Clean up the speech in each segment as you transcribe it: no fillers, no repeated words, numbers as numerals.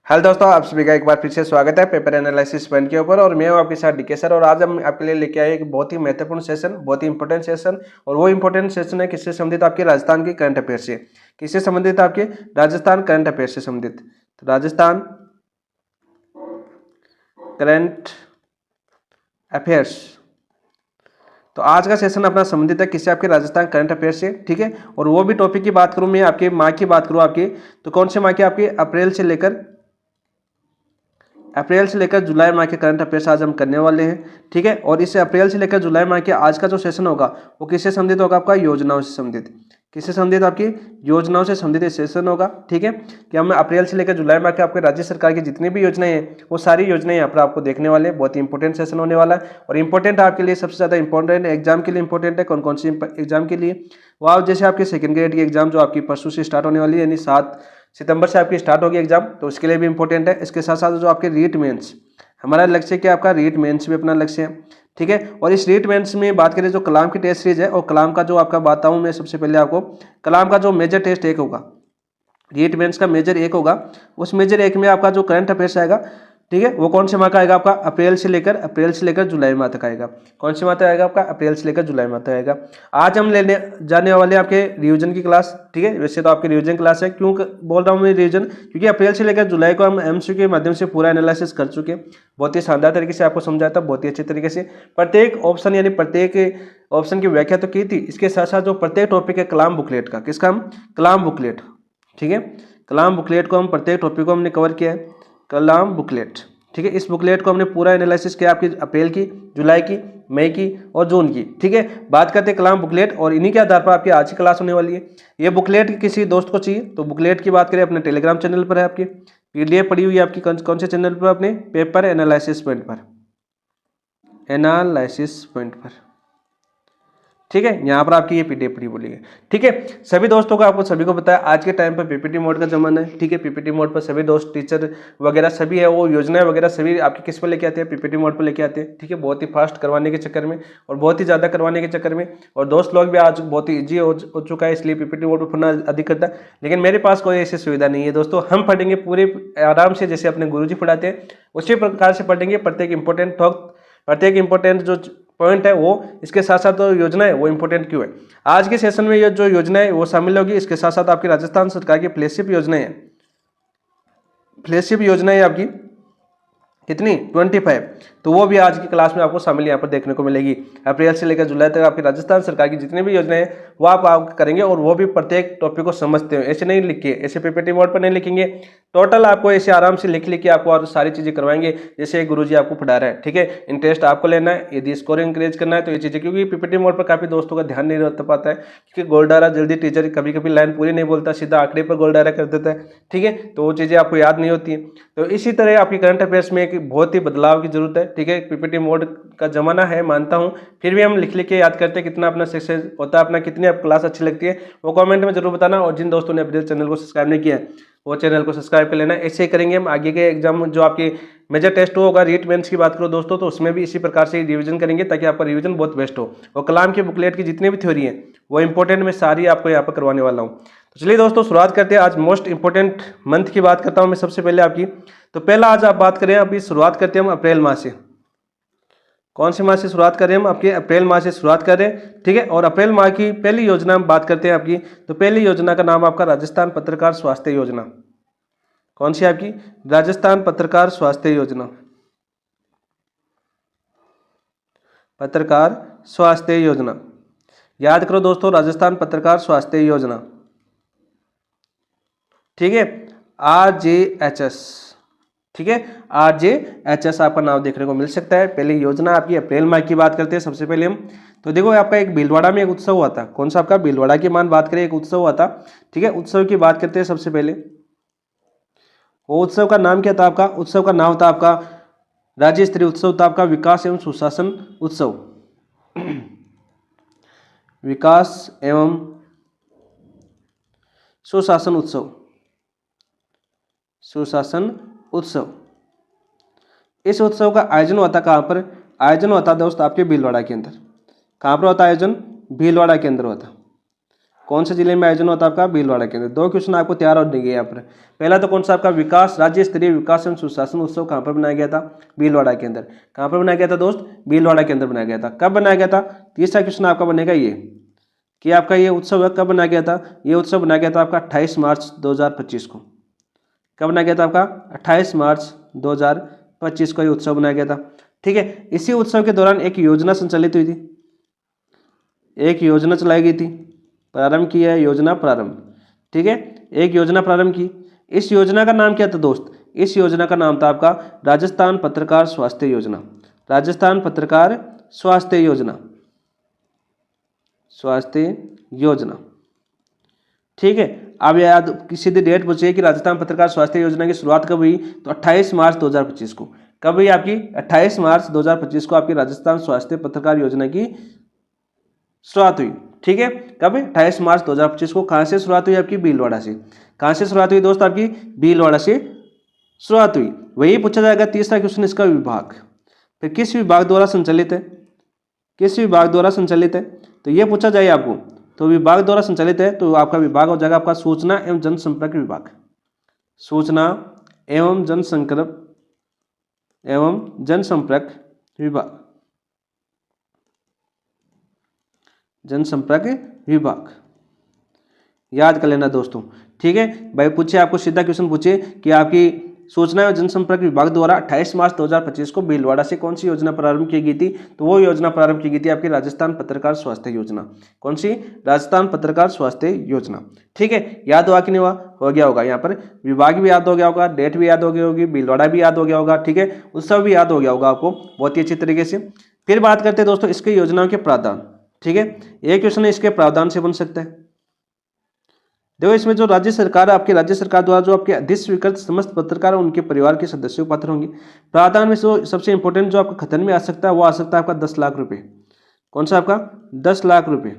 Hello दोस्तों, आप सभी का एक बार फिर से स्वागत है पेपर एनालिसिस पॉइंट के ऊपर। और मैं हूं आपके साथ डीके सर। और आज हम आपके लिए लेके आए एक बहुत ही महत्वपूर्ण सेशन, बहुत ही इंपॉर्टेंट सेशन। और वो इंपॉर्टेंट सेशन है किससे संबंधित? आपके राजस्थान की करंट अफेयर से। किससे संबंधित? आपके राजस्थान करंट अफेयर से संबंधित। तो राजस्थान करंट अफेयर्स। तो आज का सेशन अपना संबंधित है किससे? आपके राजस्थान करंट अफेयर से, ठीक है। और वो भी टॉपिक की बात करूं मैं, आपके माह की बात करूं आपकी, तो कौन से माह की? आपके अप्रैल से लेकर जुलाई माह के करंट अफेयर्स आज हम करने वाले हैं, ठीक है। और इस अप्रैल से लेकर जुलाई माह के आज का जो सेशन होगा वो किससे संबंधित होगा? आपका योजनाओं से संबंधित। किससे संबंधित? आपकी योजनाओं से संबंधित सेशन होगा, ठीक है। कि हम अप्रैल से लेकर जुलाई माह के आपके राज्य सरकार की जितनी भी योजनाएं हैं वो सारी योजनाएं यहाँ पर आपको देखने वाले हैं। बहुत ही इंपॉर्टेंट सेशन होने वाला है। और इंपॉर्टेंट आपके लिए सबसे ज्यादा इंपॉर्टेंट एग्जाम के लिए इंपॉर्टेंट है। कौन कौन सी एग्जाम के लिए? वो आप जैसे आपके सेकंड ग्रेड की एग्जाम जो आपकी परसों से स्टार्ट होने वाली है, यानी 7 सितंबर से आपकी स्टार्ट होगी एग्जाम, तो उसके लिए भी इंपॉर्टेंट है। इसके साथ साथ जो आपके रीट मेंस, हमारा लक्ष्य क्या? आपका रीट मेंस भी अपना लक्ष्य है, ठीक है। और इस रीट मेंस में बात करें जो कलाम की टेस्ट सीरीज है, और कलाम का जो आपका बताऊं मैं सबसे पहले आपको, कलाम का जो मेजर टेस्ट एक होगा, रीट मेंस का मेजर एक होगा। उस मेजर एक में आपका जो करंट अफेयर्स आएगा, ठीक है, वो कौन से माह का आएगा? आपका अप्रैल से लेकर जुलाई माह तक आएगा। कौन से माह तक आएगा? आपका अप्रैल से लेकर जुलाई माह तक आएगा। आज हम लेने जाने वाले हैं आपके रिवीजन की क्लास, ठीक है। वैसे तो आपकी रिवीजन क्लास है, क्यों बोल रहा हूँ मैं रिवीजन? क्योंकि अप्रैल से लेकर जुलाई को हम एमसीक्यू के माध्यम से पूरा एनालिसिस कर चुके हैं। बहुत ही शानदार तरीके से आपको समझाया था, बहुत ही अच्छे तरीके से। प्रत्येक ऑप्शन यानी प्रत्येक ऑप्शन की व्याख्या तो की थी। इसके साथ साथ जो प्रत्येक टॉपिक है कलाम बुकलेट का, किसका? हम कलाम बुकलेट, ठीक है। कलाम बुकलेट को हम प्रत्येक टॉपिक को हमने कवर किया है, कलाम बुकलेट, ठीक है। इस बुकलेट को हमने पूरा एनालिसिस किया आपकी अप्रैल की, जुलाई की, मई की और जून की, ठीक है। बात करते हैं कलाम बुकलेट, और इन्हीं के आधार पर आपकी आज की क्लास होने वाली है। ये बुकलेट किसी दोस्त को चाहिए तो बुकलेट की बात करें, अपने टेलीग्राम चैनल पर है, आपकी पीडीएफ पड़ी हुई है आपकी। कौन से चैनल पर? अपने पेपर एनालिसिस पॉइंट पर, एनालिसिस पॉइंट पर, ठीक है। यहाँ पर आपकी ये पीडीएफ पड़ी बोली है, ठीक है। सभी दोस्तों को, आपको सभी को पता है आज के टाइम पर पीपीटी मोड का जमाना है, ठीक है। पीपीटी मोड पर सभी दोस्त, टीचर वगैरह सभी है, वो योजनाएं वगैरह सभी आपकी किस पर लेके आते हैं? पीपीटी मोड पर लेके आते हैं, ठीक है। बहुत ही फास्ट करवाने के चक्कर में और बहुत ही ज़्यादा करवाने के चक्कर में, और दोस्त लोग भी आज बहुत ही ईजी हो चुका है, इसलिए पीपीटी मोड पर पढ़ना अधिक करता है। लेकिन मेरे पास कोई ऐसी सुविधा नहीं है दोस्तों। हम पढ़ेंगे पूरे आराम से, जैसे अपने गुरु जी पढ़ाते हैं उसी प्रकार से पढ़ेंगे। प्रत्येक इंपॉर्टेंट जो पॉइंट है वो, इसके साथ साथ जो योजना है वो इंपॉर्टेंट क्यों है। आज के सेशन में ये जो योजना है वो शामिल होगी। इसके साथ साथ आपकी राजस्थान सरकार की फ्लैगशिप योजनाएं है, फ्लैगशिप योजना है आपकी कितनी? 25। तो वो भी आज की क्लास में आपको शामिल यहाँ पर देखने को मिलेगी। अप्रैल से लेकर जुलाई तक आपकी राजस्थान सरकार की जितनी भी योजनाएं हैं वो आप करेंगे, और वो भी प्रत्येक टॉपिक को समझते हो। ऐसे नहीं लिखिए, ऐसे पीपीटी मोड पर नहीं लिखेंगे, टोटल आपको ऐसे आराम से लिख के आपको और सारी चीजें करवाएंगे जैसे गुरुजी आपको पढ़ा रहे हैं, ठीक है। इंटरेस्ट आपको लेना है, यदि स्कोर इंक्रीज करना है तो ये चीजें, क्योंकि पीपीटी मोड पर काफी दोस्तों का ध्यान नहीं रह पाता है, क्योंकि गोलडारा जल्दी टीचर कभी कभी लाइन पूरी नहीं बोलता, सीधा आंकड़े पर गोलडारा कर देता है, ठीक है। तो वो चीजें आपको याद नहीं होती है। तो इसी तरह आपकी करंट अफेयर्स में एक बहुत ही बदलाव की जरूरत है, ठीक है। पीपीटी मोड का जमाना है, मानता हूं, फिर भी हम लिख के याद करते हैं। कितना अपना सक्सेस होता है, अपना कितनी आप क्लास अच्छी लगती है वो कमेंट में जरूर बताना। और जिन दोस्तों ने अपने चैनल को सब्सक्राइब नहीं किया है वो चैनल को सब्सक्राइब कर लेना। ऐसे ही करेंगे हम आगे के एग्जाम, जो आपके मेजर टेस्ट होगा, रीट मेंस की बात करो दोस्तों, तो उसमें भी इसी प्रकार से रिवीजन करेंगे ताकि आपका रिवीजन बहुत बेस्ट हो। और कलाम के बुकलेट की जितनी भी थ्योरी है वो इंपॉर्टेंट मैं सारी आपको यहाँ पर करवाने वाला हूँ। तो चलिए दोस्तों शुरुआत करते हैं। आज मोस्ट इंपॉर्टेंट मंथ की बात करता हूँ मैं सबसे पहले आपकी। तो पहला आज आप बात करें, अभी शुरुआत करते हैं हम अप्रैल माह से। कौन से माह से शुरुआत करें हम? आपके अप्रैल माह से शुरुआत करें, ठीक है। और अप्रैल माह की पहली योजना हम बात करते हैं आपकी। तो पहली योजना का नाम आपका राजस्थान पत्रकार स्वास्थ्य योजना। कौन सी? आपकी राजस्थान पत्रकार स्वास्थ्य योजना, पत्रकार स्वास्थ्य योजना। याद करो दोस्तों, राजस्थान पत्रकार स्वास्थ्य योजना, ठीक है। RJHS, ठीक है। RJHS आपका नाम देखने को मिल सकता है। पहली योजना आपकी अप्रैल माह की बात करते हैं सबसे पहले हम। तो देखो आपका एक भीलवाड़ा में एक उत्सव हुआ था। कौन सा? आपका भीलवाड़ा की मान बात करें, एक उत्सव हुआ था, ठीक है। उत्सव की बात करते हैं सबसे पहले। वो उत्सव का नाम क्या था आपका? उत्सव का नाम था आपका, राज्य स्तरीय उत्सव था आपका, विकास एवं सुशासन उत्सव। विकास एवं सुशासन उत्सव, सुशासन उत्सव। इस उत्सव का आयोजन हुआ था कहाँ पर? आयोजन हुआ था दोस्त आपके भीलवाड़ा के अंदर। कहाँ पर होता आयोजन? भीलवाड़ा के अंदर हुआ था। कौन से जिले में आयोजन होता है आपका? भीलवाड़ा के अंदर। 2 क्वेश्चन आपको तैयार हो गए यहाँ पर। पहला तो कौन सा आपका विकास राज्य स्तरीय विकास एवं सुशासन उत्सव कहाँ पर बनाया गया था? भीलवाड़ा के अंदर। कहाँ पर बनाया गया था दोस्त? भीलवाड़ा के अंदर बनाया गया था। कब बनाया गया था? तीसरा क्वेश्चन आपका बनेगा ये कि आपका ये उत्सव है कब बनाया गया था? ये उत्सव बनाया गया था आपका 28 मार्च 2025 को। कब बनाया गया था आपका? 28 मार्च 2025 को ये उत्सव बनाया गया था। ठीक है, इसी उत्सव के दौरान एक योजना संचालित हुई थी, एक योजना चलाई गई थी, प्रारंभ की है योजना प्रारंभ। ठीक है, एक योजना प्रारंभ की। इस योजना का नाम क्या था दोस्त? इस योजना का नाम था आपका राजस्थान पत्रकार स्वास्थ्य योजना। राजस्थान पत्रकार स्वास्थ्य योजना, स्वास्थ्य योजना। ठीक है, अब याद सीधी डेट पूछिए कि राजस्थान पत्रकार स्वास्थ्य योजना की शुरुआत कब हुई? तो 28 मार्च 2025 को। कब हुई आपकी? 28 मार्च 2025 को आपकी राजस्थान स्वास्थ्य पत्रकार योजना की शुरुआत हुई। ठीक है, कब? 28 मार्च 2025 को। कहाँ से शुरुआत हुई आपकी? भीलवाड़ा से। कहाँ से शुरुआत हुई दोस्त आपकी? भीलवाड़ा से शुरुआत हुई। वही पूछा जाएगा तीसरा क्वेश्चन इसका विभाग। फिर किस विभाग द्वारा संचालित है? किस विभाग द्वारा संचालित है? तो ये पूछा जाए आपको। तो विभाग द्वारा संचालित है तो आपका विभाग हो जाएगा आपका सूचना एवं जनसंपर्क विभाग। सूचना एवं जनसंपर्क विभाग, जनसंपर्क विभाग याद कर लेना दोस्तों। ठीक है भाई, पूछे आपको सीधा क्वेश्चन पूछे कि आपकी सूचना एवं जनसंपर्क विभाग द्वारा 28 मार्च 2025 को भीलवाड़ा से कौन सी योजना प्रारंभ की गई थी? तो वो योजना प्रारंभ की गई थी आपकी राजस्थान पत्रकार स्वास्थ्य योजना। कौन सी? राजस्थान पत्रकार स्वास्थ्य योजना। ठीक है, याद हुआ कि नहीं हुआ? हो गया होगा। यहाँ पर विभाग भी याद हो गया होगा, डेट भी याद हो गई होगी, भीलवाड़ा भी याद हो गया होगा। ठीक है, उत्सव भी याद हो गया होगा आपको बहुत ही अच्छी तरीके से। फिर बात करते हैं दोस्तों इसकी योजनाओं के प्रावधान। ठीक है, एक क्वेश्चन इसके प्रावधान से बन सकता है। देखो इसमें जो राज्य सरकार है, आपकी राज्य सरकार द्वारा जो आपके अधिक स्वीकृत समस्त पत्रकार और उनके परिवार के सदस्यों को पात्र होंगे। प्रावधान में जो सबसे इंपॉर्टेंट जो आपका खतन में आ सकता है वो आ सकता है आपका 10 लाख रुपए। कौन सा आपका? 10 लाख रुपए।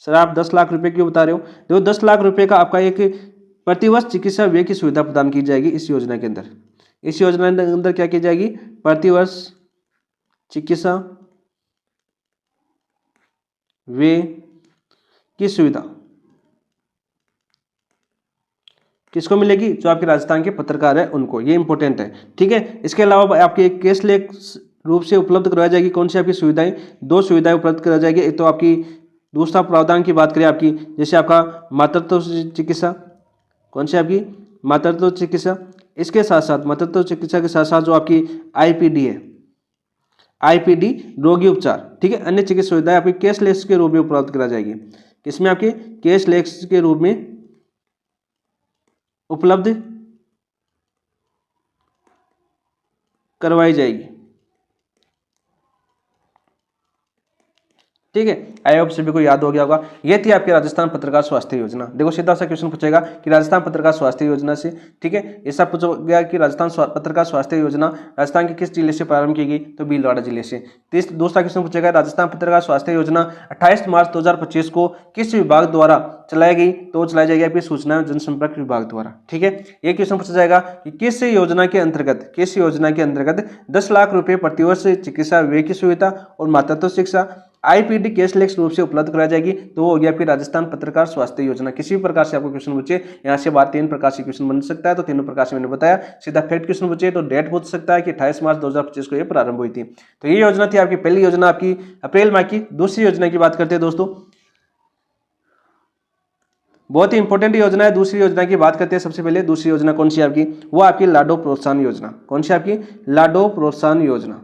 सर आप 10 लाख रुपए क्यों बता रहे हो? देखो 10 लाख रुपए का आपका एक प्रतिवर्ष चिकित्सा व्यय की सुविधा प्रदान की जाएगी इस योजना के अंदर। इस योजना के अंदर क्या की जाएगी? प्रतिवर्ष चिकित्सा व्यय की सुविधा किसको मिलेगी? जो आपके राजस्थान के पत्रकार है उनको। ये इंपॉर्टेंट है। ठीक है, इसके अलावा आपकी एक कैशलेस रूप से उपलब्ध करवाई जाएगी। कौन सी आपकी सुविधाएं? 2 सुविधाएं उपलब्ध कराई जाएगी। एक तो आपकी दूसरा प्रावधान की बात करें आपकी, जैसे आपका मातृत्व चिकित्सा। कौन सी आपकी? मातृत्व चिकित्सा। इसके साथ साथ मातृत्व चिकित्सा के साथ साथ जो आपकी आईपीडी है, आईपीडी रोगी उपचार। ठीक है, अन्य चिकित्सा सुविधाएं आपकी कैशलेस के रूप में उपलब्ध कराई जाएगी। किसमें? आपकी कैशलेस के रूप में उपलब्ध करवाई जाएगी। ठीक है, आई होप सभी को याद हो गया होगा। ये थी आपकी राजस्थान पत्रकार स्वास्थ्य योजना। देखो सीधा सा क्वेश्चन पूछेगा कि राजस्थान पत्रकार स्वास्थ्य योजना से, ठीक है, ऐसा पूछा गया कि राजस्थान पत्रकार स्वास्थ्य योजना राजस्थान के किस जिले से प्रारंभ की गई? तो भीलवाड़ा जिले से। दूसरा क्वेश्चन पूछेगा राजस्थान पत्रकार स्वास्थ्य योजना 28 मार्च 2025 को किस विभाग द्वारा चलाई गई? तो चलाई जाएगी आपकी सूचना एवं जनसंपर्क विभाग द्वारा। ठीक है, ये क्वेश्चन पूछा जाएगा कि किस योजना के अंतर्गत 10 लाख रुपए प्रतिवर्ष चिकित्सा व्यय की सुविधा और मातृत्व शिक्षा आईपीडी कैशलेस रूप से उपलब्ध कराई जाएगी? तो वो हो गया आपकी राजस्थान पत्रकार स्वास्थ्य योजना। किसी भी प्रकार से आपको क्वेश्चन पूछे, यहाँ से बात 3 प्रकार से क्वेश्चन बन सकता है। तो तीनों प्रकार से मैंने बताया। सीधा फैक्ट क्वेश्चन पूछे तो डेट पूछ सकता है कि 28 मार्च 2025 को ये प्रारंभ हुई थी। तो ये योजना थी आपकी पहली योजना, आपकी अप्रैल माह की। दूसरी योजना की बात करते हैं दोस्तों, बहुत ही इंपॉर्टेंट योजना है। दूसरी योजना की बात करते हैं। सबसे पहले दूसरी योजना कौन सी आपकी? वो आपकी लाडो प्रोत्साहन योजना। कौन सी आपकी? लाडो प्रोत्साहन योजना।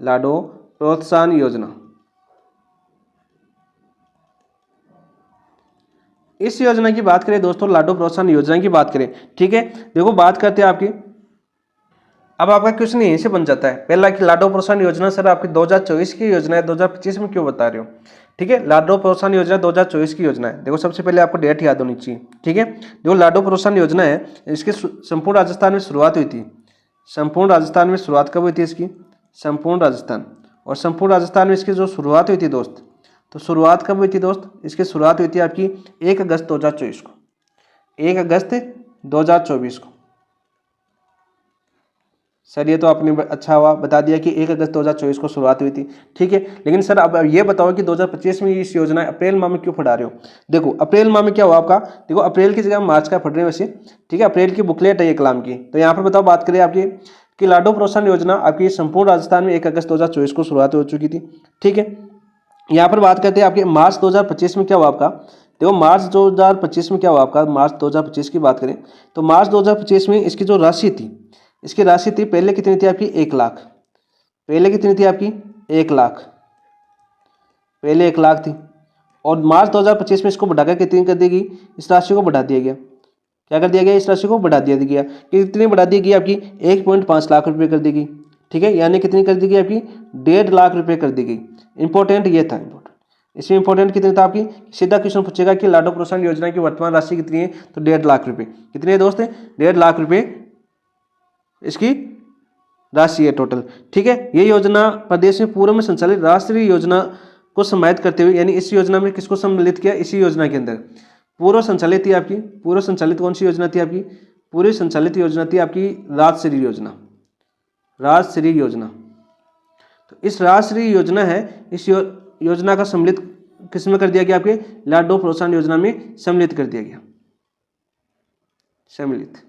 लाडो प्रोत्साहन योजना। इस योजना की बात करें दोस्तों, लाडो प्रोत्साहन योजना की बात करें, ठीक है, देखो बात करते हैं आपकी। अब आपका क्वेश्चन यहीं से बन जाता है पहला कि लाडो प्रोत्साहन योजना सर आपकी 2024 की योजना है, 2025 में क्यों बता रहे हो? ठीक है, लाडो प्रोत्साहन योजना 2024 की योजना है। देखो सबसे पहले आपको डेट याद होनी चाहिए। ठीक है, देखो लाडो प्रोत्साहन योजना है, इसकी संपूर्ण राजस्थान में शुरुआत हुई थी। संपूर्ण राजस्थान में शुरुआत कब हुई थी इसकी? संपूर्ण राजस्थान। और संपूर्ण राजस्थान में इसकी जो शुरुआत हुई थी दोस्त, तो शुरुआत कब हुई थी दोस्त? इसकी शुरुआत हुई थी आपकी 1 अगस्त 2024 को। 1 अगस्त 2024 को। सर ये तो आपने अच्छा हुआ बता दिया कि 1 अगस्त 2024 को शुरुआत हुई थी, ठीक है। लेकिन सर अब ये बताओ कि 2025 में इस योजना अप्रैल माह में क्यों पढ़ा रहे हो? देखो अप्रैल माह में क्या हुआ आपका, देखो अप्रैल की जगह मार्च का पढ़ रहे हैं वैसे, ठीक है। अप्रैल की बुकलेट है ये कलाम की। तो यहाँ पर बताओ, बात करें आपकी कि लाडो प्रोत्साहन योजना आपकी संपूर्ण राजस्थान में 1 अगस्त 2024 को शुरुआत हो चुकी थी, ठीक है। यहाँ पर बात करते हैं आपके मार्च 2025 में क्या हुआ आपका। देखो मार्च 2025 में क्या हुआ आपका, मार्च 2025 की बात करें तो मार्च 2025 में इसकी जो राशि थी, इसकी राशि थी पहले कितनी थी आपकी 1 लाख, पहले कितनी थी आपकी 1 लाख, पहले 1 लाख थी। और मार्च 2025 में इसको बढ़ाकर कितनी कर दी गई, इस राशि को बढ़ा दिया गया। क्या कर दिया गया, इस राशि को बढ़ा दिया गया। कितनी बढ़ा दी गई आपकी 1.5 लाख रुपये कर दी गई, ठीक है। यानी कितनी कर दी गई आपकी 1.5 लाख रुपये कर दी गई। इंपॉर्टेंट ये था, इंपॉर्टेंट इसमें इंपॉर्टेंट कितनी था आपकी, सीधा क्वेश्चन पूछेगा कि लाडो प्रोत्साहन योजना की वर्तमान राशि कितनी है, तो 1.5 लाख रुपये। कितनी है दोस्त, 1.5 लाख रुपये इसकी राशि है टोटल, ठीक है। ये योजना प्रदेश में पूर्व में संचालित राष्ट्रीय योजना को समाहित करते हुए, यानी इस योजना में किसको सम्मिलित किया, इसी योजना के अंदर पूर्व संचालित थी आपकी, पूर्व संचालित कौन सी योजना थी आपकी, पूर्व संचालित योजना थी आपकी राजश्री योजना, राजश्री योजना। तो इस राजश्री योजना है, इस योजना का सम्मिलित किस में कर दिया गया, आपके लाडो प्रोत्साहन योजना में सम्मिलित कर दिया गया, सम्मिलित,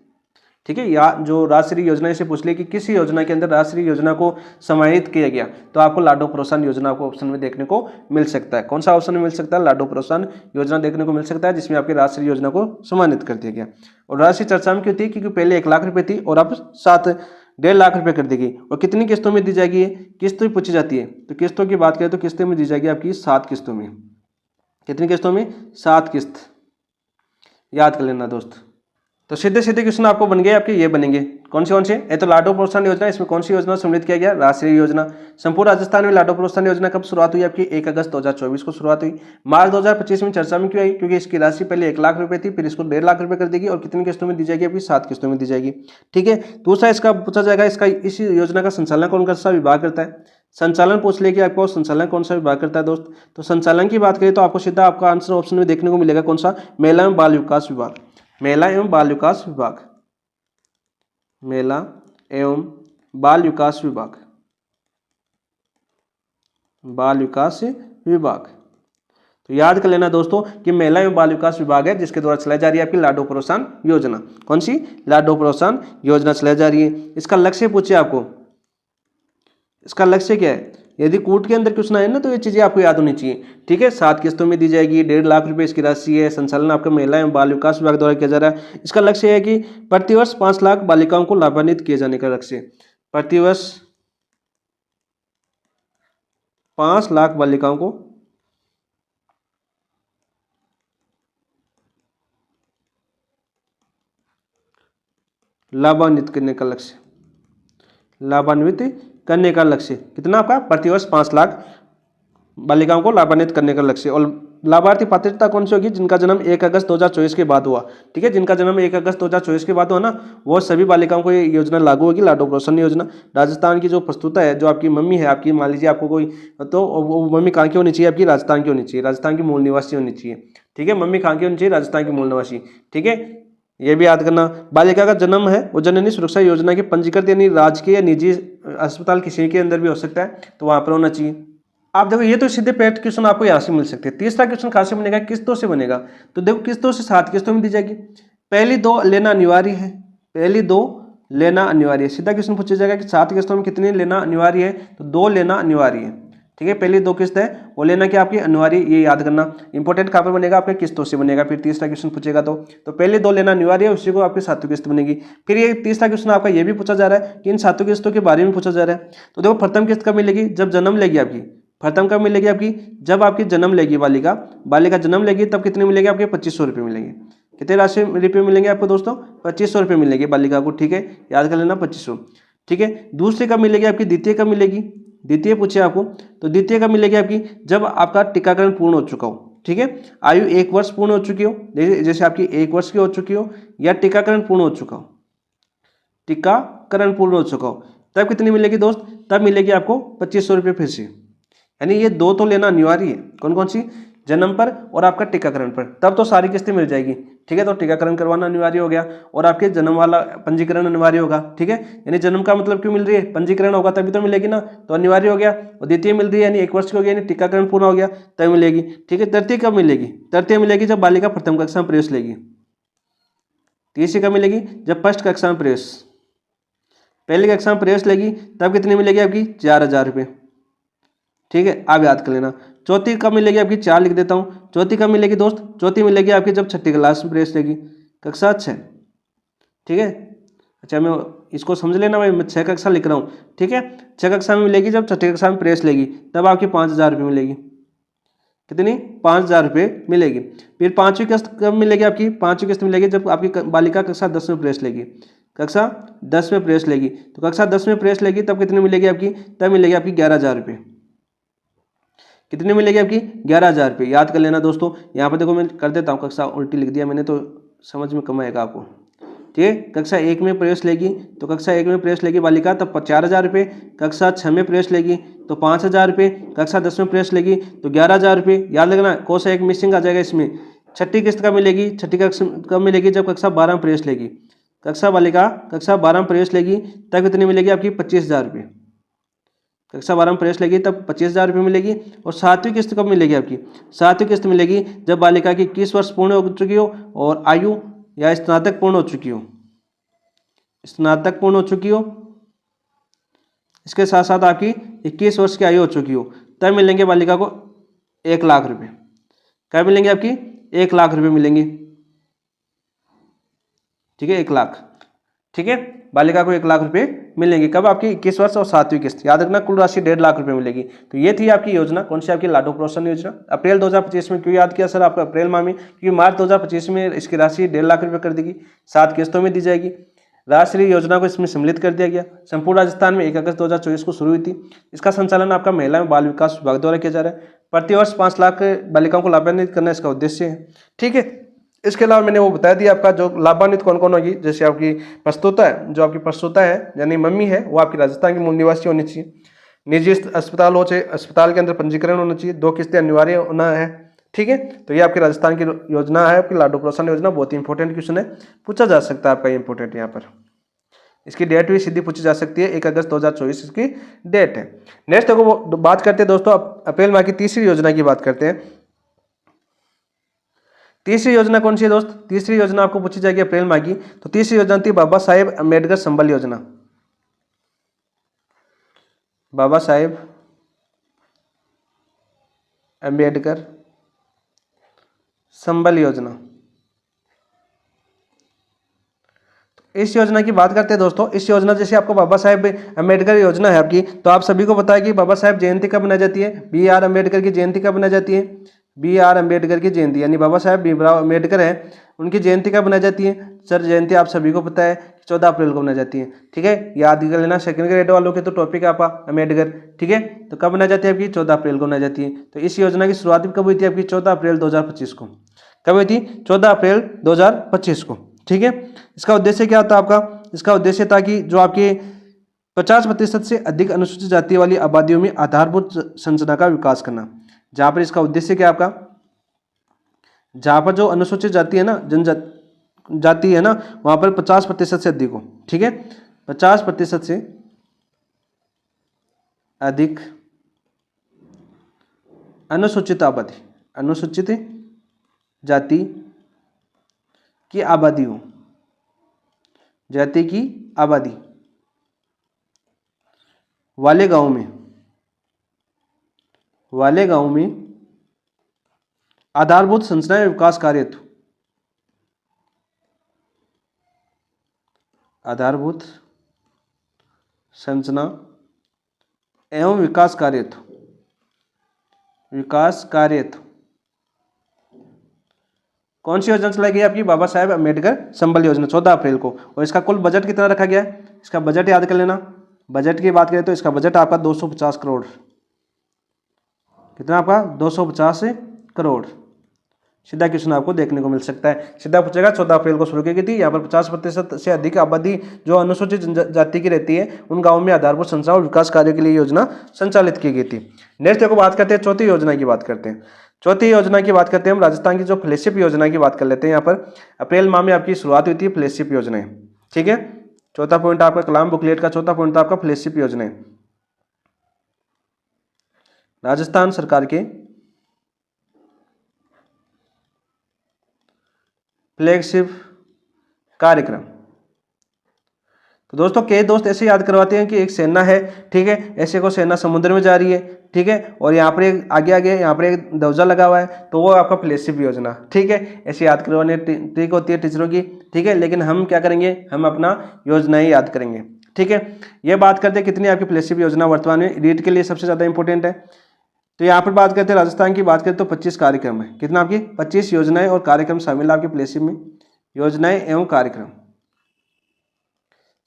ठीक है। या जो राजश्री योजना से पूछ ले कि किस योजना के अंदर राजश्री योजना को समाहित किया गया, तो आपको लाडो प्रोत्साहन योजना को ऑप्शन में देखने को मिल सकता है। कौन सा ऑप्शन में मिल सकता है, लाडो प्रोत्साहन योजना देखने को मिल सकता है, जिसमें आपकी राजश्री योजना को सम्मानित कर दिया गया। और राशि चर्चा में क्यों थी, क्योंकि पहले 1 लाख रुपये थी और अब 1.5 लाख रुपये कर दी गई। और कितनी किस्तों में दी जाएगी, किस्तों पूछी जाती है, तो किस्तों की बात करें तो किस्तों में दी जाएगी आपकी 7 किस्तों में। कितनी किस्तों में, 7 किस्त, याद कर लेना दोस्त। तो सीधे सीधे क्वेश्चन आपको बन गए, आपके ये बनेंगे कौन से, ये तो लाडो प्रोत्साहन योजना, इसमें कौन सी योजना सम्मिलित किया गया, राजश्री योजना। संपूर्ण राजस्थान में लाडो प्रोत्साहन योजना कब शुरुआत हुई आपकी, 1 अगस्त 2024 को शुरुआत हुई। मार्च 2025 में चर्चा में क्यों आई, क्योंकि इसकी राशि पहले 1 लाख रुपए थी, फिर इसको 1.5 लाख रुपए कर देगी। और कितनी किस्तों में दी जाएगी आपकी, 7 किस्तों में दी जाएगी, ठीक है। दूसरा इसका पूछा जाएगा, इसका इस योजना का संचालन कौन सा विभाग करता है, संचालन पूछ ले कि आपको संचालन कौन सा विभाग करता है दोस्त। तो संचालन की बात करें तो आपको सीधा आपका आंसर ऑप्शन में देखने को मिलेगा, कौन सा, महिला एवं बाल विकास विभाग, महिला एवं बाल विकास विभाग, महिला एवं बाल विकास विभाग, बाल विकास विभाग। तो याद कर लेना दोस्तों कि महिला एवं बाल विकास विभाग है, जिसके द्वारा चलाई जा रही है आपकी लाडो प्रोत्साहन योजना। कौन सी, लाडो प्रोत्साहन योजना चलाई जा रही है। इसका लक्ष्य पूछे आपको, इसका लक्ष्य क्या है, यदि कूट के अंदर क्वेश्चन आए ना तो ये चीजें आपको याद होनी चाहिए, ठीक है। 7 किस्तों में दी जाएगी, 1.5 लाख रुपए इसकी राशि है, संचालन आपका महिला एवं बाल विकास विभाग द्वारा किया जा रहा है। इसका लक्ष्य है कि प्रतिवर्ष 5 लाख बालिकाओं को लाभान्वित किए जाने का लक्ष्य, प्रतिवर्ष 5 लाख बालिकाओं को लाभान्वित करने का लक्ष्य, लाभान्वित करने का लक्ष्य कितना आपका, प्रतिवर्ष 5 लाख बालिकाओं को लाभान्वित करने का लक्ष्य। और लाभार्थी पात्रता कौन सी होगी, जिनका जन्म 1 अगस्त 2024 के बाद हुआ, ठीक है। जिनका जन्म 1 अगस्त 2024 के बाद हुआ ना, वो सभी बालिकाओं को ये योजना लागू होगी, लाडो प्रोत्साहन योजना। राजस्थान की जो प्रस्तुता है, जो आपकी मम्मी है आपकी, मान लीजिए आपको कोई, तो वो मम्मी कहाँ की होनी चाहिए आपकी, राजस्थान की होनी चाहिए, राजस्थान की मूल निवासी होनी चाहिए, ठीक है। मम्मी कहाँ की होनी चाहिए, राजस्थान की मूल निवासी, ठीक है। ये भी याद करना। बालिका का जन्म है वो जननी सुरक्षा योजना के पंजीकृत यानी राजकीय या निजी अस्पताल किसी के अंदर भी हो सकता है, तो वहां पर होना चाहिए। आप देखो ये तो सीधे पैट क्वेश्चन आपको यहाँ से मिल सकते हैं। तीसरा क्वेश्चन कहाँ से बनेगा, किस्तों से बनेगा। तो देखो किस्तों से 7 किस्तों में दी जाएगी, पहली 2 लेना अनिवार्य है, पहली 2 लेना अनिवार्य है। सीधा क्वेश्चन पूछा जाएगा कि 7 किस्तों में कितनी लेना अनिवार्य है, तो 2 लेना अनिवार्य है, ठीक है। पहली 2 किस्त है वो लेना क्या आपकी अनिवार्य, ये याद करना। इंपॉर्टेंट कहाँ पर बनेगा, आपके किस्तों से बनेगा। फिर तीसरा क्वेश्चन पूछेगा तो पहले 2 लेना अनिवार्य है, उसी को आपकी 7वीं किस्त बनेगी। फिर ये तीसरा क्वेश्चन आपका ये भी पूछा जा रहा है कि इन 7 किस्तों के बारे में पूछा जा रहा है। तो देखो प्रथम किस्त कब मिलेगी, जब जन्म लेगी आपकी, प्रथम कब मिलेगी आपकी, जब आपकी जन्म लेगी बालिका जन्म लेगी, तब कितने मिलेंगे आपके 2500 रुपये मिलेंगे। कितने राशि रुपये मिलेंगे आपको दोस्तों, 2500 रुपये मिलेंगे बालिका को, ठीक है। याद कर लेना 2500, ठीक है। दूसरी कब मिलेगी आपकी, द्वितीय कब मिलेगी, द्वितीय पूछे आपको, तो द्वितीय कब मिलेगी आपकी, जब आपका टीकाकरण पूर्ण हो चुका हो, ठीक है। आयु 1 वर्ष पूर्ण हो चुकी हो, जैसे आपकी 1 वर्ष की हो चुकी हो, या टीकाकरण पूर्ण हो चुका हो, टीकाकरण पूर्ण हो चुका हो, तब कितनी मिलेगी दोस्त, तब मिलेगी आपको 2500 रुपये फिर से। यानी ये 2 तो लेना अनिवार्य है, कौन कौन सी, जन्म पर और आपका टीकाकरण पर, तब तो सारी किस्तें मिल जाएगी। ठीक है। तो टीकाकरण करवाना अनिवार्य हो गया और आपके जन्म वाला पंजीकरण अनिवार्य होगा, ठीक है। यानी जन्म का मतलब क्यों मिल रही है, पंजीकरण होगा तभी तो मिलेगी ना, तो अनिवार्य हो गया। और द्वितीय मिल रही है यानी 1 वर्ष की हो गया, यानी टीकाकरण पूरा हो गया तभी मिलेगी, ठीक है। तृतीय कब मिलेगी, तृतीय मिलेगी जब बालिका प्रथम कक्षा में प्रवेश लेगी। तीसरी कब मिलेगी, जब फर्स्ट कक्षा में प्रवेश, पहली कक्षा में प्रवेश लेगी तब कितनी मिलेगी आपकी 4000 रुपये, ठीक है। आप याद कर लेना। चौथी कब मिलेगी आपकी, 4 लिख देता हूँ। चौथी कब मिलेगी दोस्त, चौथी मिलेगी आपकी जब छठी क्लास में प्रवेश लेगी, कक्षा 6, ठीक है। अच्छा मैं इसको समझ लेना भाई, मैं 6 कक्षा लिख रहा हूँ, ठीक है। 6 कक्षा में मिलेगी जब छठी कक्षा में प्रवेश लेगी, तब आपकी 5000 रुपये मिलेगी। कितनी, 5000 रुपये मिलेगी। फिर 5वीं किस्त कब मिलेगी आपकी, 5वीं किस्त मिलेगी जब आपकी बालिका कक्षा 10 में प्रवेश लेगी, कक्षा 10 में प्रवेश लेगी। तो कक्षा 10 में प्रवेश लेगी तब कितनी मिलेगी आपकी, तब मिलेगी आपकी 11000 रुपये। कितनी मिलेगी आपकी, 11000 रुपये। याद कर लेना दोस्तों। यहाँ पर देखो मैं कर देता हूँ, कक्षा उल्टी लिख दिया मैंने तो समझ में कम आएगा आपको, ठीक है। कक्षा 1 में प्रवेश लेगी तो कक्षा 1 में प्रवेश लेगी बालिका तब 4000 रुपये। कक्षा 6 में प्रवेश लेगी तो 5000 रुपये। कक्षा 10 में प्रवेश लेगी तो 11000 रुपये। याद रखना, कौन सा एक मिसिंग आ जाएगा इसमें। छठी किस्त कब मिलेगी, छठी कक्षा कब मिलेगी, जब कक्षा 12 में प्रवेश लेगी। कक्षा बालिका कक्षा 12 में प्रवेश लेगी तब कितनी मिलेगी आपकी 25000 रुपये। कक्षा 12 में प्रवेश लेगी तब 25000 रुपये मिलेगी। और 7वीं किस्त कब मिलेगी आपकी, 7वीं किस्त मिलेगी जब बालिका की 21 वर्ष पूर्ण हो चुकी हो और आयु या स्नातक पूर्ण हो चुकी हो, स्नातक पूर्ण हो चुकी हो, इसके साथ साथ आपकी 21 वर्ष की आयु हो चुकी हो, तब मिलेंगे बालिका को 1 लाख रुपये। कब मिलेंगे आपकी, 1 लाख रुपये मिलेंगे, ठीक है। 1 लाख, ठीक है। बालिका को 1 लाख रुपये मिलेंगे कब, आपकी 21 वर्ष और 7वीं किस्त। याद रखना कुल राशि 1.5 लाख रुपये मिलेगी। तो ये थी आपकी योजना, कौन सी, आपकी लाडो प्रोत्साहन योजना। अप्रैल 2025 में। क्यों याद किया सर आपका अप्रैल माह में, क्योंकि मार्च 2025 में इसकी राशि 1.5 लाख रुपये कर देगी, 7 किस्तों में दी जाएगी। राष्ट्रीय योजना को इसमें सम्मिलित कर दिया गया। संपूर्ण राजस्थान में 1 अगस्त 2024 को शुरू हुई थी। इसका संचालन आपका महिला एवं बाल विकास विभाग द्वारा किया जा रहा है। प्रतिवर्ष 5 लाख बालिकाओं को लाभान्वित करना इसका उद्देश्य है, ठीक है। इसके अलावा मैंने वो बता दिया आपका जो लाभान्वित कौन कौन होगी। जैसे आपकी प्रस्तुता है, जो आपकी प्रस्तुता है यानी मम्मी है, वो आपकी राजस्थान की मूल निवासी होनी चाहिए। निजी अस्पताल हो चाहे अस्पताल के अंदर पंजीकरण होना चाहिए। 2 किस्तें अनिवार्य होना है, ठीक है। तो ये आपकी राजस्थान की योजना है, आपकी लाडो प्रोत्साहन योजना। बहुत ही इंपॉर्टेंट क्वेश्चन है, पूछा जा सकता है आपका इंपॉर्टेंट। यहाँ पर इसकी डेट भी सीधी पूछी जा सकती है, 1 अगस्त 2024 इसकी डेट है। नेक्स्ट देखो बात करते हैं दोस्तों, अप्रैल माह की तीसरी योजना की बात करते हैं। तीसरी योजना कौन सी है दोस्त, तीसरी योजना आपको पूछी जाएगी अप्रैल माह की। तो तीसरी योजना थी बाबा साहेब अम्बेडकर संबल योजना। बाबा साहेब अम्बेडकर संबल योजना। इस योजना की बात करते हैं दोस्तों। इस योजना जैसे आपको बाबा साहेब अम्बेडकर योजना है आपकी, तो आप सभी को पता है कि बाबा साहेब जयंती कब मनाई जाती है, BR अम्बेडकर की जयंती कब मनाई जाती है, BR अम्बेडकर की जयंती यानी बाबा साहेब भीमराव अम्बेडकर है, उनकी जयंती कब मनाई जाती है। सर जयंती आप सभी को पता है 14 अप्रैल को मनाई जाती है, ठीक है। याद कर लेना, सेकंड ग्रेड वालों के तो टॉपिक है आपका अम्बेडकर, ठीक है। तो कब मनाई जाती है आपकी, 14 अप्रैल को मनाई जाती है। तो इस योजना की शुरुआत कब हुई थी आपकी, 14 अप्रैल 2025 को। कब हुई थी, 14 अप्रैल 2025 को, ठीक है। इसका उद्देश्य क्या था आपका, इसका उद्देश्य था कि जो आपके 50% से अधिक अनुसूचित जाति वाली आबादियों में आधारभूत संरचना का विकास करना। जहां पर इसका उद्देश्य क्या आपका, जहां पर जो अनुसूचित जाति है ना, जनजाति है ना, वहां पर 50% से अधिक हो, ठीक है। 50% से अधिक अनुसूचित आबादी, अनुसूचित जाति की आबादी हो, जाति की आबादी वाले गांव में आधारभूत संरचना एवं विकास कार्य हेतु, आधारभूत संरचना एवं विकास कार्य हेतु, कौन सी योजना चलाई गई आपकी, बाबा साहेब अम्बेडकर संबल योजना 14 अप्रैल को। और इसका कुल बजट कितना रखा गया है, इसका बजट याद कर लेना। बजट की बात करें तो इसका बजट आपका 250 करोड़, कितना आपका 250 करोड़। सीधा क्वेश्चन आपको देखने को मिल सकता है, सीधा पूछेगा 14 अप्रैल को शुरू की गई थी। यहाँ पर 50% से अधिक आबादी जो अनुसूचित जाति की रहती है, उन गाँवों में आधारभूत संरचना और विकास कार्य के लिए योजना संचालित की गई थी। नेक्स्ट देखो बात करते हैं चौथी योजना की बात करते हैं। चौथी योजना की बात करते हैं हम, राजस्थान की जो फ्लैगशिप योजना की बात कर लेते हैं। यहाँ पर अप्रैल माह में आपकी शुरुआत हुई थी फ्लैगशिप योजना, ठीक है। चौथा पॉइंट आपका कलाम बुकलेट का चौथा पॉइंट था आपका फ्लैगशिप योजना। राजस्थान सरकार के फ्लैगशिप कार्यक्रम। तो दोस्तों कई दोस्त ऐसे याद करवाते हैं कि एक सेना है, ठीक है, ऐसे को सेना समुद्र में जा रही है, ठीक है, और यहाँ पर एक आगे आगे यहाँ पर एक ध्वजा लगा हुआ है, तो वो आपका फ्लैगशिप योजना, ठीक है। ऐसे याद करवाने ट्रिक होती है टीचरों की, ठीक है, लेकिन हम क्या करेंगे, हम अपना योजनाएं याद करेंगे, ठीक है। ये बात करते हैं कितनी आपकी फ्लैगशिप योजना वर्तमान में रीड के लिए सबसे ज़्यादा इंपॉर्टेंट है। तो यहाँ पर बात करते हैं राजस्थान की बात करें तो 25 कार्यक्रम है। कितना आपकी 25 योजनाएं और कार्यक्रम शामिल है आपकी फ्लैगशिप में, योजनाएं एवं कार्यक्रम।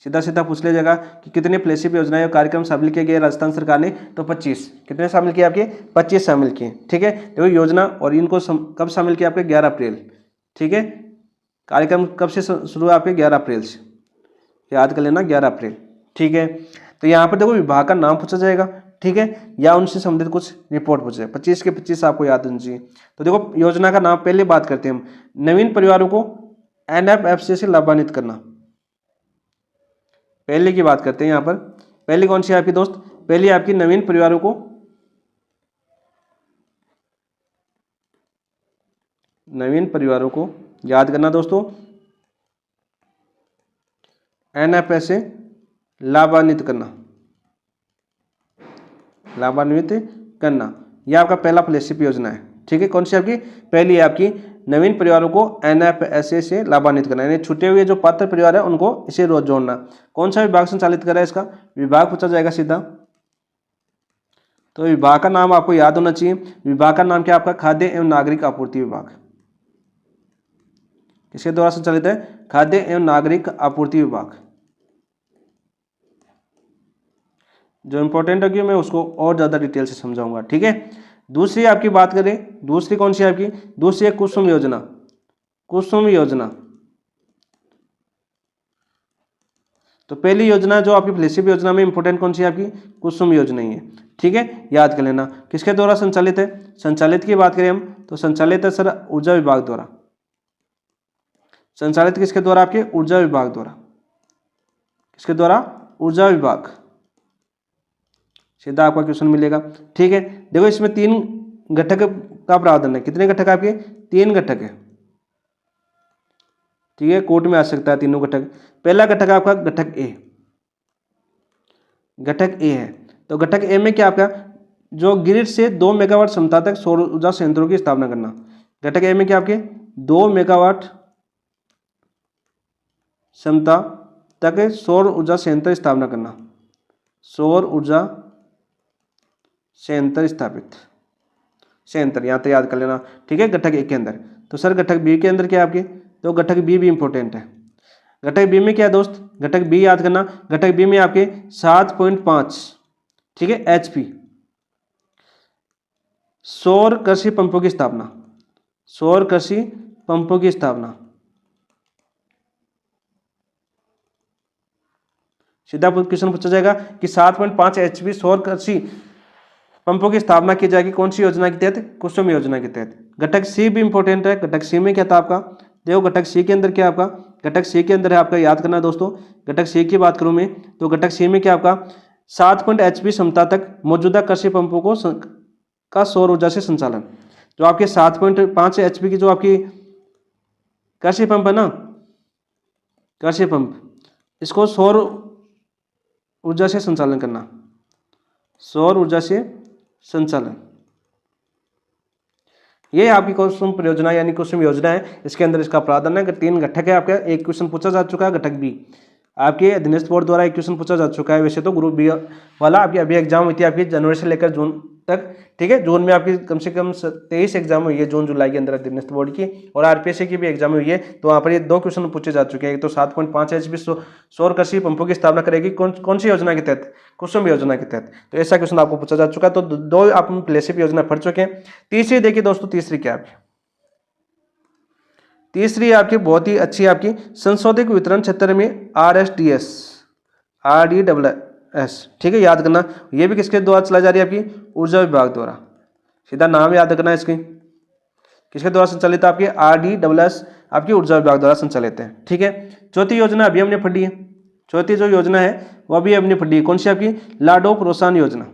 सीधा सीधा पूछ लिया जाएगा कि कितने फ्लैगशिप योजनाएं और कार्यक्रम शामिल किए गए राजस्थान सरकार ने, तो 25। कितने शामिल किए आपके 25 शामिल किए, ठीक है। देखो योजना और इनको कब शामिल किया आपके 11 अप्रैल, ठीक है। कार्यक्रम कब से शुरू हुआ आपके 11 अप्रैल से, याद कर लेना 11 अप्रैल, ठीक है। तो यहाँ पर देखो विभाग का नाम पूछा जाएगा, ठीक है, या उनसे संबंधित कुछ रिपोर्ट पूछे। 25 के 25 आपको याद होनी चाहिए। तो देखो योजना का नाम पहले बात करते हैं हम, नवीन परिवारों को NFFC से लाभान्वित करना। पहले की बात करते हैं यहाँ पर, पहली कौन सी है आपकी दोस्त, पहली आपकी नवीन परिवारों को याद करना दोस्तों, NFFC से लाभान्वित करना, यह आपका पहला फ्लैगशिप योजना है, ठीक है। कौन सी आपकी पहली है आपकी, नवीन परिवारों को NFFC से लाभान्वित करना, यानी छूटे हुए जो पात्र परिवार है उनको इसे रोज जोड़ना। कौन सा विभाग संचालित कर रहा है इसका, विभाग पूछा जाएगा सीधा। तो विभाग का नाम आपको याद होना चाहिए, विभाग का नाम क्या आपका खाद्य एवं नागरिक आपूर्ति विभाग। किसके द्वारा संचालित है, खाद्य एवं नागरिक आपूर्ति विभाग। जो इंपॉर्टेंट होगी मैं उसको और ज्यादा डिटेल से समझाऊंगा, ठीक है। दूसरी आपकी बात करें, दूसरी कौन सी आपकी, दूसरी है कुसुम योजना। कुसुम योजना, तो पहली योजना जो आपकी फ्लैगशिप योजना में इंपॉर्टेंट कौन सी है आपकी, कुसुम योजना ही है, ठीक है, याद कर लेना। किसके द्वारा संचालित है, संचालित की बात करें हम तो संचालित है सर ऊर्जा विभाग द्वारा। संचालित किसके द्वारा आपके, ऊर्जा विभाग द्वारा। किसके द्वारा, ऊर्जा विभाग। सीधा आपका क्वेश्चन मिलेगा, ठीक है। देखो इसमें 3 घटक का प्रावधान है। कितने घटक आपके, 3 घटक है, ठीक है। कोर्ट में आ सकता है तीनों घटक। पहला घटक आपका घटक ए, घटक ए है। तो घटक ए में क्या आपका, जो ग्रिड से 2 मेगावाट क्षमता तक सौर ऊर्जा संयंत्रों की स्थापना करना। घटक ए में क्या आपके 2 मेगावाट क्षमता तक सौर ऊर्जा संयंत्र स्थापना करना, सौर ऊर्जा संयंत्र स्थापित, संयंत्र यहाँ तो याद कर लेना, ठीक है, घटक ए के अंदर। तो सर घटक बी के अंदर क्या आपके, तो घटक बी भी इंपॉर्टेंट है। घटक बी में क्या है दोस्त, घटक बी याद करना, घटक बी में आपके 7.5, ठीक है, HP सौर कृषि पंपों की स्थापना, सौर कृषि पंपों की स्थापना। सीधा क्वेश्चन पूछा जाएगा कि 7.5 HP सौर कृषि पंपों की स्थापना की जाएगी कौन सी योजना के तहत, कुसुम योजना के तहत। घटक सी भी इंपॉर्टेंट है। घटक सी में क्या था आपका, देखो घटक सी के अंदर क्या आपका, घटक सी के अंदर है आपका, याद करना दोस्तों। घटक सी की बात करूं मैं तो घटक सी में क्या आपका 7 HP क्षमता तक मौजूदा कृषि पंपों को का सौर ऊर्जा से संचालन। जो आपके 7.5 HP की जो आपकी कृषि पंप है ना, कृषि पंप, इसको सौर ऊर्जा से संचालन करना, सौर ऊर्जा से संचालन। ये आपकी कुसुम परियोजना यानी कुसुम योजना है। इसके अंदर इसका प्रावधान है कि 3 घटक है आपका। एक क्वेश्चन पूछा जा चुका है घटक बी, आपके अधीनस्थ बोर्ड द्वारा एक क्वेश्चन पूछा जा चुका है। वैसे तो ग्रुप बी वाला आपकी अभी एग्जाम हुई थी आपकी जनवरी से लेकर जून तक, ठीक है। जून में आपकी कम से कम 23 एग्जाम हुई है, जून जुलाई के अंदर अधीनस्थ बोर्ड की, और RPSC की भी एग्जाम हुई है। तो वहाँ पर ये 2 क्वेश्चन पूछे जा चुके हैं। एक तो 7.5 HP सौर कृषि पंपों की स्थापना करेगी कौन सी योजना के तहत, कुसुम योजना के तहत। तो ऐसा क्वेश्चन आपको पूछा जा चुका है। तो 2 आप फ्लैगशिप योजना पढ़ चुके हैं। तीसरी देखिए दोस्तों, तीसरी क्या है, तीसरी आपकी बहुत ही अच्छी आपकी संशोधित वितरण क्षेत्र में RSDS, RDSS, ठीक है, याद करना। ये भी किसके द्वारा चलाई जा रही है आपकी, ऊर्जा विभाग द्वारा। सीधा नाम याद रखना है इसकी, किसके द्वारा संचालित है? आपके RDSS आपकी ऊर्जा विभाग द्वारा संचालित है। ठीक है, चौथी योजना अभी हमने पढ़ी है, चौथी जो योजना है वो अभी हमने पढ़ी है, कौन सी? आपकी लाडो प्रोत्साहन योजना।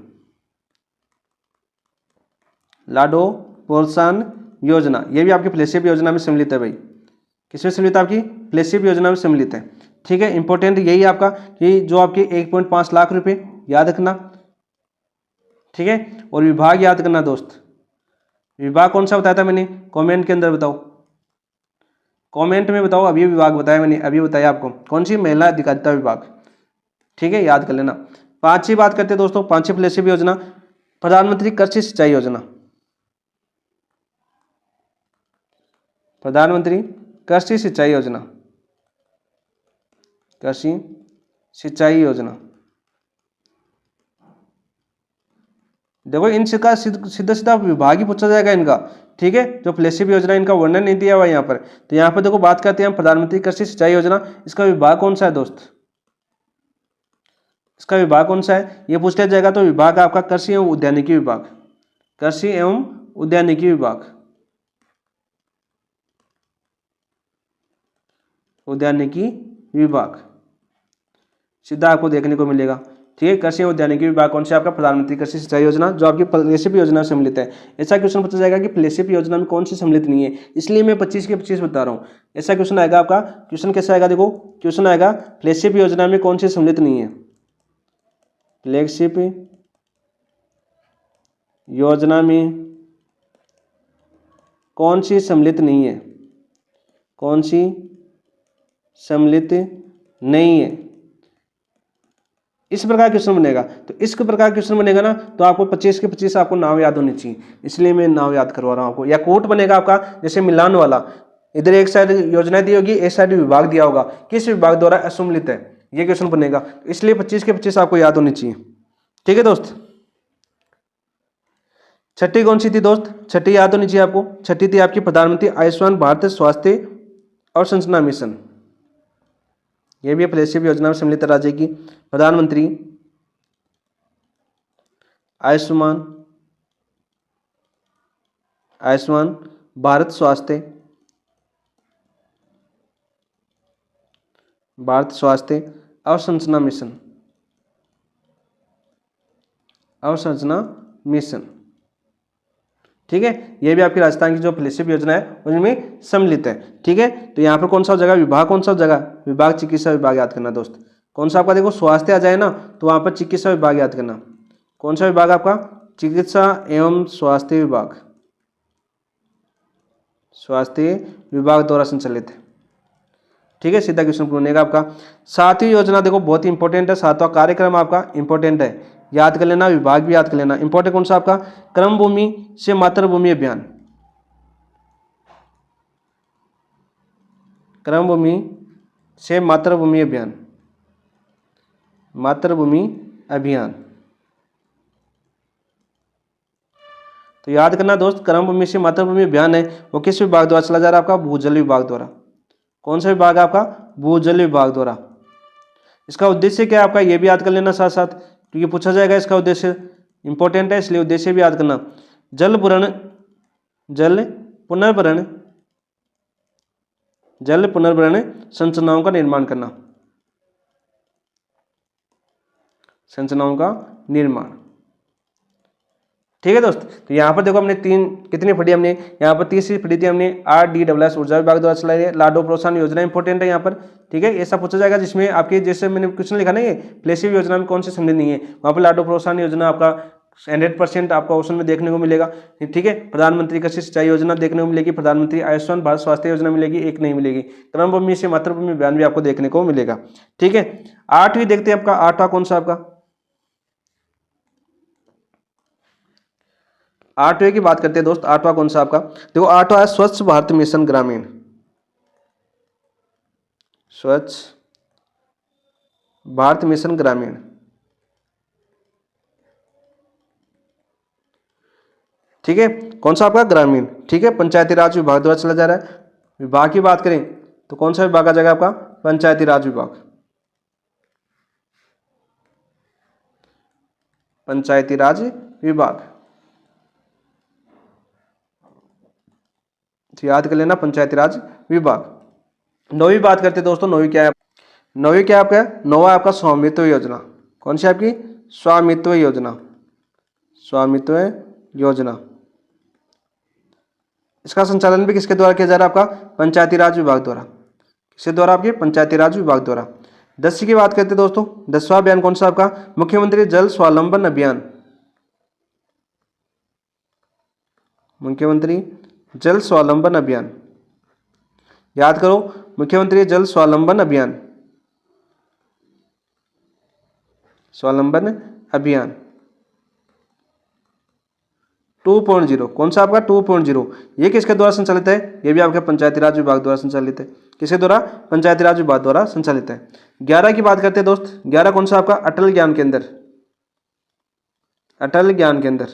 लाडो प्रोत्साहन योजना, ये भी आपकी फ्लैगशिप योजना में सम्मिलित है भाई। किसमें सम्मिलित है? आपकी फ्लैगशिप योजना में सम्मिलित है। ठीक है, इंपॉर्टेंट यही है आपका कि जो आपके 1.5 लाख रुपए याद रखना। ठीक है, और विभाग याद करना दोस्त। विभाग कौन सा बताया था मैंने? कमेंट के अंदर बताओ, कमेंट में बताओ। अभी विभाग बताया मैंने, अभी बताया आपको कौन सी? महिला अधिकारिता विभाग। ठीक है, याद कर लेना। पांचवी बात करते हैं दोस्तों, पांचवी फ्लैगशिप योजना प्रधानमंत्री कृषि सिंचाई योजना। प्रधानमंत्री कृषि सिंचाई योजना, कृषि सिंचाई योजना। देखो इनका सीधा सीधा विभाग ही पूछा जाएगा इनका। ठीक है, जो फ्लैगशिप योजना इनका वर्णन नहीं दिया हुआ यहाँ पर, तो यहाँ पर देखो बात करते हैं हम प्रधानमंत्री कृषि सिंचाई योजना, इसका विभाग कौन सा है दोस्त? इसका विभाग कौन सा है ये पूछ लिया जाएगा। तो विभाग आपका कृषि एवं उद्यानिकी विभाग, कृषि एवं उद्यानिकी विभाग, उद्यानिकी विभाग सीधा आपको देखने को मिलेगा। ठीक है, कृषि एवं उद्यानिकी विभाग कौन सा? आपका प्रधानमंत्री कृषि सिंचाई योजना, जो आपकी फ्लैगशिप योजना में सम्मिलित है। ऐसा क्वेश्चन पूछा जाएगा कि फ्लैगशिप योजना में कौन सी सम्मिलित नहीं है, इसलिए मैं 25 के 25 बता रहा हूँ। ऐसा क्वेश्चन आएगा आपका। क्वेश्चन कैसा आएगा? देखो क्वेश्चन आएगा फ्लैगशिप योजना में कौन सी सम्मिलित नहीं है, फ्लैगशिप योजना में कौन सी सम्मिलित नहीं है, कौन सी सम्मिलित नहीं है, इस प्रकार क्वेश्चन बनेगा। तो इस प्रकार क्वेश्चन बनेगा ना, तो आपको 25 के 25 आपको नाम याद होने चाहिए, इसलिए मैं नाम याद करवा रहा हूं आपको। या कोट बनेगा आपका जैसे मिलान वाला, इधर एक साइड योजना दी होगी, एक साइड विभाग दिया होगा, किस विभाग द्वारा असम्मिलित है, ये क्वेश्चन बनेगा। इसलिए 25 के 25 आपको याद होनी चाहिए। ठीक है दोस्त, छठी कौन सी थी दोस्त? छठी याद होनी चाहिए आपको। छठी थी आपकी प्रधानमंत्री आयुष्मान भारत स्वास्थ्य और संरचना मिशन, ये भी फ्लैगशिप योजना में सम्मिलित राज्य की। प्रधानमंत्री आयुष्मान आयुष्मान भारत स्वास्थ्य अवसंरचना मिशन, अवसंरचना मिशन। ठीक है, ये भी आपकी राजस्थान की जो फ्लैगशिप योजना है उनमें सम्मिलित है। ठीक है, तो यहाँ पर कौन सा जगह विभाग, कौन सा जगह विभाग? चिकित्सा विभाग याद करना दोस्त। कौन सा आपका? देखो स्वास्थ्य आ जाए ना, तो वहाँ पर चिकित्सा विभाग याद करना। कौन सा विभाग आपका? चिकित्सा एवं स्वास्थ्य विभाग, स्वास्थ्य विभाग द्वारा संचालित है। ठीक है, सीधा क्वेश्चन बनेगा आपका। सातवीं योजना देखो बहुत ही इंपॉर्टेंट है, सातवां कार्यक्रम आपका इंपॉर्टेंट है, याद कर लेना, विभाग भी याद कर लेना। इंपॉर्टेंट कौन सा आपका? क्रम भूमि से मातृभूमि अभियान, क्रम भूमि से मातृभूमि अभियान, मातृभूमि अभियान। तो याद करना दोस्त, क्रम भूमि से मातृभूमि अभियान है वो किस विभाग द्वारा चला जा रहा है? आपका भूजल विभाग द्वारा। कौन सा विभाग है आपका? भूजल विभाग द्वारा। इसका उद्देश्य क्या है आपका? ये भी याद कर लेना साथ साथ, क्योंकि पूछा जाएगा इसका उद्देश्य, इंपॉर्टेंट है इसलिए उद्देश्य भी याद करना। जल पुनर्भरण जल पुनर्भरण संरचनाओं का निर्माण करना, संरचनाओं का निर्माण। ठीक है दोस्त, तो यहाँ पर देखो हमने तीन कितनी पढ़ी हमने? यहाँ पर तीसरी पढ़ी थी हमने RDSS ऊर्जा विभाग द्वारा चलाई है लाडो प्रोत्साहन योजना, इंपॉर्टेंट है यहाँ पर। ठीक है, ऐसा पूछा जाएगा जिसमें आपके जैसे मैंने क्वेश्चन लिखा ना, ये फ्लैगशिप योजना में कौन से सम्मिलित नहीं है, वहाँ पर लाडो प्रोत्साहन योजना आपका 100% आपका ऑप्शन में देखने को मिलेगा। ठीक है, प्रधानमंत्री कृषि सिंचाई योजना देखने को मिलेगी, प्रधानमंत्री आयुष्मान भारत स्वास्थ्य योजना मिलेगी, एक नहीं मिलेगी। क्रम भूमि से मातृभूमि अभियान भी आपको देखने को मिलेगा। ठीक है, आठवीं देखते हैं आपका, आठवां कौन सा आपका? आठवें की बात करते हैं दोस्त, आठवां कौन सा आपका? देखो आठवां है स्वच्छ भारत मिशन ग्रामीण, स्वच्छ भारत मिशन ग्रामीण। ठीक है, कौन सा आपका? ग्रामीण। ठीक है, पंचायती राज विभाग द्वारा चला जा रहा है। विभाग की बात करें तो कौन सा विभाग आ जाएगा आपका? पंचायती राज विभाग, पंचायती राज विभाग। तो याद कर लेना पंचायती राज विभाग। 9वीं बात करते हैं दोस्तों, 9वीं क्या है? 9वीं क्या आपका? 9वां आपका स्वामित्व योजना। कौन सी आपकी? स्वामित्व योजना। स्वामित्व योजना, इसका संचालन भी किसके द्वारा किया जा रहा है? आपका पंचायती राज विभाग द्वारा। किसके द्वारा? आपके पंचायती राज विभाग द्वारा। 10वीं की बात करते हैं दोस्तों, 10वां अभियान कौन सा आपका? मुख्यमंत्री जल स्वावलंबन अभियान। मुख्यमंत्री जल स्वावलंबन अभियान, याद करो, मुख्यमंत्री जल स्वावलंबन अभियान, स्वावलंबन अभियान 2.0। कौन सा आपका? 2.0। ये किसके द्वारा संचालित है? ये भी आपके पंचायती राज विभाग द्वारा संचालित है। किसके द्वारा? पंचायती राज विभाग द्वारा संचालित है। 11 की बात करते हैं दोस्त, 11 कौन सा आपका? अटल ज्ञान केंद्र। अटल ज्ञान केंद्र,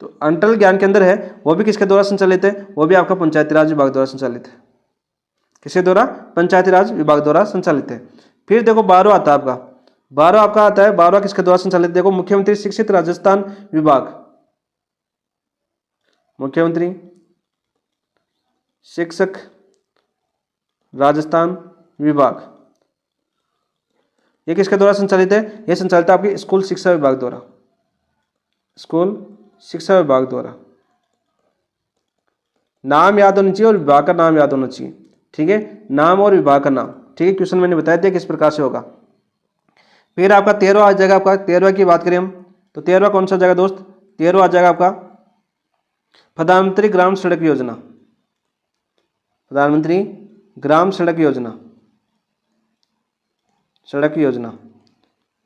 तो अटल ज्ञान केंद्र है वो भी किसके द्वारा संचालित है? वो भी आपका पंचायती राज विभाग द्वारा संचालित है। किसके द्वारा? पंचायती राज विभाग द्वारा संचालित है। फिर देखो 12वां आता है आपका, 12वां आपका आता है, 12वां किसके द्वारा संचालित? देखो, मुख्यमंत्री शिक्षित राजस्थान विभाग। मुख्यमंत्री शिक्षक राजस्थान विभाग, ये किसके द्वारा संचालित है? ये संचालित है आपके स्कूल शिक्षा विभाग द्वारा। स्कूल शिक्षा विभाग द्वारा। नाम याद होना चाहिए और विभाग का नाम याद होना चाहिए। ठीक है, नाम और विभाग का नाम। ठीक है, क्वेश्चन मैंने बताया दिया किस प्रकार से होगा। फिर आपका 13वां आ जाएगा आपका, 13वां की बात करें हम तो 13वां कौन सा जाएगा दोस्त? 13वां आ जाएगा आपका प्रधानमंत्री ग्राम सड़क योजना। प्रधानमंत्री ग्राम सड़क योजना, सड़क योजना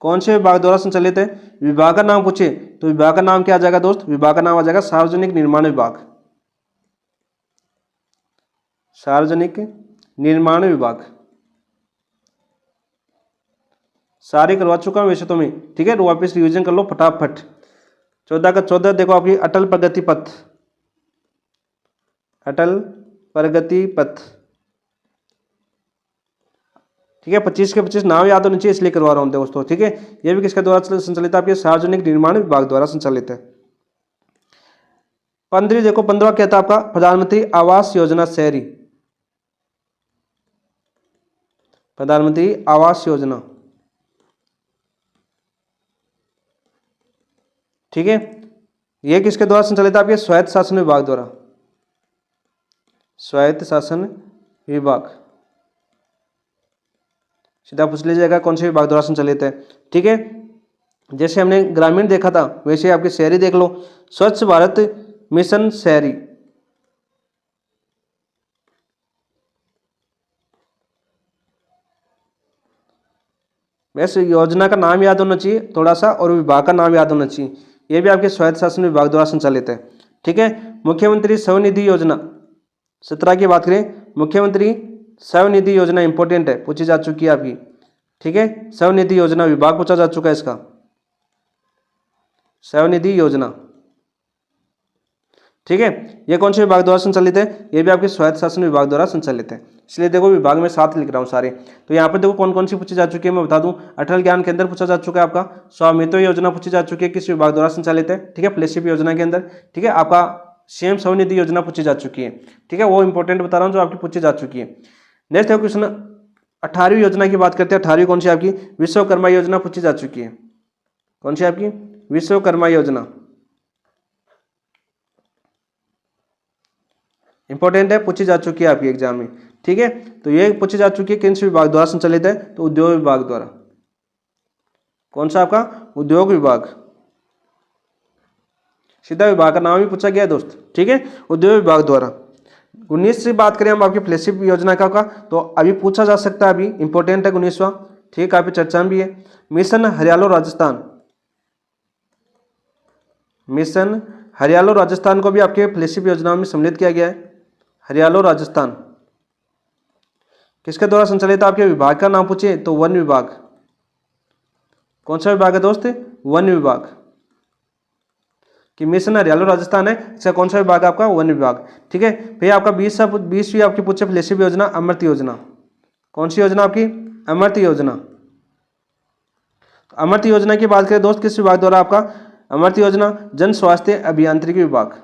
कौन से विभाग द्वारा संचालित है? विभाग का नाम पूछे तो विभाग का नाम क्या आ जाएगा दोस्त? विभाग का नाम आ जाएगा सार्वजनिक निर्माण विभाग। सार्वजनिक निर्माण विभाग। सारे करवा चुका हूं वैसे तो मैं, ठीक है, वापस रिवीजन कर लो फटाफट। 14 का 14 देखो आपकी अटल प्रगति पथ। अटल प्रगति पथ, ठीक है। 25 के 25 नाम याद होने चाहिए इसलिए करवा रहा हूं दोस्तों, ठीक है। ये भी किसके द्वारा संचालित है? आपके सार्वजनिक निर्माण विभाग द्वारा संचालित है। 15 देखो, 15वां क्या था आपका? प्रधानमंत्री आवास योजना शहरी। प्रधानमंत्री आवास योजना, ठीक है। ये किसके द्वारा संचालित है? आपके स्वायत्त शासन विभाग द्वारा। स्वायत्त शासन विभाग, सीधा पूछ लीजिएगा कौन से विभाग द्वारा संचालित है, ठीक है। जैसे हमने ग्रामीण देखा था वैसे आपके शहरी देख लो। स्वच्छ भारत मिशन शहरी, वैसे योजना का नाम याद होना चाहिए थोड़ा सा और विभाग का नाम याद होना चाहिए। ये भी आपके स्वायत्त शासन विभाग द्वारा संचालित है, ठीक है। मुख्यमंत्री स्वनिधि योजना 17 की बात करें, मुख्यमंत्री स्वनिधि योजना इंपॉर्टेंट है, पूछी जा चुकी है आपकी, ठीक है। स्वनिधि योजना विभाग पूछा जा चुका है इसका। स्वनिधि योजना, ठीक है। ये कौन से विभाग द्वारा संचालित है? ये भी आपके स्वायत्त शासन विभाग द्वारा संचालित है। इसलिए देखो विभाग में साथ लिख रहा हूँ सारे। तो यहाँ पर देखो कौन कौन सी पूछी जा चुकी है मैं बता दूं। अटल ज्ञान केंद्र पूछा जा चुका है आपका। स्वामित्व योजना पूछी जा चुकी है, किस विभाग द्वारा संचालित है, ठीक है, फ्लैगशिप योजना के अंदर, ठीक है। आपका सीएम स्वनिधि योजना पूछी जा चुकी है, ठीक है, वो इंपॉर्टेंट बता रहा हूँ जो आपकी पूछी जा चुकी है। नेक्स्ट है क्वेश्चन 18वीं योजना की बात करते हैं। 18वीं कौन सी आपकी? विश्वकर्मा योजना पूछी जा चुकी है। कौन सी आपकी? विश्वकर्मा योजना, इंपॉर्टेंट है, पूछी जा चुकी है आपकी एग्जाम में, ठीक है। तो ये पूछी जा चुकी है किन से विभाग द्वारा संचालित है? तो उद्योग विभाग द्वारा। कौन सा आपका? उद्योग विभाग, सीधा विभाग का नाम ही पूछा गया है दोस्त, ठीक है, उद्योग विभाग द्वारा। 19 से बात करें हम आपकी फ्लैगशिप योजना का तो अभी पूछा जा सकता है, अभी इंपॉर्टेंट है 19वां, ठीक है, काफी चर्चा में भी है। मिशन हरियालो राजस्थान, मिशन हरियालो राजस्थान को भी आपके फ्लैगशिप योजनाओं में सम्मिलित किया गया है। हरियालो राजस्थान किसके द्वारा संचालित है? आपके विभाग का नाम पूछे तो वन विभाग। कौन सा विभाग है दोस्त? वन विभाग। कि मिशन हरियालो राजस्थान है, इसका कौन सा विभाग है आपका? वन विभाग, ठीक है। फिर आपका 20वीं आपकी पूछे फ्लैगशिप योजना अमृत योजना। कौन सी योजना आपकी? अमृत योजना। अमृत योजना की बात करें दोस्त किस विभाग द्वारा? आपका अमृत योजना जन स्वास्थ्य अभियांत्रिकी विभाग।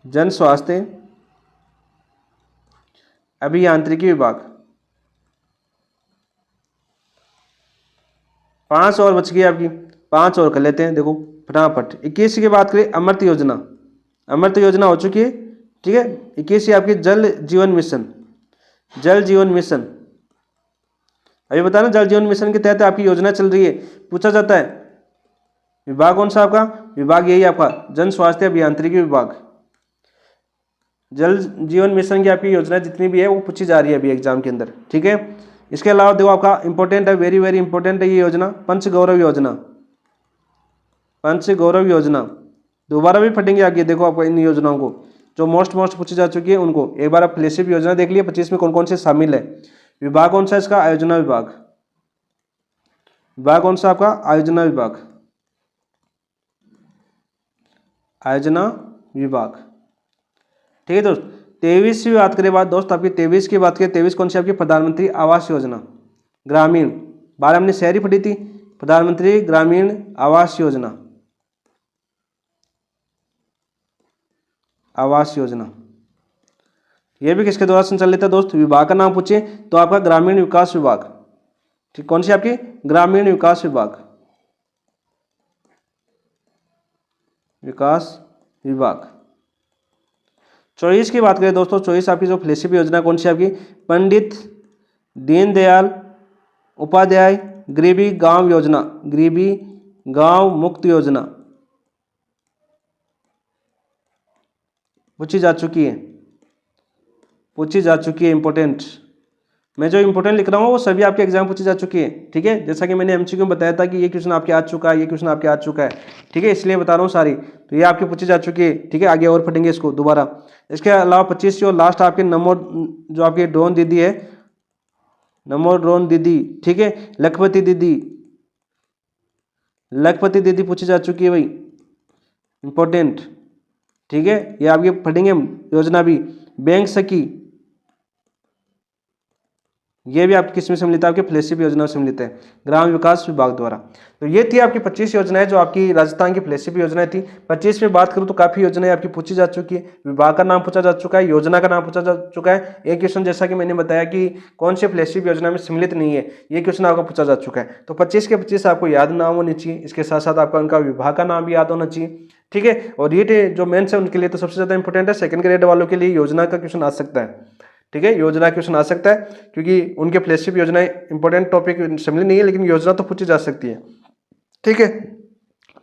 जन स्वास्थ्य अभियांत्रिकी विभाग। 5 और बच गई आपकी, 5 और कर लेते हैं, देखो फटाफट। 21 की बात करें, अमृत योजना। अमृत योजना हो चुकी है, ठीक है। 21 आपकी जल जीवन मिशन। जल जीवन मिशन अभी बता ना, जल जीवन मिशन के तहत आपकी योजना चल रही है, पूछा जाता है। विभाग कौन सा आपका? विभाग यही आपका जन स्वास्थ्य अभियांत्रिकी विभाग। जल जीवन मिशन की आपकी योजना जितनी भी है वो पूछी जा रही है अभी एग्जाम के अंदर, ठीक है। इसके अलावा देखो आपका इंपॉर्टेंट है, वेरी वेरी इंपॉर्टेंट है ये योजना, पंच गौरव योजना। पंच गौरव योजना दोबारा भी फटेंगे आगे, देखो आपको इन योजनाओं को जो मोस्ट पूछी जा चुकी है उनको एक बार आप फ्लैगशिप योजना देख लिया, 25 में कौन कौन से शामिल है। विभाग कौन सा इसका? आयोजना विभाग। विभाग कौन सा आपका? आयोजना विभाग। आयोजना विभाग, ठीक है दोस्त। 23 की बात करें, बात दोस्त आपकी 23 की बात करें, 23 कौन सी आपकी? प्रधानमंत्री आवास योजना ग्रामीण। 12 हमने शहरी पढ़ी थी, प्रधानमंत्री ग्रामीण आवास योजना। आवास योजना ये भी किसके द्वारा संचालित है दोस्त? विभाग का नाम पूछे तो आपका ग्रामीण विकास विभाग, ठीक। कौन सी आपकी? ग्रामीण विकास विभाग। विकास विभाग। 24 की बात करें दोस्तों, 24 आपकी जो फ्लैगशिप योजना कौन सी आपकी? पंडित दीनदयाल उपाध्याय गरीबी गांव योजना। गरीबी गांव मुक्त योजना पूछी जा चुकी है, पूछी जा चुकी है। इंपॉर्टेंट, मैं जो इंपॉर्टेंट लिख रहा हूँ वो सभी आपके एग्जाम पूछी जा चुकी है, ठीक है। जैसा कि मैंने एमसीक्यू में बताया था कि ये क्वेश्चन आपके आ चुका है, ये क्वेश्चन आपके आ चुका है, ठीक है, इसलिए बता रहा हूँ सारी। तो ये आपकी पूछी जा चुकी है, ठीक है। आगे और पढ़ेंगे इसको दोबारा। इसके अलावा 25 और लास्ट आपके नमो, जो आपकी ड्रोन दीदी है, नमो ड्रोन दीदी, ठीक है। लखपति दीदी, लखपति दीदी पूछी जा चुकी है भाई, इंपॉर्टेंट, ठीक है। ये आपके पढ़ेंगे हम योजना भी। बैंक सखी ये भी आपकी किस में सम्मिलित है? आपके फ्लैगशिप योजना में सम्मिलित है, ग्राम विकास विभाग द्वारा। तो ये थी आपकी 25 योजनाएं जो आपकी राजस्थान की फ्लैगशिप योजनाएं थी। 25 में बात करूं तो काफी योजनाएं आपकी पूछी जा चुकी है, विभाग का नाम पूछा जा चुका है, योजना का नाम पूछा जा चुका है। एक क्वेश्चन जैसा कि मैंने बताया कि कौन से फ्लैगशिप योजना में सम्मिलित नहीं है, ये क्वेश्चन आपको पूछा जा चुका है। तो 25 के 25 आपको याद नाम होनी चाहिए, इसके साथ साथ आपका उनका विभाग का नाम भी याद होना चाहिए, ठीक है। और ये जो मेंस है उनके लिए तो सबसे ज्यादा इंपॉर्टेंट है, सेकंड ग्रेड वालों के लिए योजना का क्वेश्चन आ सकता है, ठीक है। योजना क्वेश्चन आ सकता है क्योंकि उनके फ्लैगशिप योजनाएं इंपॉर्टेंट टॉपिक शामिल नहीं है, लेकिन योजना तो पूछी जा सकती है, ठीक है।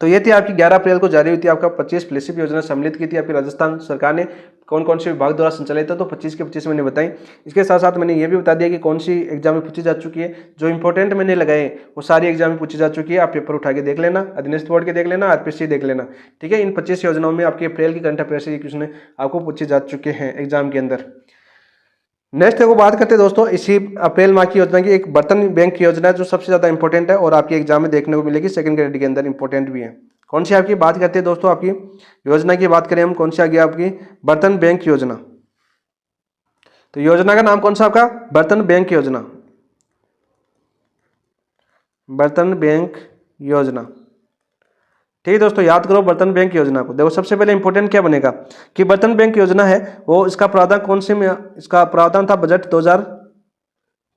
तो ये थी आपकी 11 अप्रैल को जारी हुई थी आपका 25 फ्लैगशिप योजना सम्मिलित की थी आपकी राजस्थान सरकार ने। कौन कौन से विभाग द्वारा संचालित है, तो 25 के 25 मैंने बताई। इसके साथ साथ मैंने ये भी बता दिया कि कौन सी एग्जाम में पूछी जा चुकी है, जो इंपॉर्टेंट मैंने लगाए वो सारी एग्जाम में पूछी जा चुकी है। आप पेपर उठा के देख लेना, अधीनस्थ बोर्ड के देख लेना, आरपीएससी देख लेना, ठीक है। इन 25 योजनाओं में आपके अप्रैल की करंट अफेयर से क्वेश्चन आपको पूछे जा चुके हैं एग्जाम के अंदर। नेक्स्ट देखो बात करते हैं दोस्तों इसी अप्रैल माह की योजना की, एक बर्तन बैंक की योजना है जो सबसे ज्यादा इंपॉर्टेंट है और आपके एग्जाम में देखने को मिलेगी, सेकंड ग्रेड के अंदर इंपॉर्टेंट भी है। कौन सी आपकी बात करते हैं दोस्तों, आपकी योजना की बात करें हम, कौन सी आ गई आपकी? बर्तन बैंक योजना। तो योजना का नाम कौन सा आपका? बर्तन बैंक योजना। बर्तन बैंक योजना, ठीक है दोस्तों, याद करो बर्तन बैंक योजना को। देखो सबसे पहले इंपॉर्टेंट क्या बनेगा कि बर्तन बैंक योजना है वो, इसका प्रावधान कौन से में, इसका प्रावधान था बजट 2000,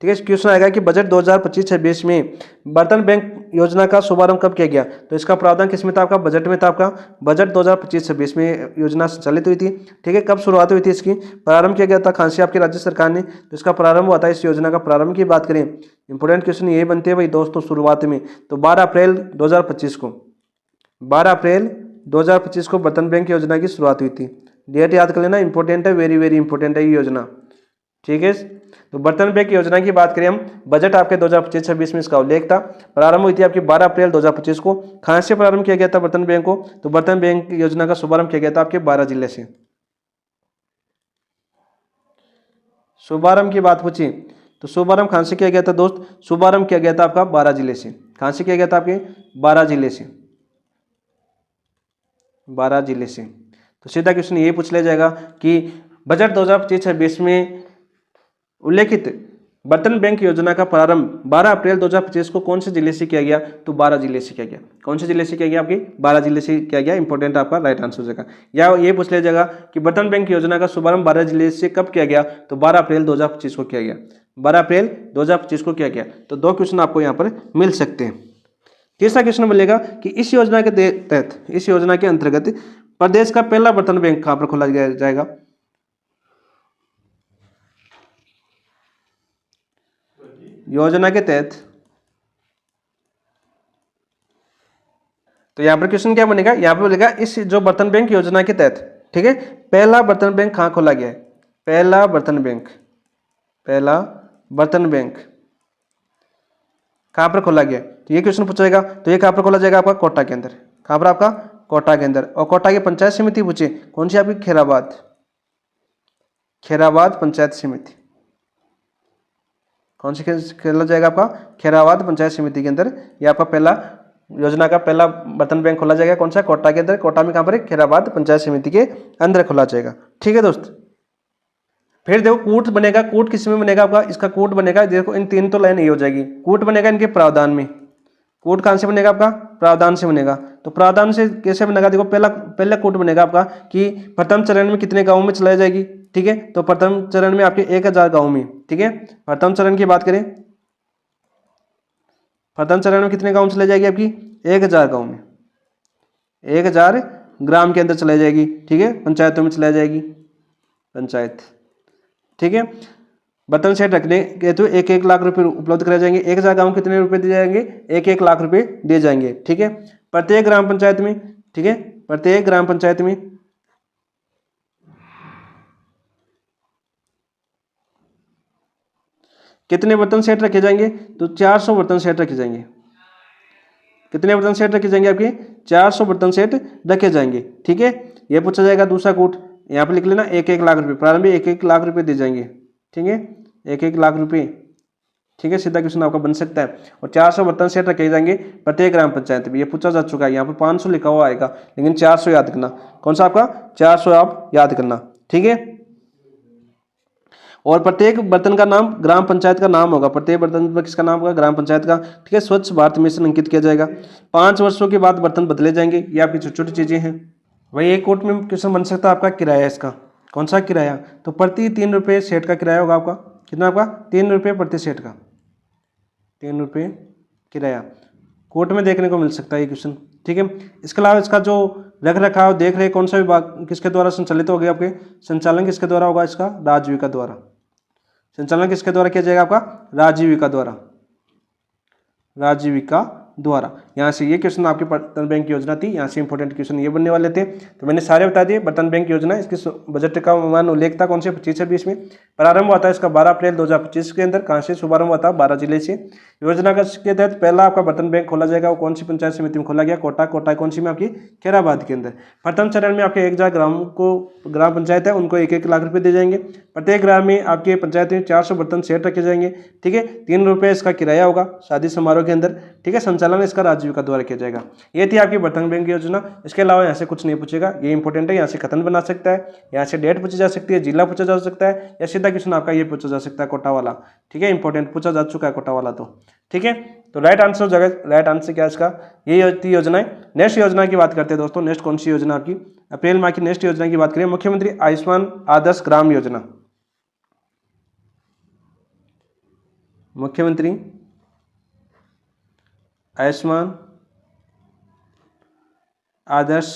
ठीक है। क्वेश्चन आएगा कि बजट 2025-26 में बर्तन बैंक योजना का शुभारंभ कब किया गया, तो इसका प्रावधान किस में था? आपका बजट में था, आपका बजट 2025-26 में योजना संचालित हुई थी, ठीक है। कब शुरुआत हुई थी इसकी? प्रारंभ किया गया था खांसी आपकी राज्य सरकार ने, तो इसका प्रारंभ हुआ था। इस योजना का प्रारंभ की बात करें, इंपॉर्टेंट क्वेश्चन यही बनते हैं भाई दोस्तों शुरुआत में, तो 12 अप्रैल 2025 को, 12 अप्रैल 2025 को बर्तन बैंक योजना की शुरुआत हुई थी। डेट याद कर लेना, इंपॉर्टेंट है, वेरी वेरी इंपॉर्टेंट है ये योजना, ठीक है। तो बर्तन बैंक योजना की बात करें हम, बजट आपके 2025-26 में इसका उल्लेख था। प्रारंभ हुई थी आपकी 12 अप्रैल 2025 को। कहां से प्रारंभ किया गया था बर्तन बैंक को? तो बर्तन बैंक योजना का शुभारंभ किया गया था आपके 12 जिले से। शुभारंभ की बात पूछी तो शुभारंभ कहां से किया गया था दोस्त? शुभारंभ किया गया था आपका 12 जिले से। कहां से किया गया था? आपके 12 जिले से, 12 जिले से। तो सीधा क्वेश्चन ये पूछ लिया जाएगा कि बजट 2025-26 में उल्लेखित बर्तन बैंक योजना का प्रारंभ 12 अप्रैल 2025 को कौन से जिले से किया गया? तो 12 जिले से किया गया। कौन से जिले से किया गया? आपकी 12 जिले से किया गया। इंपॉर्टेंट आपका राइट आंसर हो जाएगा। या ये पूछ लिया जाएगा कि बर्तन बैंक योजना का शुभारंभ 12 जिले से कब किया गया? तो 12 अप्रैल 2025 को किया गया। 12 अप्रैल 2025 को किया गया। तो 2 क्वेश्चन आपको यहाँ पर मिल सकते हैं। तीसरा क्वेश्चन मिलेगा कि इस योजना के तहत, इस योजना के अंतर्गत प्रदेश का पहला बर्तन बैंक कहाँ पर खोला जाएगा? योजना के तहत, तो यहाँ पर क्वेश्चन क्या बनेगा? यहाँ पर बोलेगा इस जो बर्तन बैंक योजना के तहत, ठीक है, पहला बर्तन बैंक कहाँ खोला गया है? पहला बर्तन बैंक, पहला बर्तन बैंक कहाँ पर खोला गया? तो ये क्वेश्चन पूछेगा। तो ये कहाँ पर खोला जाएगा? आपका कोटा के अंदर। कहाँ पर? आपका कोटा के अंदर। और कोटा की पंचायत समिति पूछे कौन सी? आपकी खैराबाद, खैराबाद पंचायत समिति। कौन सी खोला जाएगा? आपका खैराबाद पंचायत समिति के अंदर। ये आपका पहला योजना का पहला बर्तन बैंक खोला जाएगा। कौन सा? कोटा के अंदर। कोटा में कहाँ पर? खैराबाद पंचायत समिति के अंदर खोला जाएगा। ठीक है दोस्त। फिर देखो कूट बनेगा। कूट किस में बनेगा? आपका इसका कूट बनेगा, देखो इन 3 तो लाइन ये हो जाएगी। कूट बनेगा इनके प्रावधान में। कूट कहाँ से बनेगा? आपका प्रावधान से बनेगा। तो प्रावधान से कैसे बनेगा? देखो पहला कूट बनेगा आपका कि प्रथम चरण में कितने गाँव में चलाई जाएगी। ठीक है, तो प्रथम चरण में आपके 1000 गाँव में। ठीक है, प्रथम चरण की बात करें, प्रथम चरण में कितने गाँव चलाई जाएगी? आपकी 1000 गाँव में, 1000 ग्राम के अंदर चलाई जाएगी। ठीक है, पंचायतों में चलाई जाएगी, पंचायत। ठीक है, बर्तन सेट रखने के तो 1-1 लाख रुपए उपलब्ध कराए जाएंगे। 1000 गाँव कितने रुपए दिए जाएंगे? 1-1 लाख रुपए दिए जाएंगे। ठीक है, प्रत्येक ग्राम पंचायत में। ठीक है, प्रत्येक ग्राम पंचायत में कितने बर्तन सेट रखे जाएंगे? तो 400 बर्तन सेट रखे जाएंगे। कितने बर्तन सेट रखे जाएंगे? आपके 400 बर्तन सेट रखे जाएंगे। ठीक है, ये पूछा जाएगा। दूसरा कूट यहाँ पे लिख लेना, 1-1 लाख रुपए, प्रारंभिक 1-1 लाख रुपए दिए जाएंगे। ठीक है, 1-1 लाख रुपए। ठीक है, सीधा क्वेश्चन आपका बन सकता है। और 400 बर्तन सेट रखे जाएंगे प्रत्येक ग्राम पंचायत में। ये पूछा जा चुका है। यहाँ पर 500 लिखा हुआ आएगा, लेकिन 400 याद करना। कौन सा? आपका 400 आप याद करना। ठीक है, और प्रत्येक बर्तन का नाम ग्राम पंचायत का नाम होगा। प्रत्येक बर्तन पर किसका नाम होगा? ग्राम पंचायत का। ठीक है, स्वच्छ भारत मिशन अंकित किया जाएगा। 5 वर्षों के बाद बर्तन बदले जाएंगे। ये आपकी छोटी छोटी चीजें हैं। वही एक कोट में क्वेश्चन बन सकता है आपका किराया इसका। कौन सा किराया? तो प्रति 3 रुपये सेट का किराया होगा आपका। कितना? आपका 3 रुपये प्रति सेट का, 3 रुपये किराया कोर्ट में देखने को मिल सकता है ये क्वेश्चन। ठीक है, इसके अलावा इसका जो रख रखाव देख रहे कौन सा विभाग किसके द्वारा संचालित हो गया? आपके संचालन किसके द्वारा होगा? इसका राजजीविका द्वारा। संचालन किसके द्वारा किया जाएगा? आपका राजजीविका द्वारा, राजजीविका द्वारा। यहाँ से ये क्वेश्चन आपके बर्तन बैंक योजना थी। यहाँ से इंपॉर्टेंट क्वेश्चन ये बनने वाले थे। तो मैंने सारे बता दिए। बर्तन बैंक योजना, इसके बजट का अनुमान उल्लेख था कौन से? 25-26 में। प्रारंभ हुआ था इसका 12 अप्रैल 2025 के अंदर। कहाँ से शुभारंभ हुआ था? 12 जिले से। योजना के तहत पहला आपका बर्तन बैंक खोला जाएगा। वो कौन सी पंचायत समिति में खोला गया? कोटा। कोटा कौन सी में? आपकी खैराबाद के अंदर। प्रथम चरण में आपके 1000 ग्राम को ग्राम पंचायत है, उनको 1-1 लाख रुपये दिए जाएंगे। प्रत्येक ग्राम में आपके पंचायत में 400 बर्तन सेट रखे जाएंगे। ठीक है, 3 रुपये इसका किराया होगा शादी समारोह के अंदर। ठीक है, संचालन इसका राजजीविका द्वारा किया जाएगा। ये थी आपकी बर्तन बैंक योजना। इसके अलावा यहाँ से कुछ नहीं पूछेगा, ये इंपॉर्टेंट है। यहाँ से खतन बना सकता है, यहाँ से डेट पूछी जा सकती है, जिला पूछा जा सकता है, या सीधा क्वेश्चन आपका ये पूछा जा सकता है कोटा वाला। ठीक है, इंपॉर्टेंट पूछा जा चुका है कोटा वाला तो। ठीक है, तो राइट आंसर हो जाएगा। राइट आंसर क्या है इसका? ये थी योजनाएं। नेक्स्ट योजना की बात करते हैं दोस्तों। नेक्स्ट कौन सी योजना आपकी? अप्रैल माह की नेक्स्ट योजना की बात करें, मुख्यमंत्री आयुष्मान आदर्श ग्राम योजना। मुख्यमंत्री आयुष्मान आदर्श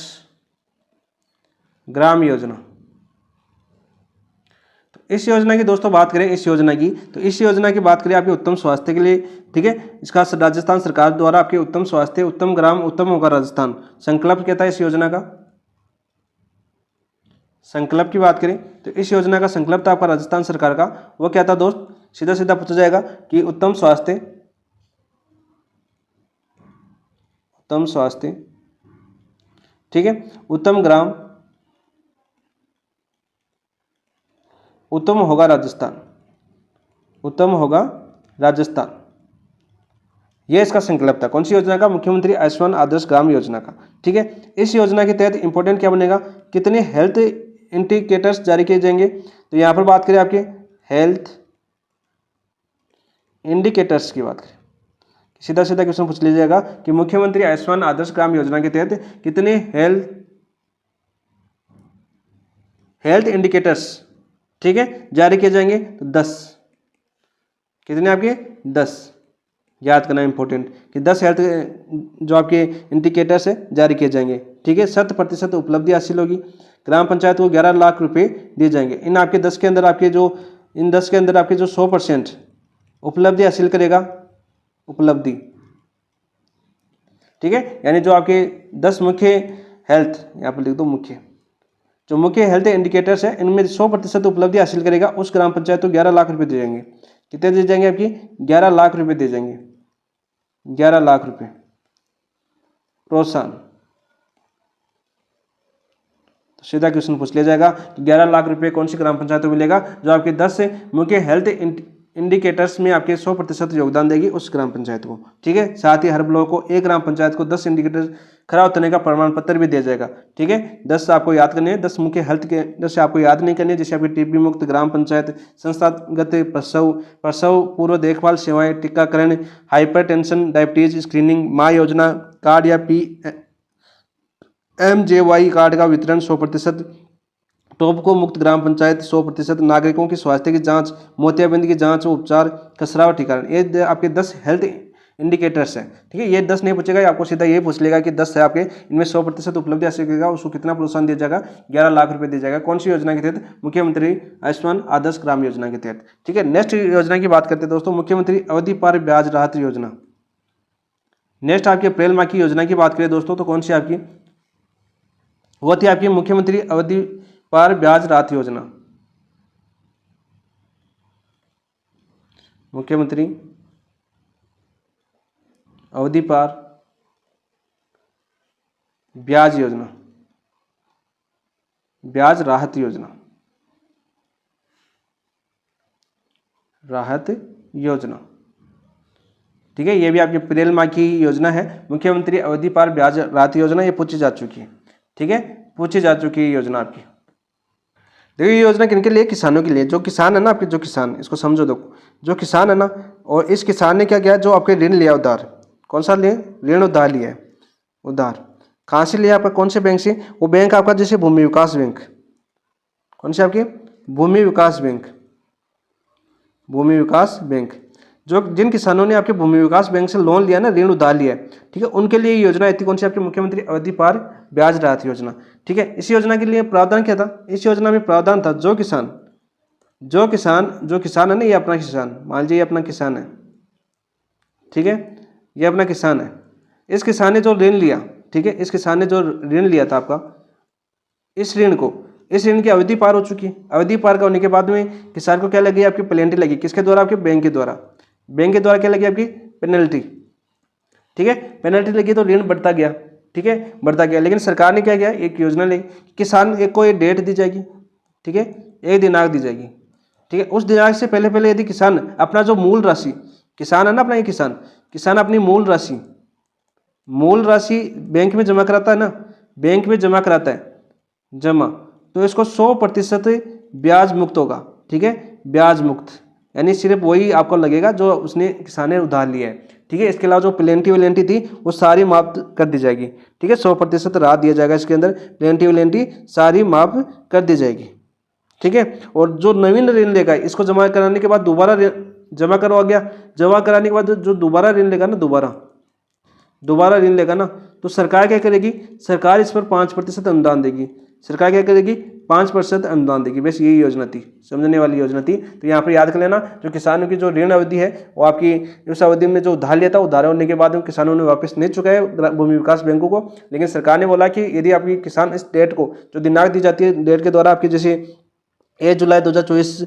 ग्राम योजना। तो इस योजना की दोस्तों बात करें, इस योजना की, तो इस योजना की बात करें आपके उत्तम स्वास्थ्य के लिए। ठीक है, इसका राजस्थान सरकार द्वारा आपके उत्तम स्वास्थ्य, उत्तम ग्राम, उत्तम होगा राजस्थान, संकल्प क्या था इस योजना का? संकल्प की बात करें तो इस योजना का संकल्प था आपका राजस्थान सरकार का, वो क्या था दोस्त? सीधा सीधा पूछा जाएगा कि उत्तम स्वास्थ्य, उत्तम स्वास्थ्य, ठीक है, उत्तम ग्राम, उत्तम होगा राजस्थान, उत्तम होगा राजस्थान। यह इसका संकल्प था। कौन सी योजना का? मुख्यमंत्री आयुष्मान आदर्श ग्राम योजना का। ठीक है, इस योजना के तहत इंपॉर्टेंट क्या बनेगा? कितने हेल्थ इंडिकेटर्स जारी किए जाएंगे? तो यहां पर बात करें आपके हेल्थ इंडिकेटर्स की बात करें, सीधा सीधा क्वेश्चन पूछ लीजिएगा कि मुख्यमंत्री आयुष्मान आदर्श ग्राम योजना के तहत कितने हेल्थ इंडिकेटर्स, ठीक है, जारी किए जाएंगे? तो 10। कितने आपके? 10। याद करना इंपॉर्टेंट कि 10 हेल्थ जो आपके इंडिकेटर्स है जारी किए जाएंगे, ठीक है। 100% उपलब्धि हासिल होगी। ग्राम पंचायत को 11 लाख रुपए दिए जाएंगे। इन आपके 10 के अंदर आपके जो 100% उपलब्धि हासिल करेगा, उपलब्धि, ठीक है, यानी जो आपके 10 मुख्य हेल्थ, यहाँ पर लिख दो मुख्य, जो मुख्य हेल्थ इंडिकेटर्स है इनमें 100% उपलब्धि हासिल करेगा उस ग्राम पंचायत को 11 लाख रुपए दिए जाएंगे। कितने दिए जाएंगे आपकी? 11 लाख रुपए दिए जाएंगे। 11 लाख रुपए प्रोत्साहन। तो सीधा क्वेश्चन पूछ लिया जाएगा कि 11 लाख रुपए कौन सी ग्राम पंचायत को मिलेगा? जो आपके 10 मुख्य हेल्थ इंडिकेटर्स में आपके 100% योगदान देगी उस ग्राम पंचायत को, ठीक है। साथ ही हर ब्लॉक को एक ग्राम पंचायत को 10 इंडिकेटर खरा उतरने का प्रमाण पत्र भी दिया जाएगा, ठीक है। 10 आपको याद करने हैं, 10 मुख्य हेल्थ के 10 आपको याद नहीं करनी है, जैसे आपकी टीबी मुक्त ग्राम पंचायत, संस्थागत प्रसव पूर्व देखभाल सेवाएं, टीकाकरण, हाइपरटेंशन, डायबिटीज स्क्रीनिंग, माँ योजना कार्ड या PMJY कार्ड का वितरण 100%, टोबको मुक्त ग्राम पंचायत 100%, नागरिकों की स्वास्थ्य की जांच, मोतियाबिंद की जांच और उपचार, खसरा और टीकाकरण। ये आपके 10 हेल्थ इंडिकेटर्स हैं, ठीक है। ये 10 नहीं पूछेगा, आपको सीधा ये पूछ लेगा कि 10 है आपके, इनमें 100% उपलब्धि हासिल करेगा, उसको कितना प्रोत्साहन दिया जाएगा? 11 लाख रुपए दिया जाएगा। कौन सी योजना के तहत? मुख्यमंत्री आयुष्मान आदर्श ग्राम योजना के तहत, ठीक है। नेक्स्ट योजना की बात करते हैं दोस्तों, मुख्यमंत्री अवधि पार ब्याज राहत योजना। नेक्स्ट आपकी अप्रैल माह की योजना की बात करें दोस्तों, तो कौन सी आपकी? वो थी आपकी मुख्यमंत्री अवधि पार ब्याज राहत योजना। मुख्यमंत्री अवधि पार ब्याज योजना, ब्याज राहत योजना, राहत योजना, ठीक है। ये भी आपकी अप्रैल माह की योजना है, मुख्यमंत्री अवधि पार ब्याज राहत योजना। ये पूछी जा चुकी है, ठीक है, पूछी जा चुकी है योजना आपकी। देखिए ये योजना किनके लिए? किसानों के लिए। जो किसान है ना आपके, जो किसान, इसको समझो, देखो जो किसान है ना, और इस किसान ने क्या किया? जो आपके ऋण लिया उधार, कौन सा लिए? ऋण उधार लिया है। उधार कहाँ से लिया? आपका कौन से बैंक से? वो बैंक आपका जैसे भूमि विकास बैंक। कौन से आपके? भूमि विकास बैंक। भूमि विकास बैंक। जो जिन किसानों ने आपके भूमि विकास बैंक से लोन लिया ना, ऋण उधार लिया है, ठीक है, उनके लिए योजना आई थी। कौन सी? आपकी मुख्यमंत्री अवधि पार ब्याज राहत योजना, ठीक है। इस योजना के लिए प्रावधान क्या था? इस योजना में प्रावधान था जो किसान है ना, ये अपना किसान, मान लीजिए ये अपना किसान है, ठीक है, ये अपना किसान है। इस किसान ने जो ऋण लिया, ठीक है, इस किसान ने जो ऋण लिया था आपका, इस ऋण की अवधि पार हो चुकी है। अवधि पार का होने के बाद में किसान को क्या लगी? आपकी पेनल्टी लगी। किसके द्वारा? आपके बैंक के द्वारा। बैंक के द्वारा क्या लगी? आपकी पेनल्टी, ठीक है, पेनल्टी लगी तो ऋण बढ़ता गया, ठीक है, बढ़ता गया। लेकिन सरकार ने क्या किया? एक योजना ली, किसान एक को एक डेट दी जाएगी, ठीक है, एक दिनांक दी जाएगी, ठीक है। उस दिनांक से पहले यदि किसान अपना जो मूल राशि, किसान है ना अपना, ये किसान अपनी मूल राशि बैंक में जमा कराता है ना, बैंक में जमा कराता है, जमा, तो इसको 100% ब्याज मुक्त होगा, ठीक है, ब्याज मुक्त, यानी सिर्फ वही आपको लगेगा जो उसने किसान ने उधार लिया है, ठीक है। इसके अलावा जो प्लेंटी थी वो सारी माफ कर दी जाएगी, ठीक है, 100% राहत दिया जाएगा इसके अंदर, प्लेंटी सारी माफ कर दी जाएगी, ठीक है। और जो नवीन ऋण लेगा इसको जमा कराने के बाद दोबारा जमा करवा गया, जमा कराने के बाद जो दोबारा ऋण लेगा ना, दोबारा ऋण लेगा ना, तो सरकार क्या करेगी? सरकार इस पर 5% अनुदान देगी। सरकार क्या करेगी? 5% अनुदान देगी। बस यही योजना थी, समझने वाली योजना थी। तो यहाँ पर याद कर लेना, जो किसानों की जो ऋण अवधि है वो आपकी उस अवधि में जो उधार लिया था, उधार होने के बाद किसानों ने वापस नहीं चुकाए भूमि विकास बैंकों को। लेकिन सरकार ने बोला कि यदि आपकी किसान इस डेट को, जो दिनांक दी जाती है डेट के द्वारा, आपकी जैसे 1 जुलाई 2024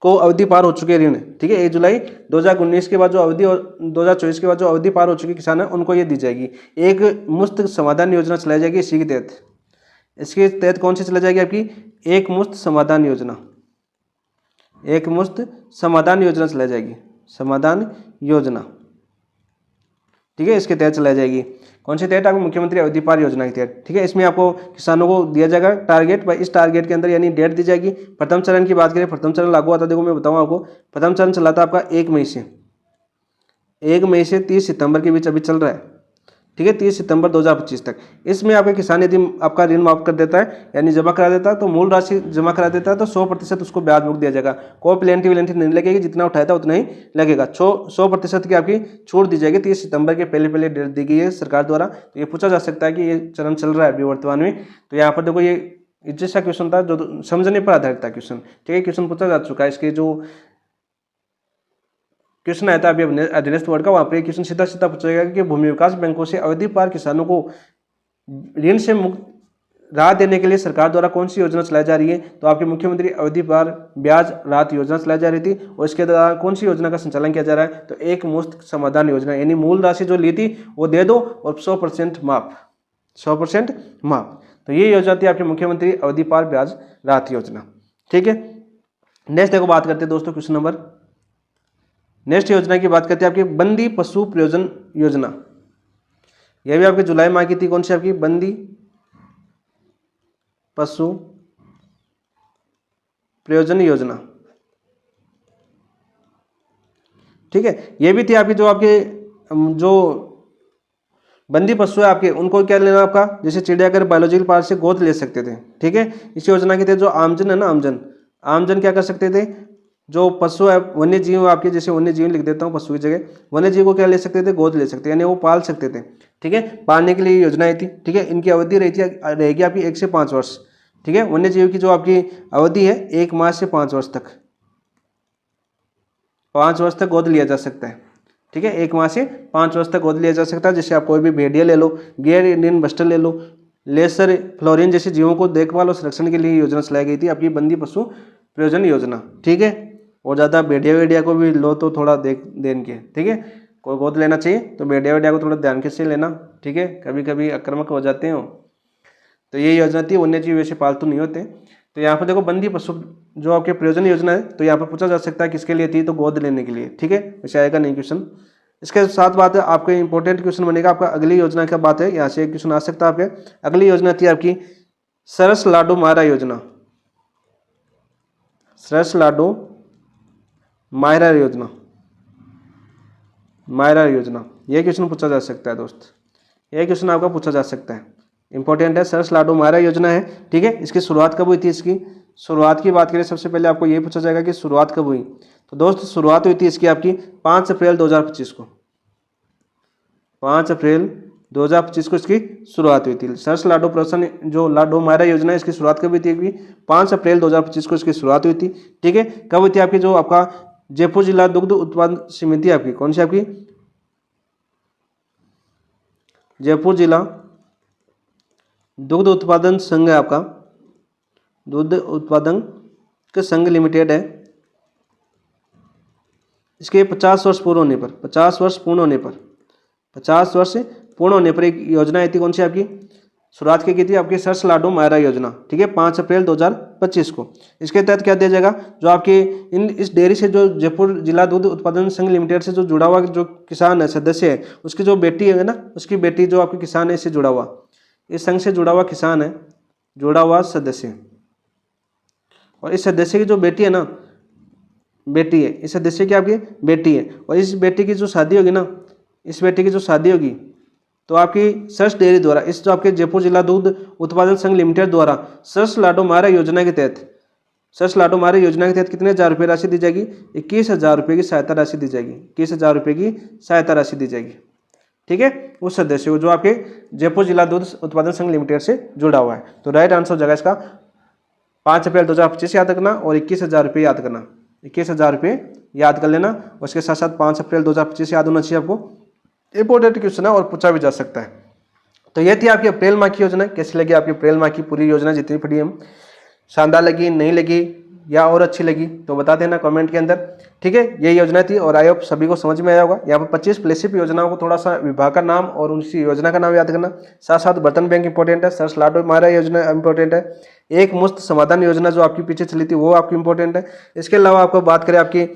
को अवधि पार हो चुके ऋण, ठीक है, 1 जुलाई 2019 के बाद जो अवधि और 2024 के बाद जो अवधि पार हो चुके किसान है उनको ये दी जाएगी। एक मुफ्त समाधान योजना चलाई जाएगी इसी के तहत। इसके तहत कौन सी चलाई जाएगी? आपकी एक मुफ्त समाधान योजना, एक मुफ्त समाधान योजना चलाई जाएगी, समाधान योजना, ठीक है, इसके तहत चलाई जाएगी। कौन से तहत? आपको मुख्यमंत्री अवधि पार योजना के तहत, ठीक है। इसमें आपको किसानों को दिया जाएगा टारगेट, इस टारगेट के अंदर यानी डेट दी जाएगी। प्रथम चरण की बात करें, प्रथम चरण लागू आता, देखो मैं बताऊँ आपको, प्रथम चरण चला था आपका 1 मई से, 1 मई से 30 सितंबर के बीच अभी चल रहा है, ठीक है, 30 सितंबर 2025 तक। इसमें आपका किसान यदि आपका ऋण माफ कर देता है यानी जमा करा देता है तो मूल राशि जमा करा देता है तो 100% उसको ब्याज मुक्त दिया जाएगा। कोई प्लेंटी विलेंटी नहीं लगेगी, जितना उठाया था उतना ही लगेगा। 100% की आपकी छूट दी जाएगी। 30 सितंबर के पहले डेट दी गई है सरकार द्वारा। तो ये पूछा जा सकता है कि ये चरण चल रहा है अभी वर्तमान में। तो यहाँ पर देखो ये जैसा क्वेश्चन था जो समझने पर आधारित था क्वेश्चन, ठीक है, क्वेश्चन पूछा जा चुका है। इसके जो क्वेश्चन आया था अभी अधीनस्थ बोर्ड का, वहाँ पे क्वेश्चन सीधा सीधा पूछा जाएगा कि भूमि विकास बैंकों से अवधि पार किसानों को ऋण से मुक्त राहत देने के लिए सरकार द्वारा कौन सी योजना चलाई जा रही है। तो आपके मुख्यमंत्री अवधि पार ब्याज राहत योजना चलाई जा रही थी, और इसके द्वारा कौन सी योजना का संचालन किया जा रहा है। तो एक मुश्त समाधान योजना, यानी मूल राशि जो ली थी वो दे दो और 100% माफ, 100% माफ। तो ये योजना थी आपके मुख्यमंत्री अवधि पार ब्याज राहत योजना, ठीक है। नेक्स्ट देखो बात करते हैं दोस्तों क्वेश्चन नंबर, नेक्स्ट योजना की बात करते हैं आपकी बंदी पशु प्रयोजन योजना। यह भी आपके जुलाई माह की थी। कौन सी आपकी बंदी पशु प्रयोजन योजना, ठीक है। यह भी थी आपकी जो आपके जो बंदी पशु है आपके, उनको क्या लेना आपका, जैसे चिड़ियाघर बायोलॉजिकल पार्क से गोद ले सकते थे, ठीक है। इस योजना के थे जो आमजन है ना, आमजन क्या कर सकते थे, जो पशु है वन्य जीव आपके, जैसे वन्य जीव लिख देता हूँ पशु की जगह, वन्य जीव को क्या ले सकते थे, गोद ले सकते, यानी वो पाल सकते थे, ठीक है। पालने के लिए योजना आई थी, ठीक है। इनकी अवधि रहेगी आपकी 1 से 5 वर्ष, ठीक है। वन्य जीव की जो आपकी अवधि है 1 माह से 5 वर्ष तक, 5 वर्ष तक गोद लिया जा सकता है, ठीक है। 1 माह से 5 वर्ष तक गोद लिया जा सकता है। जैसे आप कोई भी भेड़िया ले लो, गियर इंडियन बस्टर ले लो, लेसर फ्लोरिन जैसे जीवों को देखभाल और संरक्षण के लिए योजना चलाई गई थी आपकी बंदी पशु प्रयोजन योजना, ठीक है। और ज़्यादा भेड़िया को भी लो तो थोड़ा देन के, ठीक है, कोई गोद लेना चाहिए तो भेड़िया को थोड़ा ध्यान के से लेना, ठीक है, कभी कभी आक्रामक हो जाते हैं। तो ये योजना थी, वन्य जीव वैसे पालतू नहीं होते। तो यहाँ पर देखो बंदी पशु जो आपके प्रयोजन योजना है, तो यहाँ पर पूछा जा सकता है किसके लिए थी, तो गोद लेने के लिए, ठीक है, वैसे आएगा नहीं क्वेश्चन। इसके साथ बात है आपके इंपॉर्टेंट क्वेश्चन बनेगा आपका अगली योजना का बात है, यहाँ से एक क्वेश्चन आ सकता है आपके। अगली योजना थी आपकी सरस लाडो मायरा योजना, सरस लाडो मायरा योजना, मायरा योजना, यह क्वेश्चन पूछा जा सकता है दोस्त, यह क्वेश्चन आपका पूछा जा सकता है, इंपॉर्टेंट है। सरस लाडो मायरा योजना है, ठीक है। इसकी शुरुआत कब हुई थी, इसकी शुरुआत की बात करें सबसे पहले आपको ये पूछा जाएगा कि शुरुआत कब हुई। तो दोस्त शुरुआत हुई थी इसकी आपकी 5 अप्रैल 2025 को, 5 अप्रैल 2025 को इसकी शुरुआत हुई थी। सरस लाडो प्रोत्साहन जो लाडो मायरा योजना है, इसकी शुरुआत कब हुई थी, 5 अप्रैल 2025 को इसकी शुरुआत हुई थी, ठीक है। कब हुई थी आपकी, जो आपका जयपुर जिला दुग्ध उत्पादन समिति आपकी, कौन सी आपकी, जयपुर जिला दुग्ध उत्पादन संघ है आपका, दुग्ध उत्पादन के संघ लिमिटेड है। इसके 50 वर्ष पूर्ण होने पर, 50 वर्ष पूर्ण होने पर, 50 वर्ष पूर्ण होने पर एक योजना आई थी, कौन सी आपकी, शुरुआत की थी आपकी सरस लाडो मायरा योजना, ठीक है, 5 अप्रैल 2025 को। इसके तहत क्या दिया जाएगा, जो आपके इस डेयरी से जो जयपुर जिला दूध उत्पादन संघ लिमिटेड से जो जुड़ा हुआ जो किसान है, सदस्य है, उसकी जो बेटी है ना, उसकी बेटी जो आपकी किसान है, इससे जुड़ा हुआ, इस संघ से जुड़ा हुआ किसान है, जुड़ा हुआ सदस्य, और इस सदस्य की जो बेटी है ना, बेटी है, इस सदस्य की आपकी बेटी है, और इस बेटी की जो शादी होगी ना, इस बेटी की जो शादी होगी, तो आपकी सरस डेयरी द्वारा, इस जो आपके जयपुर जिला दूध उत्पादन संघ लिमिटेड द्वारा सरस लाडो मायरा योजना के तहत, सरस लाडो मायरा योजना के तहत कितने हजार रुपये राशि दी जाएगी, 21,000 रुपये की सहायता राशि दी जाएगी, 21,000 रुपये की सहायता राशि दी जाएगी, ठीक है, उस सदस्य को जो आपके जयपुर जिला दूध उत्पादन संघ लिमिटेड से जुड़ा हुआ है। तो राइट आंसर हो जाएगा इसका 5 अप्रैल 2025 याद रखना और 21,000 रुपये याद करना, 21,000 रुपये याद कर लेना। उसके साथ साथ 5 अप्रैल 2025 याद होना चाहिए आपको, इंपॉर्टेंट क्वेश्चन है और पूछा भी जा सकता है। तो ये थी आपकी अप्रैल माह की योजना। कैसी लगी आपकी अप्रैल माह की पूरी योजना जितनी पढ़ी हम, शानदार लगी, नहीं लगी या और अच्छी लगी तो बता देना कमेंट के अंदर, ठीक है। ये योजना थी और आई होप सभी को समझ में आया होगा। यहाँ पर 25 फ्लैगशिप योजनाओं को थोड़ा सा विभाग का नाम और उसी योजना का नाम याद करना, साथ साथ बर्तन बैंक इंपॉर्टेंट है, सरस लाडो मायरा योजना इंपॉर्टेंट है, एक मुफ्त समाधान योजना जो आपकी पीछे चली थी वो आपकी इंपॉर्टेंट है। इसके अलावा आपको बात करें आपकी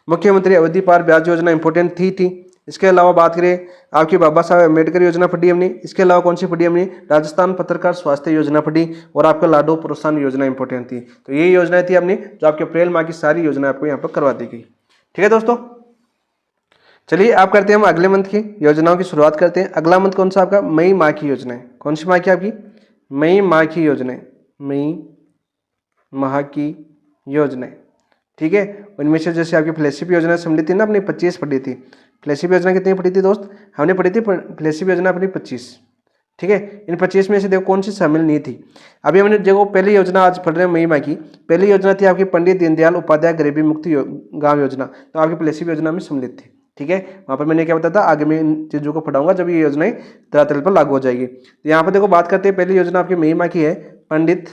मुख्यमंत्री अवधि पार ब्याज योजना इंपॉर्टेंट थी। इसके अलावा बात करें आपकी बाबा साहब अम्बेडकर योजना पढ़ी हमने। इसके अलावा कौन सी पढ़ी हमने, राजस्थान पत्रकार स्वास्थ्य योजना पढ़ी और आपका लाडो प्रोत्साहन योजना इंपॉर्टेंट थी। तो ये योजनाएं थी हमने जो आपके अप्रैल माह की सारी योजना आपको यहाँ पर करवा दी गई, ठीक है दोस्तों। चलिए आप करते हैं हम अगले मंथ की योजनाओं की शुरुआत करते हैं। अगला मंथ कौन सा आपका? मई माह की योजना है। कौन सी माह की आपकी? मई माह की योजना है। मई माह की योजना, ठीक है। उनमें से जैसे आपकी फ्लैगशिप योजना सम्मिलित थी ना, अपनी 25 पढ़ी थी। फ्लैगशिप योजना कितनी पढ़ी थी दोस्त? हमने पढ़ी थी फ्लैगशिप योजना अपनी 25, ठीक है। इन 25 में से देखो कौन सी शामिल नहीं थी। अभी हमने देखो पहली योजना आज पढ़ रहे हैं मई माह की। पहली योजना थी आपकी पंडित दीनदयाल उपाध्याय गरीबी मुक्ति गांव योजना, तो आपकी फ्लैगशिप योजना में सम्मिलित थी, ठीक है। वहाँ पर मैंने क्या बताया था, आगे मैं इन चीज़ों को पढ़ाऊंगा जब ये योजनाएं धरातल पर लागू हो जाएगी। तो यहाँ पर देखो बात करते हैं, पहली योजना आपकी मई माह की है, पंडित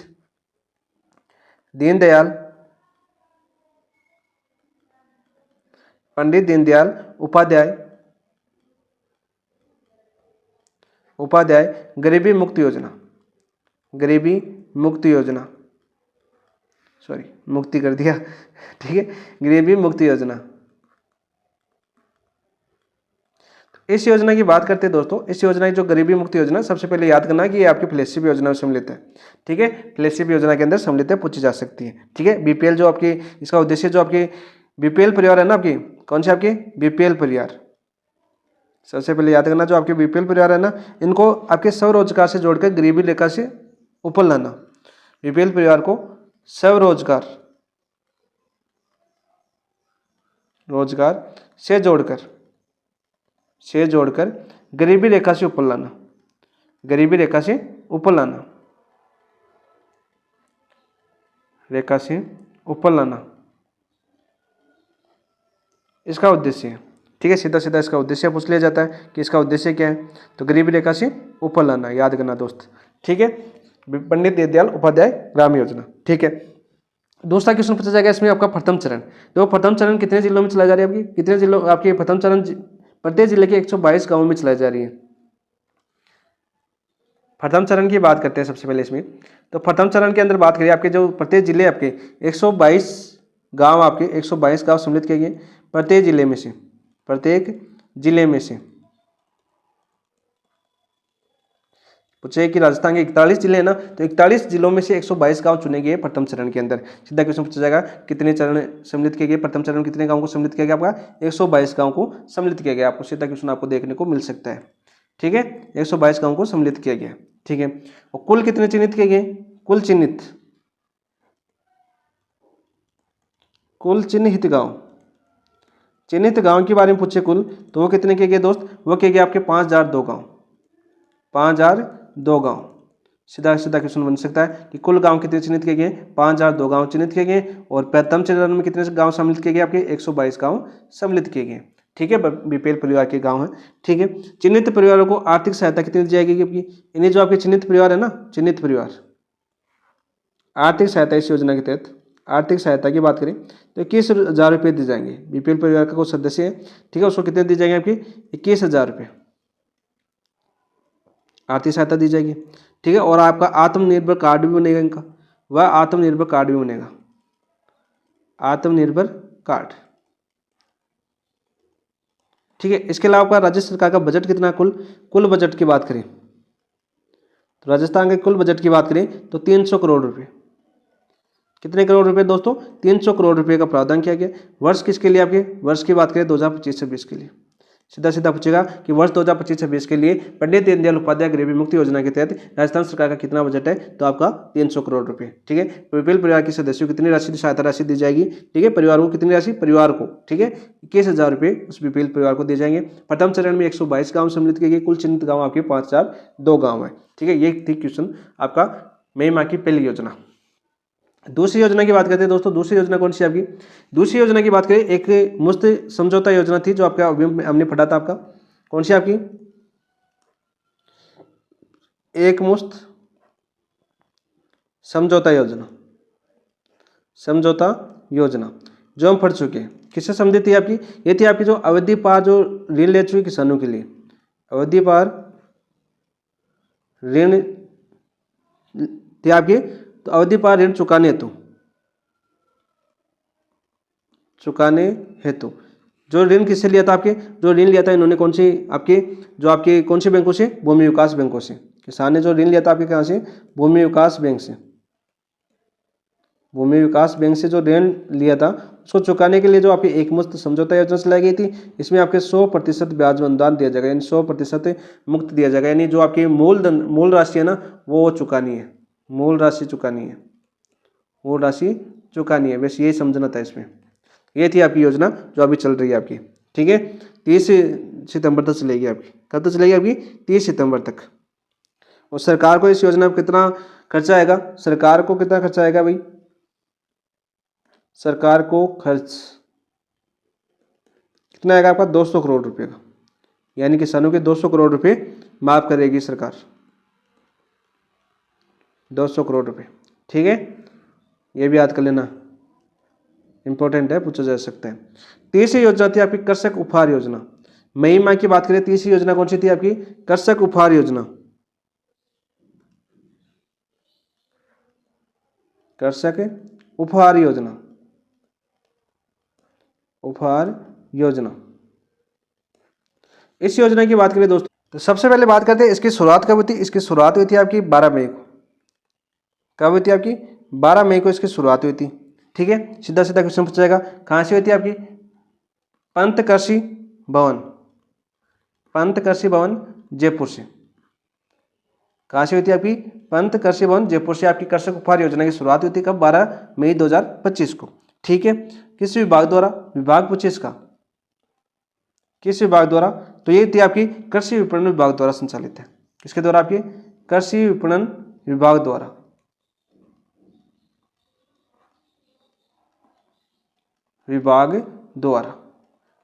दीनदयाल उपाध्याय गरीबी मुक्त योजना, गरीबी मुक्त योजना, सॉरी मुक्ति कर दिया, ठीक है, गरीबी मुक्ति योजना। इस योजना की बात करते हैं दोस्तों, इस योजना की जो गरीबी मुक्ति योजना, सबसे पहले याद करना कि ये आपकी फ्लैगशिप योजना में सम्मिलित है, ठीक है। फ्लैगशिप योजना के अंदर सम्मिलित है, पूछी जा सकती है, ठीक है। बीपीएल जो आपकी, इसका उद्देश्य जो आपके बीपीएल परिवार है ना, आपकी कौन से आपके बीपीएल परिवार, सबसे पहले याद करना जो आपके बीपीएल परिवार है ना, इनको आपके स्वरोजगार से जोड़कर गरीबी रेखा से ऊपर लाना। बीपीएल परिवार को स्वरोजगार से जोड़कर गरीबी रेखा से ऊपर लाना, गरीबी रेखा से ऊपर लाना, रेखा से ऊपर लाना, इसका उद्देश्य है, ठीक है। सीधा सीधा इसका उद्देश्य पूछ लिया जाता है कि इसका उद्देश्य क्या है, तो गरीबी रेखा से ऊपर लाना, याद करना दोस्त, ठीक है। पंडित दीनदयाल उपाध्याय ग्राम योजना, ठीक है। दूसरा क्वेश्चन पूछा जाएगा इसमें आपका प्रथम चरण। तो प्रथम चरण कितने जिलों में चलाई जा रही है आपकी? कितने जिलों आपके प्रथम चरण? प्रत्येक जिले के 122 गांवों में चलाई जा रही है। प्रथम चरण की बात करते हैं सबसे पहले इसमें। तो प्रथम चरण के अंदर बात करिए, आपके जो प्रत्येक जिले आपके 122 गांव, आपके 122 गांव सम्मिलित किए गए प्रत्येक जिले में से, प्रत्येक जिले में से। पूछे कि राजस्थान के 41 जिले हैं ना, तो 41 जिलों में से 122 गांव चुने गए प्रथम चरण के अंदर। सीधा क्वेश्चन पूछा जाएगा कितने चरण सम्मिलित किए गए? प्रथम चरण में कितने गांव को सम्मिलित किया गया? आपका 122 गांव को सम्मिलित किया गया। आपको सीधा क्वेश्चन आपको देखने को मिल सकता है, ठीक है। 122 गांव को सम्मिलित किया गया, ठीक है। और कुल कितने चिन्हित किए गए? कुल चिन्हित गांव, चिन्हित गांव के बारे में पूछे कुल, तो वो कितने किए गए दोस्त? वो किए गए आपके 5002 गांव, 5002 गांव। सीधा सीधा क्वेश्चन बन सकता है कि कुल गांव कितने चिन्हित किए गए? 5002 गांव चिन्हित किए गए। और प्रथम चरण में कितने गांव सम्मिलित किए गए? आपके 122 गांव सम्मिलित किए गए, ठीक है। बीपीएल परिवार के गांव हैं, ठीक है। चिन्हित परिवारों को आर्थिक सहायता कितनी दी जाएगी आपकी? इन्हें जो आपके चिन्हित परिवार है ना, चिन्हित परिवार, आर्थिक सहायता इस योजना के तहत, आर्थिक सहायता की बात करें तो 21,000 रुपये दी जाएंगे। बीपीएल परिवार का कोई सदस्य है, ठीक है, उसको कितने दी जाएंगे? आपके 21,000 रुपये आर्थिक सहायता दी जाएगी, ठीक है। और आपका आत्मनिर्भर कार्ड भी बनेगा इनका, वह आत्मनिर्भर कार्ड भी बनेगा, आत्मनिर्भर कार्ड, ठीक है। इसके अलावा आपका राज्य सरकार का बजट कितना? कुल बजट की बात करें तो राजस्थान के कुल बजट की बात करें तो 300 करोड़ रुपए। कितने करोड़ रुपए दोस्तों? 300 करोड़ रुपए का प्रावधान किया गया। वर्ष किसके लिए? आपके वर्ष की बात करें 2025-26 के लिए। सीधा सीधा पूछेगा कि वर्ष 2025-26 के लिए पंडित दीनदयाल उपाध्याय गरीबी मुक्ति योजना के तहत राजस्थान सरकार का कितना बजट है? तो आपका 300 करोड़ रुपए, ठीक है। बीपीएल परिवार के सदस्यों को कितनी राशि सहायता राशि दी जाएगी? ठीक है, परिवार को कितनी राशि? परिवार को, ठीक है, 21,000 रुपये उस बीपीएल परिवार को दिए जाएंगे। प्रथम चरण में 122 गाँव सम्मिलित किए गए, कुल चिन्हित गाँव आपके 5002 गाँव है, ठीक है। ये थी क्वेश्चन आपका मई माह की पहली योजना। दूसरी योजना की बात करते हैं दोस्तों। दूसरी योजना कौन सी आपकी? दूसरी योजना की बात करें, एक मुफ्त समझौता योजना थी जो आपका हमने पढ़ा था। आपका कौन सी? आपकी एक मुफ्त समझौता योजना, समझौता योजना जो हम पढ़ चुके हैं। किससे संबंधित थी आपकी? ये थी आपकी जो अवधि पार जो ऋण ले चुके किसानों के लिए, अवधि पार ऋण थी आपकी। तो अवधि पार ऋण चुकाने हेतु जो ऋण किससे लिया था? आपके जो ऋण लिया था इन्होंने कौन सी आपके जो आपके कौन से बैंकों से? भूमि विकास बैंकों से। किसान ने जो ऋण लिया था आपके कहाँ से? भूमि विकास बैंक से। भूमि विकास बैंक से जो ऋण लिया था उसको चुकाने के लिए जो आपकी एकमुश्त समझौता योजना चलाई गई थी, इसमें आपके 100% ब्याज अनुदान दिया जाएगा, यानी 100% मुक्त दिया जाएगा, यानी जो आपकी मूल राशि है ना वो चुकानी है, मूल राशि चुकानी है, मूल राशि चुकानी है। बस यही समझना था इसमें। ये थी आपकी योजना जो अभी चल रही है आपकी, ठीक है। 30 सितंबर तक चलेगी आपकी। कब तक चलेगी आपकी? 30 सितंबर तक। और सरकार को इस योजना में कितना खर्चा आएगा? सरकार को कितना खर्चा आएगा भाई? सरकार को खर्च कितना आएगा आपका? 200 करोड़ रुपए का, यानी किसानों के 200 करोड़ रुपए माफ करेगी सरकार, 200 करोड़ रुपए, ठीक है। ये भी याद कर लेना, इंपॉर्टेंट है, पूछा जा सकता है। तीसरी योजना थी आपकी कृषक उपहार योजना। मई माह की बात करें, तीसरी योजना कौन सी थी आपकी? कृषक उपहार योजना। कृषक उपहार योजना, उपहार योजना। इस योजना की बात करें दोस्तों, तो सबसे पहले बात करते हैं इसकी शुरुआत कब हुई थी। इसकी शुरुआत हुई थी आपकी 12 मई को। कब हुई थी आपकी? 12 मई को इसकी शुरुआत हुई थी, ठीक है। सीधा सीधा क्वेश्चन पूछा जाएगा, कहाँ से हुई थी आपकी? पंत कृषि भवन, पंत कृषि भवन जयपुर से। कहाँ से हुई थी आपकी? पंत कृषि भवन जयपुर से आपकी कृषक उपहार योजना की शुरुआत हुई थी। कब? 12 मई 2025 को, ठीक है। किस विभाग द्वारा? विभाग पूछे इसका, किस विभाग द्वारा? तो ये थी आपकी कृषि विपणन विभाग द्वारा संचालित है। किसके द्वारा? आपकी कृषि विपणन विभाग द्वारा, विभाग द्वारा,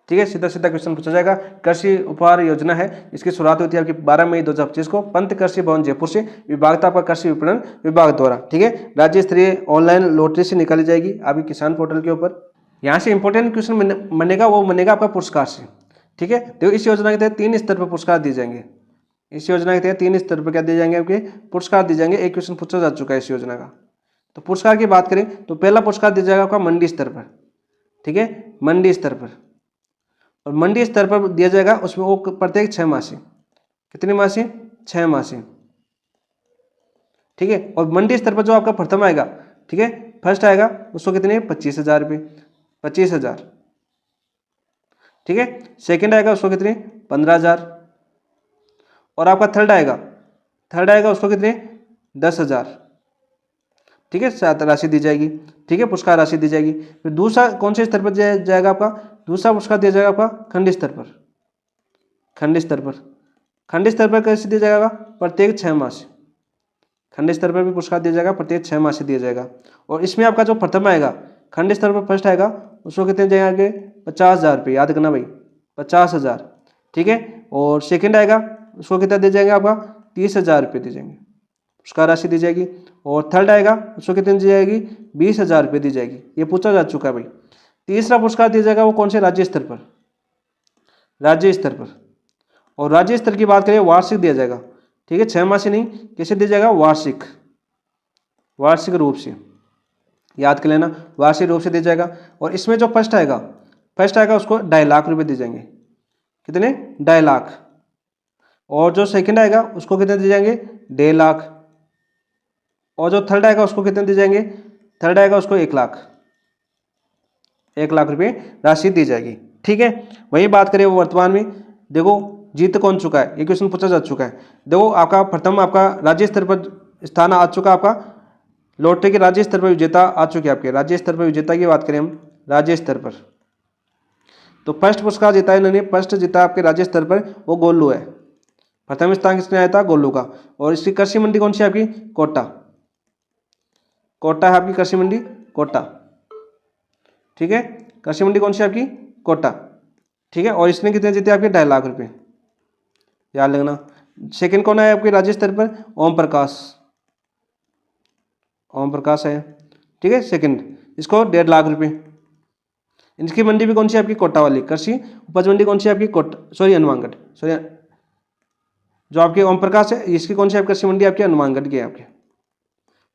ठीक है। सीधा सीधा क्वेश्चन पूछा जाएगा। कृषि उपहार योजना है, इसकी शुरुआत हुई थी आपकी 12 मई 2025 को पंत कृषि भवन जयपुर से। विभाग था आपका कृषि विपणन विभाग द्वारा, ठीक है। राज्य स्तरीय ऑनलाइन लॉटरी से निकाली जाएगी आपकी किसान पोर्टल के ऊपर। यहाँ से इंपॉर्टेंट क्वेश्चन बनेगा, वो बनेगा आपका पुरस्कार से, ठीक है। तो इस योजना के तहत 3 स्तर पर पुरस्कार दिए जाएंगे। इस योजना के तहत 3 स्तर पर क्या दिए जाएंगे? आपके पुरस्कार दिए जाएंगे। एक क्वेश्चन पूछा जा चुका है इस योजना का। तो पुरस्कार की बात करें तो पहला पुरस्कार दिया जाएगा आपका मंडी स्तर पर, ठीक है, मंडी स्तर पर। और मंडी स्तर पर दिया जाएगा, उसमें वो प्रत्येक 6 माह से। कितनी माह से? 6 माह से, ठीक है। और मंडी स्तर पर जो आपका प्रथम आएगा, ठीक है, फर्स्ट आएगा, उसको कितने? 25,000 रुपये, 25,000, ठीक है। सेकंड आएगा, उसको कितने? 15,000। और आपका थर्ड आएगा उसको कितने? 10,000, ठीक है, राशि दी जाएगी, ठीक है, पुरस्कार राशि दी जाएगी। फिर दूसरा कौन से स्तर पर जाएगा आपका? दूसरा पुरस्कार दिया जाएगा आपका खंड स्तर पर, खंड स्तर पर। खंड स्तर पर कैसे दिया जाएगा? प्रत्येक 6 माह से। खंड स्तर पर भी पुरस्कार दिया जाएगा, प्रत्येक 6 माह से दिया जाएगा। और इसमें आपका जो प्रथम आएगा, खंड स्तर पर फर्स्ट आएगा, उसको कितने जाएंगे? 50,000 रुपये, याद करना भाई, 50,000, ठीक है। और सेकंड आएगा, उसको कितना दिया जाएगा? आपका 30,000 रुपये दिए जाएंगे, पुरस्कार राशि दी जाएगी। और थर्ड आएगा, उसको कितनी दी जाएगी? 20,000 रुपये दी जाएगी। ये पूछा जा चुका है भाई। तीसरा पुरस्कार दिया जाएगा वो कौन से? राज्य स्तर पर, राज्य स्तर पर। और राज्य स्तर की बात करें, वार्षिक दिया जाएगा, ठीक है, 6 माह से नहीं, कैसे दिया जाएगा? वार्षिक, वार्षिक रूप से, याद कर लेना, वार्षिक रूप से दिया जाएगा। और इसमें जो फर्स्ट आएगा उसको 2.5 लाख रुपए दिए जाएंगे। कितने? 2.5 लाख। और जो सेकंड आएगा उसको कितने दिए जाएंगे? 1.5 लाख। और जो थर्ड आएगा उसको कितने दिए जाएंगे? थर्ड आएगा उसको 1 लाख, 1 लाख रुपए राशि दी जाएगी, ठीक है। वही बात करें वो वर्तमान में, देखो जीत कौन चुका है, ये क्वेश्चन पूछा जा चुका है। देखो आपका प्रथम आपका राज्य स्तर पर स्थान आ चुका, आपका लॉटरी के राज्य स्तर पर विजेता आ चुके हैं आपके। राज्य स्तर पर विजेता की बात करें हम, राज्य स्तर पर तो फर्स्ट पुरस्कार जीता है इन्होंने, फर्स्ट जीता आपके राज्य स्तर पर, वो गोलू है। प्रथम स्थान किसने आया था? गोलू का। और इसकी कृषि मंडी कौन सी है आपकी? कोटा, कोटा है आपकी कृषि मंडी, कोटा, ठीक है। कृषि मंडी कौन सी है आपकी? कोटा, ठीक है। और इसने कितने जीते आपके? 2.5 लाख रुपए, याद रखना। सेकंड कौन है आपके राज्य स्तर पर? ओम प्रकाश, ओम प्रकाश है, ठीक है, सेकंड, इसको 1.5 लाख रुपए। इनकी मंडी भी कौन सी है आपकी? कोटा वाली। कृषि उपज मंडी कौन सी है आपकी? कोटा, सॉरी हनुमानगढ़, सॉरी, जो आपके ओम प्रकाश है इसकी कौन सी आपकी कृषि मंडी? आपकी हनुमानगढ़ की है आपके।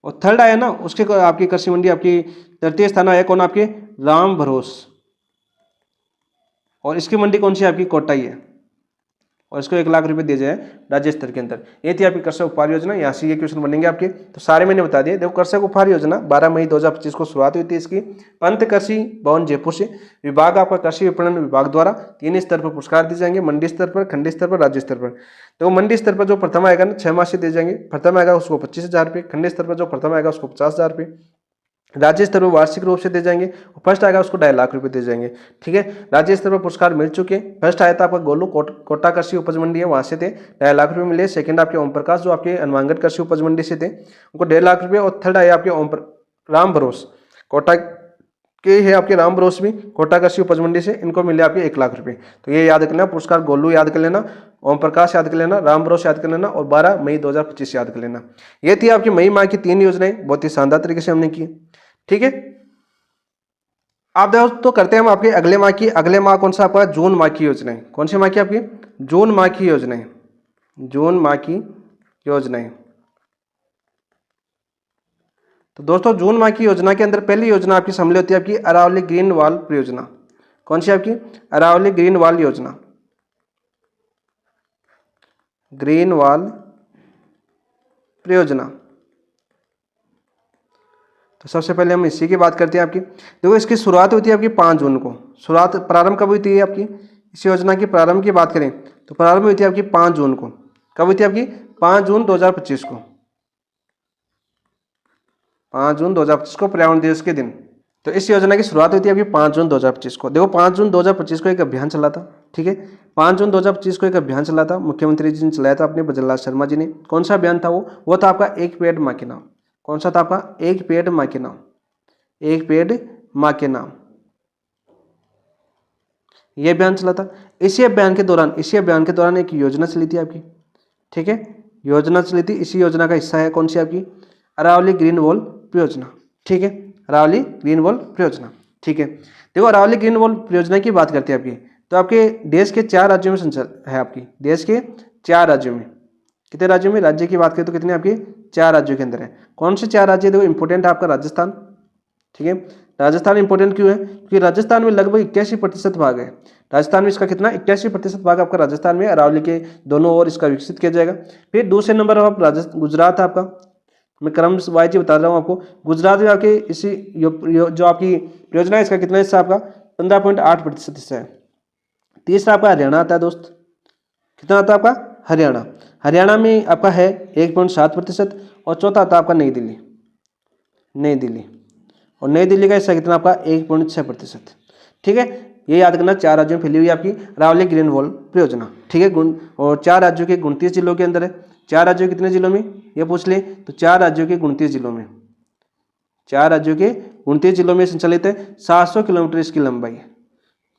और थर्ड आया ना, उसके आपकी कृषि मंडी आपकी तृतीय स्थान आया कौन? आपके राम भरोस। और इसकी मंडी कौन सी है आपकी? कोटा ही है, और इसको 1 लाख रुपए दिए जाए राज्य स्तर के अंदर। ये थी आपकी कृषक उपहार योजना। यहाँ से ये क्वेश्चन बनेंगे आपके, तो सारे मैंने बता दिए। देखो कृषक उपहार योजना 12 मई 2025 को शुरुआत हुई थी इसकी। पंत कृषि भवन जयपुर से। विभाग आपका कृषि विपणन विभाग द्वारा 3 स्तर पर पुरस्कार दिए जाएंगे, मंडी स्तर पर, खंड स्तर पर, राज्य स्तर पर। तो मंडी स्तर पर जो प्रथम आएगा ना 6 माह से दिए जाएंगे, प्रथम आएगा उसको 25,000 रुपये, खंड स्तर पर जो प्रथम आएगा उसको 50,000 रुपये, राज्य स्तर पर वार्षिक रूप से दे जाएंगे, और फर्स्ट आएगा उसको 2.5 लाख रुपए दे जाएंगे। ठीक है, राज्य स्तर पर पुरस्कार मिल चुके हैं। फर्स्ट आया था आपका गोलू कोटा कृषि उपज मंडी है, वहां से थे 2.5 लाख रुपए मिले। सेकंड आपके ओम प्रकाश जो आपके हनुमानगढ़ कृषि उपज मंडी से थे, उनको 1.5 लाख रुपए। और थर्ड आया आपके राम भरोस कोटा के है, आपके राम भरोस भी कोटा कृषि उपज मंडी से, इनको मिले आपके 1 लाख रुपए। तो ये याद कर लेना, पुरस्कार गोलू याद कर लेना, ओम प्रकाश याद कर लेना, राम भरोस याद कर लेना, और 12 मई 2025 याद कर लेना। ये थी आपकी मई माह की 3 योजनाएं, बहुत ही शानदार तरीके से हमने की। ठीक है, आप दोस्तों करते हैं हम आपके अगले माह की। अगले माह कौन सा आपका? जून माह की योजनाएं। कौन सी माह की आपकी? जून माह की योजनाएं। जून माह की योजनाएं। तो दोस्तों जून माह की योजना के अंदर पहली योजना आपकी शामिल होती है आपकी अरावली ग्रीन वॉल परियोजना। कौन सी आपकी? अरावली ग्रीन वॉल योजना। ग्रीन वॉल परियोजना। तो सबसे पहले हम इसी की बात करते हैं आपकी। देखो इसकी शुरुआत हुई थी आपकी 5 जून को। शुरुआत प्रारंभ कब हुई थी आपकी? इस योजना की प्रारंभ की बात करें तो प्रारंभ हुई थी आपकी 5 जून को। कब हुई थी आपकी? 5 जून 2025 को। 5 जून 2025 को पर्यावरण दिवस के दिन। तो इस योजना की शुरुआत हुई थी आपकी 5 जून 2025 को। देखो 5 जून 2025 को एक अभियान चला था। ठीक है, 5 जून 2025 को एक अभियान चला था, मुख्यमंत्री जी ने चलाया था अपने भजनलाल शर्मा जी ने। कौन सा अभियान था वो था आपका एक पेड़ माँ के नाम। कौन सा था आपका? एक पेड़ माँ के नाम। एक पेड़ माँ के नाम, यह अभियान चला था। इसी अभियान के दौरान एक योजना चली थी आपकी। ठीक है, योजना चली थी। इसी योजना का हिस्सा है कौन सी आपकी? अरावली ग्रीन वॉल परियोजना। ठीक है, अरावली ग्रीन वॉल परियोजना। ठीक है, देखो अरावली ग्रीन वॉल परियोजना की बात करते हैं आपकी, तो आपके देश के 4 राज्यों में संचार है आपकी। देश के 4 राज्यों में। कितने राज्यों में? राज्य की बात करें तो कितने आपके? 4 राज्यों के अंदर है। कौन से 4 राज्य? देखो इंपोर्टेंट है आपका राजस्थान। ठीक है, राजस्थान इंपोर्टेंट क्यों है? क्योंकि राजस्थान में लगभग 81% भाग है। राजस्थान में इसका कितना? 81% भाग आपका राजस्थान में। अरावली के दोनों ओर इसका विकसित किया जाएगा। फिर दूसरे नंबर पर गुजरात है आपका। मैं क्रम वाइज ही बता रहा हूँ आपको। गुजरात में आपके इसी जो आपकी योजना है इसका कितना हिस्सा आपका? 15.8% हिस्सा है। तीसरा आपका हरियाणा आता है दोस्त। कितना आता है आपका? हरियाणा। हरियाणा में आपका है 1.7%। और चौथा आता है आपका नई दिल्ली। नई दिल्ली, और नई दिल्ली का हिस्सा कितना आपका? 1.6%। ठीक है, ये याद करना। 4 राज्यों में फैली हुई आपकी अरावली ग्रीन वॉल परियोजना। ठीक है, और 4 राज्यों के 29 जिलों के अंदर है। 4 राज्यों कितने जिलों में ये पूछ ले तो 4 राज्यों के 29 जिलों में। 4 राज्यों के 29 जिलों में संचालित है। 700 किलोमीटर इसकी लंबाई है।